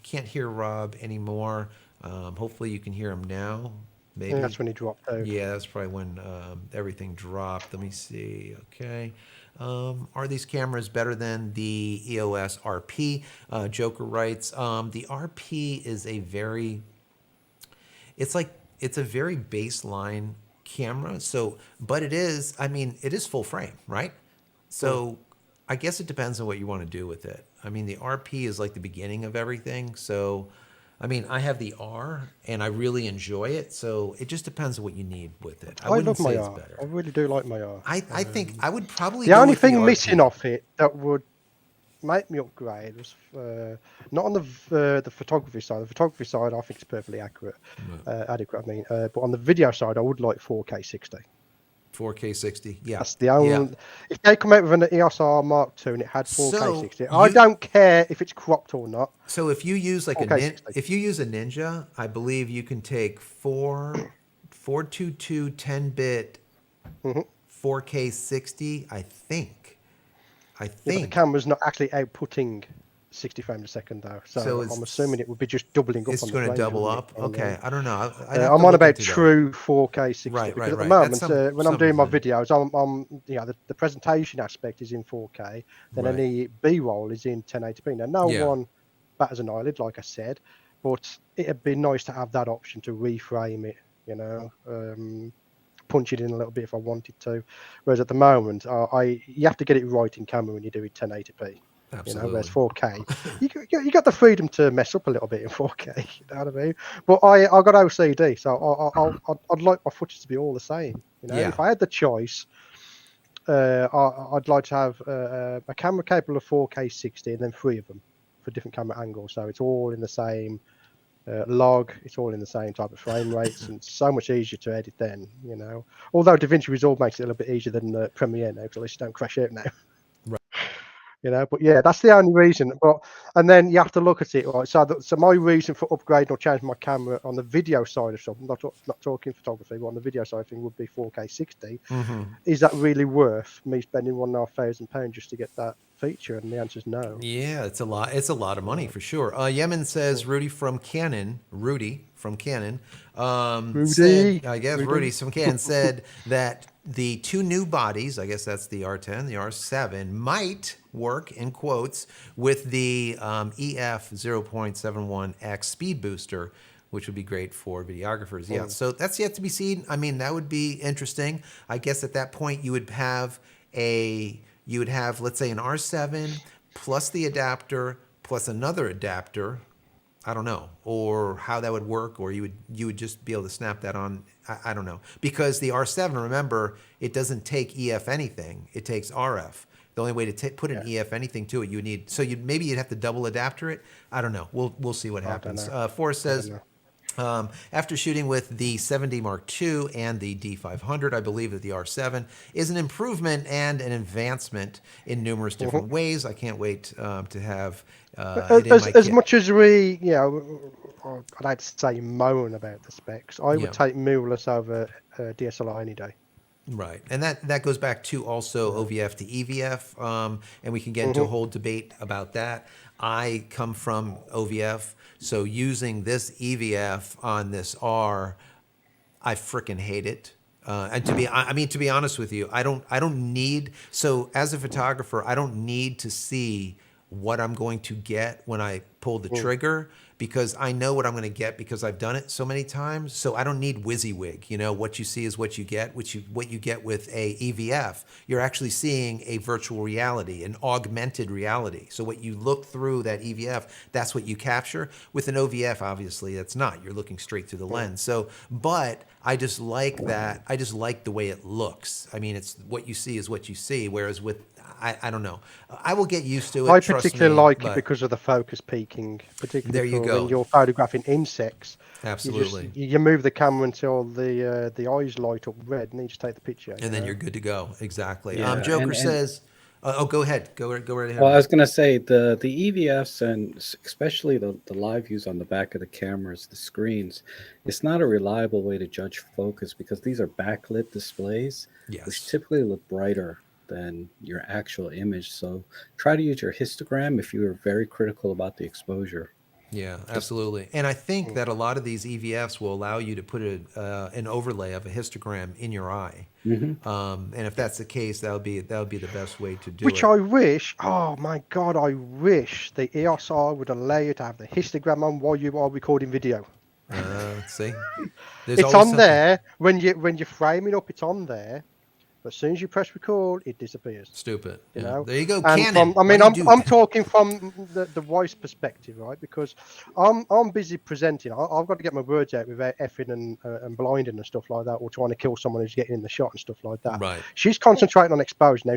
Can't hear Rob anymore. Hopefully you can hear him now. Maybe. And that's when he dropped out. Yeah, that's probably when everything dropped. Let me see. Okay. Are these cameras better than the EOS RP? Joker writes, the RP is it's a very baseline camera. So, but it is full frame, right? So I guess it depends on what you want to do with it. I mean, the RP is like the beginning of everything. So, I mean, I have the R and I really enjoy it. So it just depends on what you need with it. I wouldn't love my say it's R. better. I really do like my R. I think I would probably The go only with the thing RP. missing off it that would make me upgrade was not on the photography side. The photography side, I think, is perfectly adequate. But on the video side, I would like 4K 60. 4K 60. Yeah. That's the only. Yeah. If they come out with an EOS R Mark II and it had 4K So 60, I don't care if it's cropped or not. So if you use like 4K 60. if you use a Ninja, I believe you can take 422 10-bit 4K 60. I think. Yeah, but the camera's not actually outputting 60 frames a second though, so I'm assuming it would be just doubling up. It's going to double up. Okay, I don't know. I'm on about true 4K 60 because at the moment when I'm doing my videos, I'm the presentation aspect is in 4K, then any B-roll is in 1080p. Now no one batters an eyelid, like I said, but it'd be nice to have that option to reframe it, punch it in a little bit if I wanted to. Whereas at the moment, you have to get it right in camera when you do it 1080p. Absolutely. Whereas 4K, you got the freedom to mess up a little bit in 4K. You know what I mean? But I got OCD, so I'd like my footage to be all the same. If I had the choice, I'd like to have a camera capable of 4K 60 and then 3 of them for different camera angles. So it's all in the same log, it's all in the same type of frame rates, and it's so much easier to edit then. Although DaVinci Resolve makes it a little bit easier than Premiere now, because at least you don't crash out now. You know, but yeah, that's the only reason. But and then you have to look at it, right? So my reason for upgrading or changing my camera on the video side of stuff, not talking photography, but on the video side of thing would be 4K 60. Is that really worth me spending £1,500 just to get that feature? And the answer is no. Yeah, it's a lot. It's a lot of money for sure. Yemen says Rudy from Canon. Said, I guess Rudy from Canon said that the two new bodies, I guess that's the R10, the R7, might work in quotes with the EF 0.71x speed booster, which would be great for videographers. Yeah, so that's yet to be seen. I mean, that would be interesting. I guess at that point you would have let's say an R7 plus the adapter plus another adapter. I don't know, or how that would work, or you would just be able to snap that on. I don't know, because the R7, remember, it doesn't take EF anything; it takes RF. The only way to put an EF anything to it, you would need. So maybe you'd have to double adapter it. I don't know. We'll see what happens. Forrest says. After shooting with the 7D Mark II and the D500, I believe that the R7 is an improvement and an advancement in numerous different ways. I can't wait to have it in my as kit. much as we, I'd like to say moan about the specs. I would take mirrorless over DSLR any day. Right, and that goes back to also OVF to EVF, and we can get into a whole debate about that. I come from OVF, so using this EVF on this R, I frickin' hate it. And to be honest with you, I don't need. So as a photographer, I don't need to see what I'm going to get when I pull the trigger, because I know what I'm going to get because I've done it so many times. So I don't need WYSIWYG. You know, what you see is what you get. What you get with a EVF, you're actually seeing a virtual reality, an augmented reality. So what you look through that EVF, that's what you capture. With an OVF, obviously, that's not. You're looking straight through the lens. So, but I just like that. I just like the way it looks. I mean, it's what you see is what you see. Whereas with I don't know. I will get used to it. I trust particularly me, like but it because of the focus peaking, particularly there you go. when you're photographing insects. Absolutely. You move the camera until the eyes light up red, and then you just take the picture. And then you're good to go. Exactly. Yeah, Joker says, go ahead. Go right ahead. Well, I was going to say the EVFs, and especially the live views on the back of the cameras, the screens, it's not a reliable way to judge focus because these are backlit displays, which typically look brighter than your actual image. So try to use your histogram if you are very critical about the exposure. Yeah, absolutely. And I think that a lot of these EVFs will allow you to put an overlay of a histogram in your eye. And if that's the case, that would be the best way to do it. Which I wish, oh my God, I wish the EOS R would allow you to have the histogram on while you are recording video. See, it's on there when you're framing up. It's on there. But as soon as you press record, it disappears. Stupid. You know? There you go, and Canon. I'm talking from the voice perspective, right? Because I'm busy presenting. I've got to get my words out without effing and blinding and stuff like that, or trying to kill someone who's getting in the shot and stuff like that. Right. She's concentrating on exposure now.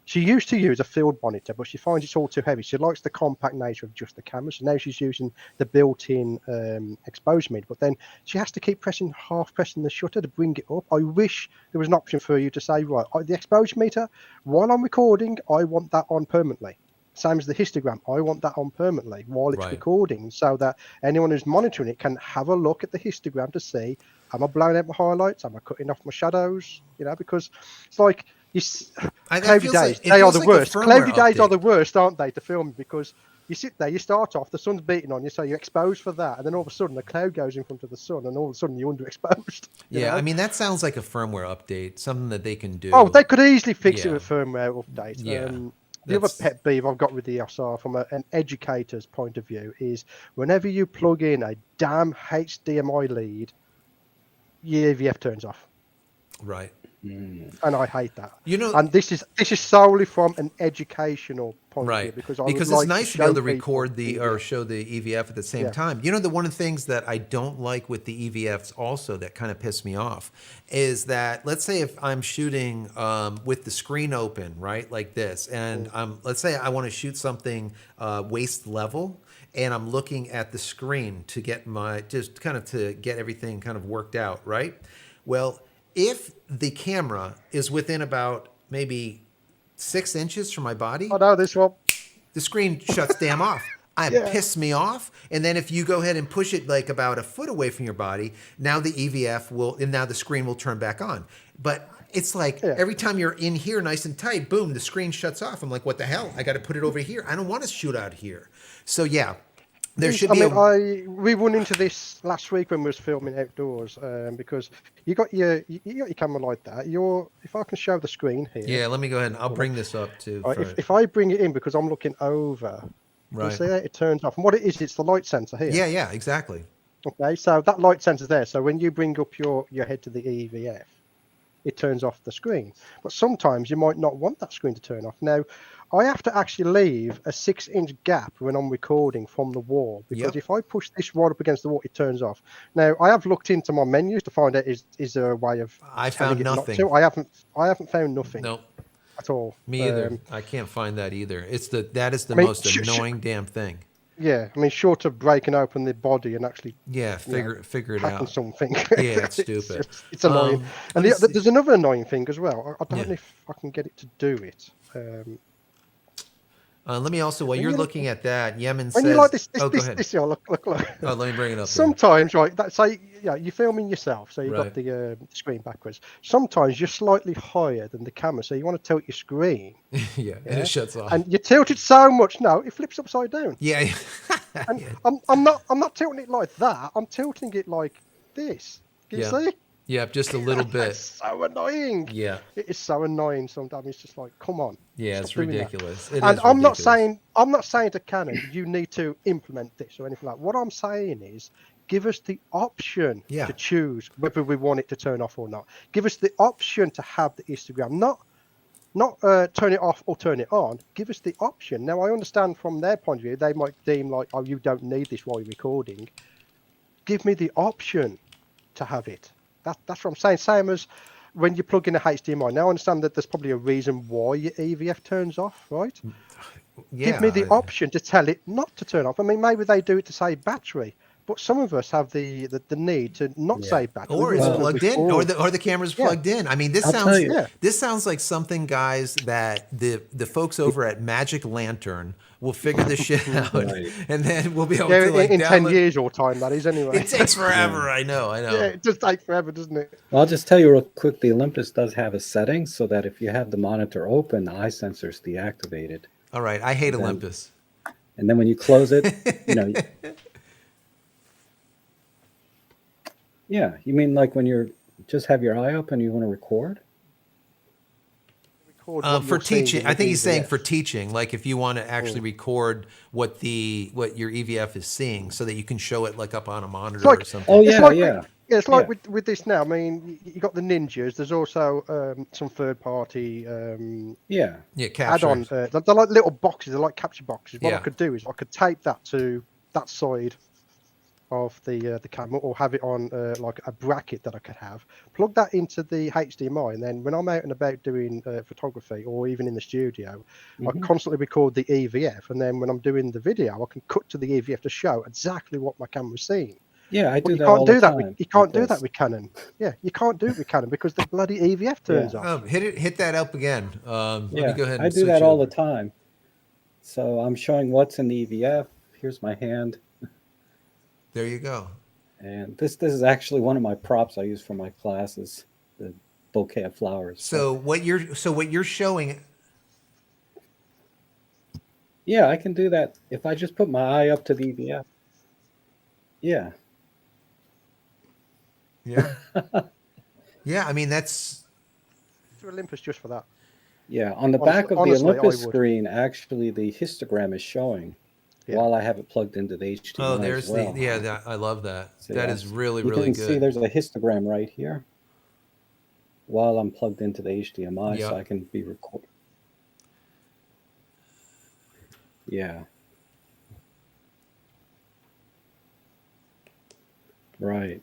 She used to use a field monitor, but she finds it's all too heavy. She likes the compact nature of just the camera. So now she's using the built-in exposure meter. But then she has to keep half pressing the shutter to bring it up. I wish there was an option for you to say, right, the exposure meter, while I'm recording, I want that on permanently. Same as the histogram. I want that on permanently while it's recording, so that anyone who's monitoring it can have a look at the histogram to see, am I blowing out my highlights? Am I cutting off my shadows? You know, because it's like, cloudy days, they are the worst. Cloudy days are the worst, aren't they, to film? Because you sit there, you start off, the sun's beating on you, so you're exposed for that, and then all of a sudden a cloud goes in front of the sun, and all of a sudden you're underexposed. Yeah, I mean, that sounds like a firmware update, something that they can do. Oh, they could easily fix it with a firmware update. Yeah. The other pet peeve I've got with the EOS from an educator's point of view is whenever you plug in a damn HDMI lead, your EVF turns off. Right. And I hate that. You know, and this is solely from an educational point of view, because it's nice to be able to record or show the EVF at the same time. You know, one of the things that I don't like with the EVFs also that kind of piss me off is that, let's say if I'm shooting with the screen open, right, like this, and let's say I want to shoot something waist level, and I'm looking at the screen to get to get everything kind of worked out, right? Well, if the camera is within about maybe 6 inches from my body, I know this one. the screen shuts damn off. It piss me off. And then if you go ahead and push it like about a foot away from your body, now the EVF will, and now the screen will turn back on. But it's like every time you're in here nice and tight, boom, the screen shuts off. I'm like, what the hell? I got to put it over here. I don't want to shoot out here. So yeah, there should be. We run into this last week when we was filming outdoors because you got your camera like that. If I can show the screen here. Yeah, let me go ahead and I'll bring this up too. Right, if I bring it in because I'm looking over, you see it turns off. And what it is, it's the light sensor here. Yeah, exactly. Okay, so that light sensor's there. So when you bring up your head to the EVF, it turns off the screen. But sometimes you might not want that screen to turn off. Now, I have to actually leave a 6-inch gap when I'm recording from the wall because if I push this right up against the wall, it turns off. Now, I have looked into my menus to find out is there a way of I found nothing. I haven't found nothing. No. At all. Me either. I can't find that either. That is the most annoying damn thing. Yeah, I mean, short of breaking open the body and actually figure it out. Something. Yeah, it's stupid. It's annoying. And there's another annoying thing as well. I don't know if I can get it to do it. Let me also, while you're looking at that, Yemen says... When you like this, go ahead. Look. Oh, let me bring it up. Sometimes, right, you're filming yourself, so you've got the screen backwards. Sometimes you're slightly higher than the camera, so you want to tilt your screen. And it shuts off. And you tilt it so much, it flips upside down. Yeah. And I'm not tilting it like that. I'm tilting it like this. Can you see? Yeah, just a little bit. It's so annoying. Yeah. It is so annoying sometimes. It's just like, come on. Yeah, it's ridiculous. I'm not saying to Canon you need to implement this or anything like that. What I'm saying is give us the option to choose whether we want it to turn off or not. Give us the option to have the histogram, not turn it off or turn it on. Give us the option. Now, I understand from their point of view, they might deem like, oh, you don't need this while you're recording. Give me the option to have it. That's what I'm saying. Same as when you plug in a HDMI. Now I understand that there's probably a reason why your EVF turns off, right? Yeah, give me the option to tell it not to turn off. I mean, maybe they do it to save battery, but some of us have the need to not save battery. Or it's plugged in, or the camera's plugged in. I mean, this sounds like something, guys, that the folks over at Magic Lantern will figure this shit out, and then we'll be able to like in 10 years or time. That is anyway. It takes forever. I know. Yeah, it just takes forever, doesn't it? Well, I'll just tell you real quick. The Olympus does have a setting so that if you have the monitor open, the eye sensor is deactivated. All right, I hate Olympus. And then when you close it, Yeah, you mean like when you're just have your eye open and you want to record? For teaching, I think he's saying for teaching, like if you want to actually record what your EVF is seeing, so that you can show it like up on a monitor or something. Oh yeah, it's like with this now. I mean, you got the Ninjas. There's also some third-party add-on. They're like little boxes. They're like capture boxes. What I could do is I could tape that to that side of the camera, or have it on like a bracket that I could have, plug that into the HDMI, and then when I'm out and about doing photography or even in the studio, I constantly record the EVF, and then when I'm doing the video, I can cut to the EVF to show exactly what my camera's seeing. Yeah, I do that all the time. You can't do that with Canon. Yeah, you can't do it with Canon because the bloody EVF turns off. Hit that up again. Let me go ahead and I do that all the time. So I'm showing what's in the EVF. Here's my hand. There you go. And this is actually one of my props I use for my classes, the bouquet of flowers. So what you're showing. Yeah, I can do that if I just put my eye up to the EVF. Yeah. Yeah. Yeah, I mean that's to Olympus just for that. Yeah, on the back of the Olympus screen, actually the histogram is showing. While I have it plugged into the HDMI. Oh, there's I love that. So that is really good. You can see there's a histogram right here while I'm plugged into the HDMI, so I can be recorded. Yeah. Right.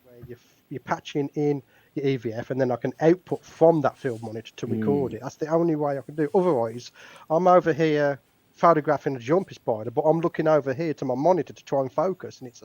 Where you're patching in your EVF, and then I can output from that film monitor to record it. That's the only way I can do it. Otherwise, I'm over here photographing a jumpy spider, but I'm looking over here to my monitor to try and focus, and it's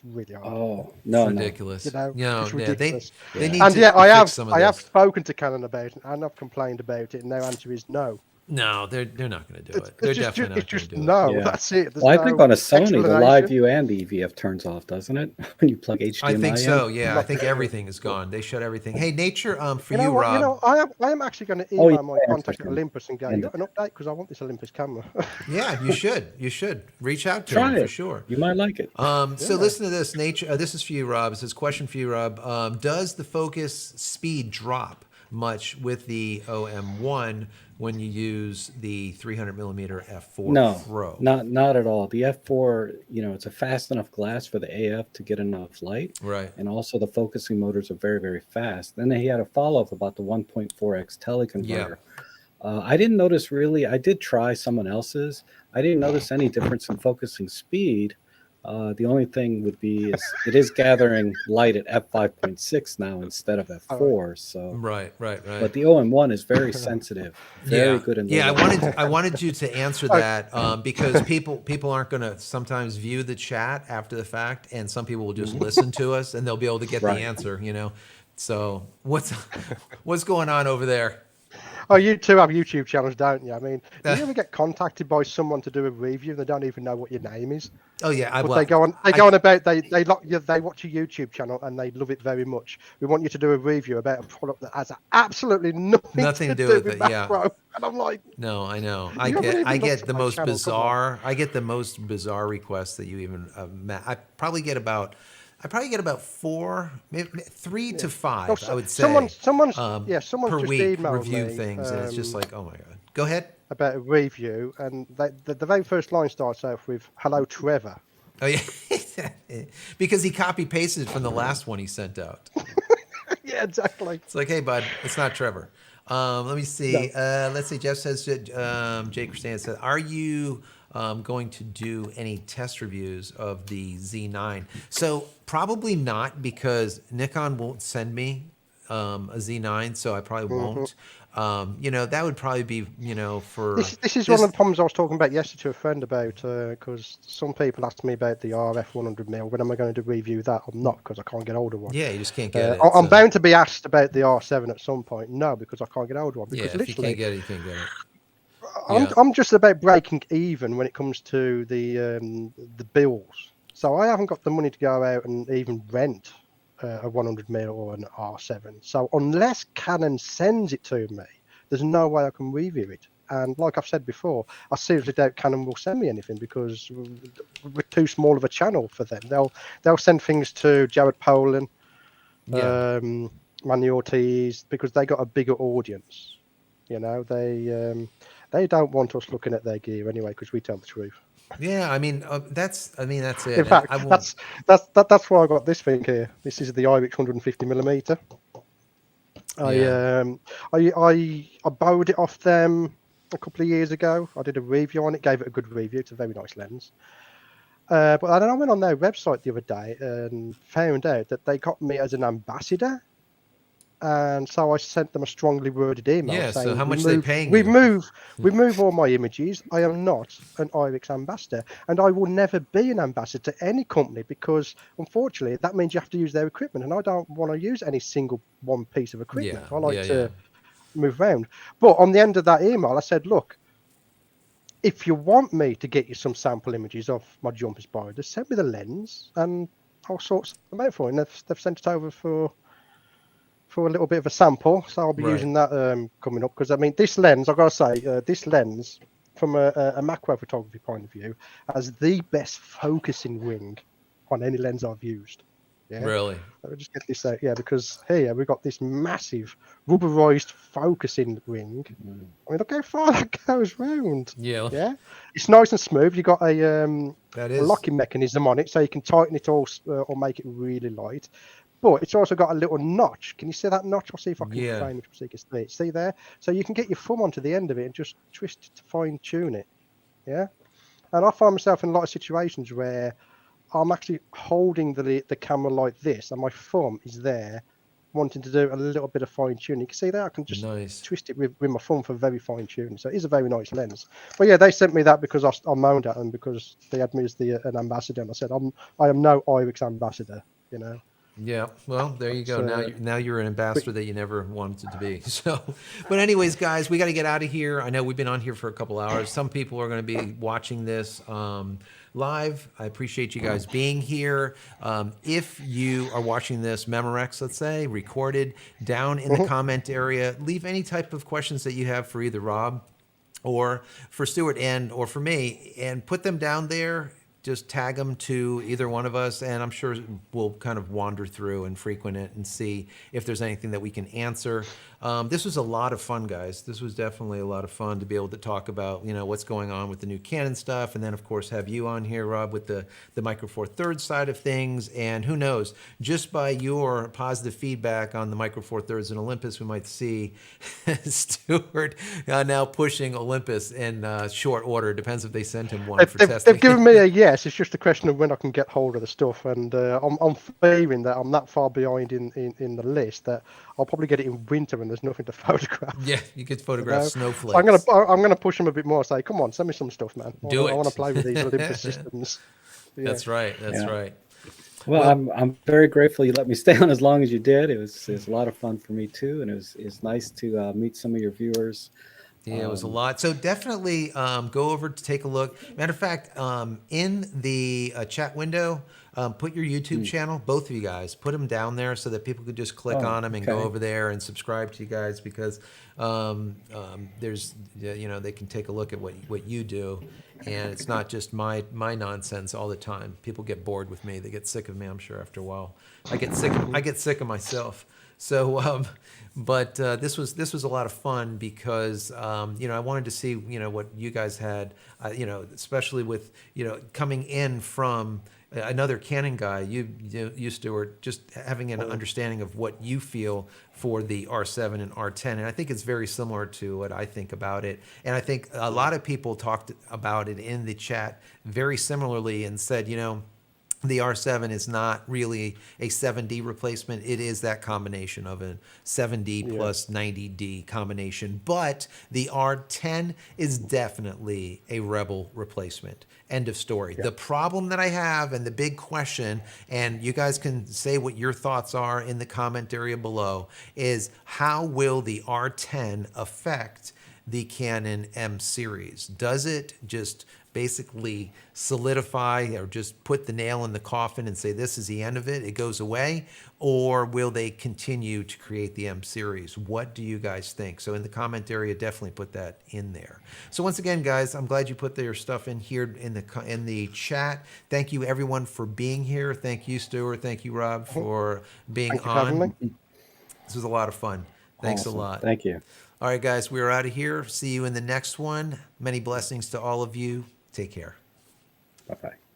really hard. Oh, It's no. ridiculous. You know, No, it's yeah, ridiculous. they Yeah. need And to yeah, fix some of I have this. spoken to Canon about it, and I've complained about it, and their answer is no. No, they're not going to do it. It's They're just, definitely it's not going just to do it. no. Yeah. That's it. There's Well, I think no on a Sony, the live explanation. view and the EVF turns off, doesn't it? When you plug HDMI I think in? so. Yeah, I Not think for sure. everything is gone. They shut everything. Hey, Nature, for You know you, what? Rob. I am actually going to Oh, yeah, email my answer contact at him. Olympus and go, And you got an update? Because I want this Olympus camera. Yeah, you should. You should reach out to Try them for it. sure. You might like it. So listen to this, Nature. This is for you, Rob. It says, question for you, Rob. Does the focus speed drop much with the OM-1 when you use the 300 millimeter f4 No, Pro? not at all. The f4, it's a fast enough glass for the AF to get enough light. Right. And also the focusing motors are very, very fast. Then he had a follow-up about the 1.4x teleconverter. I didn't notice really. I did try someone else's. I didn't notice any difference in focusing speed. The only thing would be is it is gathering light at f5.6 now instead of f4. So Right. but the OM1 is very sensitive, very good in low light. I wanted you to answer that because people aren't going to sometimes view the chat after the fact, and some people will just listen to us and they'll be able to get the Right. answer. So what's going on over there? Oh, you two have YouTube channels, don't you? I mean, do you ever get contacted by someone to do a review and they don't even know what your name is? Oh yeah, But they go on about they watch a YouTube channel and they love it very much. We want you to do a review about a product that has absolutely nothing to do with it. macro. And I'm like, No, I know. You haven't even I looked get at the my most channel, come on. bizarre. I get the most bizarre requests that you even. I probably get about 4, maybe 3 to 5. I would say. Someone's per just week emailed review me, things, and it's just like, oh my god. Go ahead. about a review, and the very first line starts off with "Hello, Trevor." Oh yeah, because he copy pasted from the last one he sent out. Yeah, exactly. It's like, hey bud, it's not Trevor. Let me see. Let's see. Jeff says, JCristina said, are you going to do any test reviews of the Z9? So probably not, because Nikon won't send me a Z9, so I probably won't. That would probably be, for This is one of the problems I was talking about yesterday to a friend about, because some people asked me about the RF 100mm. When am I going to review that? I'm not, because I can't get hold of one. Yeah, you just can't get it. I'm bound to be asked about the R7 at some point. No, because I can't get hold of one. Because if you can't get it, you can't get it. I'm just about breaking even when it comes to the bills. So I haven't got the money to go out and even rent a 100mm or an R7. So unless Canon sends it to me, there's no way I can review it. And like I've said before, I seriously doubt Canon will send me anything, because we're too small of a channel for them. They'll send things to Jared Poland, Manny Ortiz, because they got a bigger audience. They don't want us looking at their gear anyway, because we tell the truth. Yeah, that's it. In fact, that's why I got this thing here. This is the IRIX 150mm. I borrowed it off them a couple of years ago. I did a review on it, gave it a good review. It's a very nice lens. But I went on their website the other day and found out that they got me as an ambassador. And so I sent them a strongly worded email saying, so how much are they paying we you? move all my images. I am not an IRIX ambassador, and I will never be an ambassador to any company, because unfortunately that means you have to use their equipment, and I don't want to use any single one piece of equipment. I like to move around. But on the end of that email, I said, look, if you want me to get you some sample images of my jumper spiders, send me the lens and I'll sort them out for you. And they've sent it over for a little bit of a sample, so I'll be using that coming up. Because this lens, I've got to say, this lens, from a macro photography point of view, has the best focusing ring on any lens I've used. Yeah. Really? Let me just get this out. Yeah, because here we've got this massive rubberized focusing ring. Look how far that goes round. Yeah. It's nice and smooth. You've got a locking mechanism on it, so you can tighten it all or make it really light. But it's also got a little notch. Can you see that notch? I'll see if I can frame it so you can see it. See there? So you can get your thumb onto the end of it and just twist it to fine tune it. Yeah. And I find myself in a lot of situations where I'm actually holding the camera like this, and my thumb is there wanting to do a little bit of fine tuning. You can see there, I can just Nice. twist it with my thumb for very fine tuning. So it is a very nice lens. But yeah, they sent me that because I moaned at them because they had me as an ambassador, and I said I am no IRIX ambassador, you know. Yeah, well, there you go. Now you're an But ambassador that you never wanted to be. So, but anyways, guys, we got to get out of here. I know we've been on here for a couple hours. Some people are going to be watching this live. I appreciate you guys being here. If you are watching this Memorex, let's say, recorded, down in the comment area, leave any type of questions that you have for either Rob or for Stuart or for me, and put them down there. Just tag them to either one of us, and I'm sure we'll kind of wander through and frequent it and see if there's anything that we can answer. This was a lot of fun, guys. This was definitely a lot of fun to be able to talk about, what's going on with the new Canon stuff, and then of course have you on here, Rob, with the Micro Four Thirds side of things. And who knows, just by your positive feedback on the Micro Four Thirds and Olympus, we might see Stuart now pushing Olympus in short order. Depends if they send him one for testing. They've given me a yes. It's just a question of when I can get hold of the stuff, and I'm fearing that I'm that far behind in the list that I'll probably get it in winter when there's nothing to photograph. Yeah, you could photograph snowflakes. So I'm gonna push them a bit more. Say, come on, send me some stuff, man. I want to play with these Olympus systems. Yeah. That's right. That's right. Well, I'm very grateful you let me stay on as long as you did. It was a lot of fun for me too, and it's nice to meet some of your viewers. Yeah, it was a lot. So definitely go over to take a look. Matter of fact, in the chat window, put your YouTube channel, both of you guys, put them down there so that people could just click on them and go over there and subscribe to you guys, because there's, they can take a look at what you do. And it's not just my nonsense all the time. People get bored with me. They get sick of me, I'm sure, after a while. I get sick of myself. So, but this was a lot of fun because I wanted to see what you guys had, especially with coming in from another Canon guy, you Stuart, just having an understanding of what you feel for the R7 and R10, and I think it's very similar to what I think about it. And I think a lot of people talked about it in the chat very similarly and said, the R7 is not really a 7D replacement. It is that combination of a 7D plus 90D combination. But the R10 is definitely a Rebel replacement. End of story. Yeah. The problem that I have and the big question, and you guys can say what your thoughts are in the comment area below, is how will the R10 affect the Canon M series? Does it just basically solidify or just put the nail in the coffin and say this is the end of it, it goes away? Or will they continue to create the M series? What do you guys think? So in the comment area, definitely put that in there. So once again, guys, I'm glad you put your stuff in here in the chat. Thank you everyone for being here. Thank you, Stuart. Thank you, Rob, for being on. This was a lot of fun. Thanks a lot. Thank you. All right, guys, we're out of here. See you in the next one. Many blessings to all of you. Take care. Bye-bye.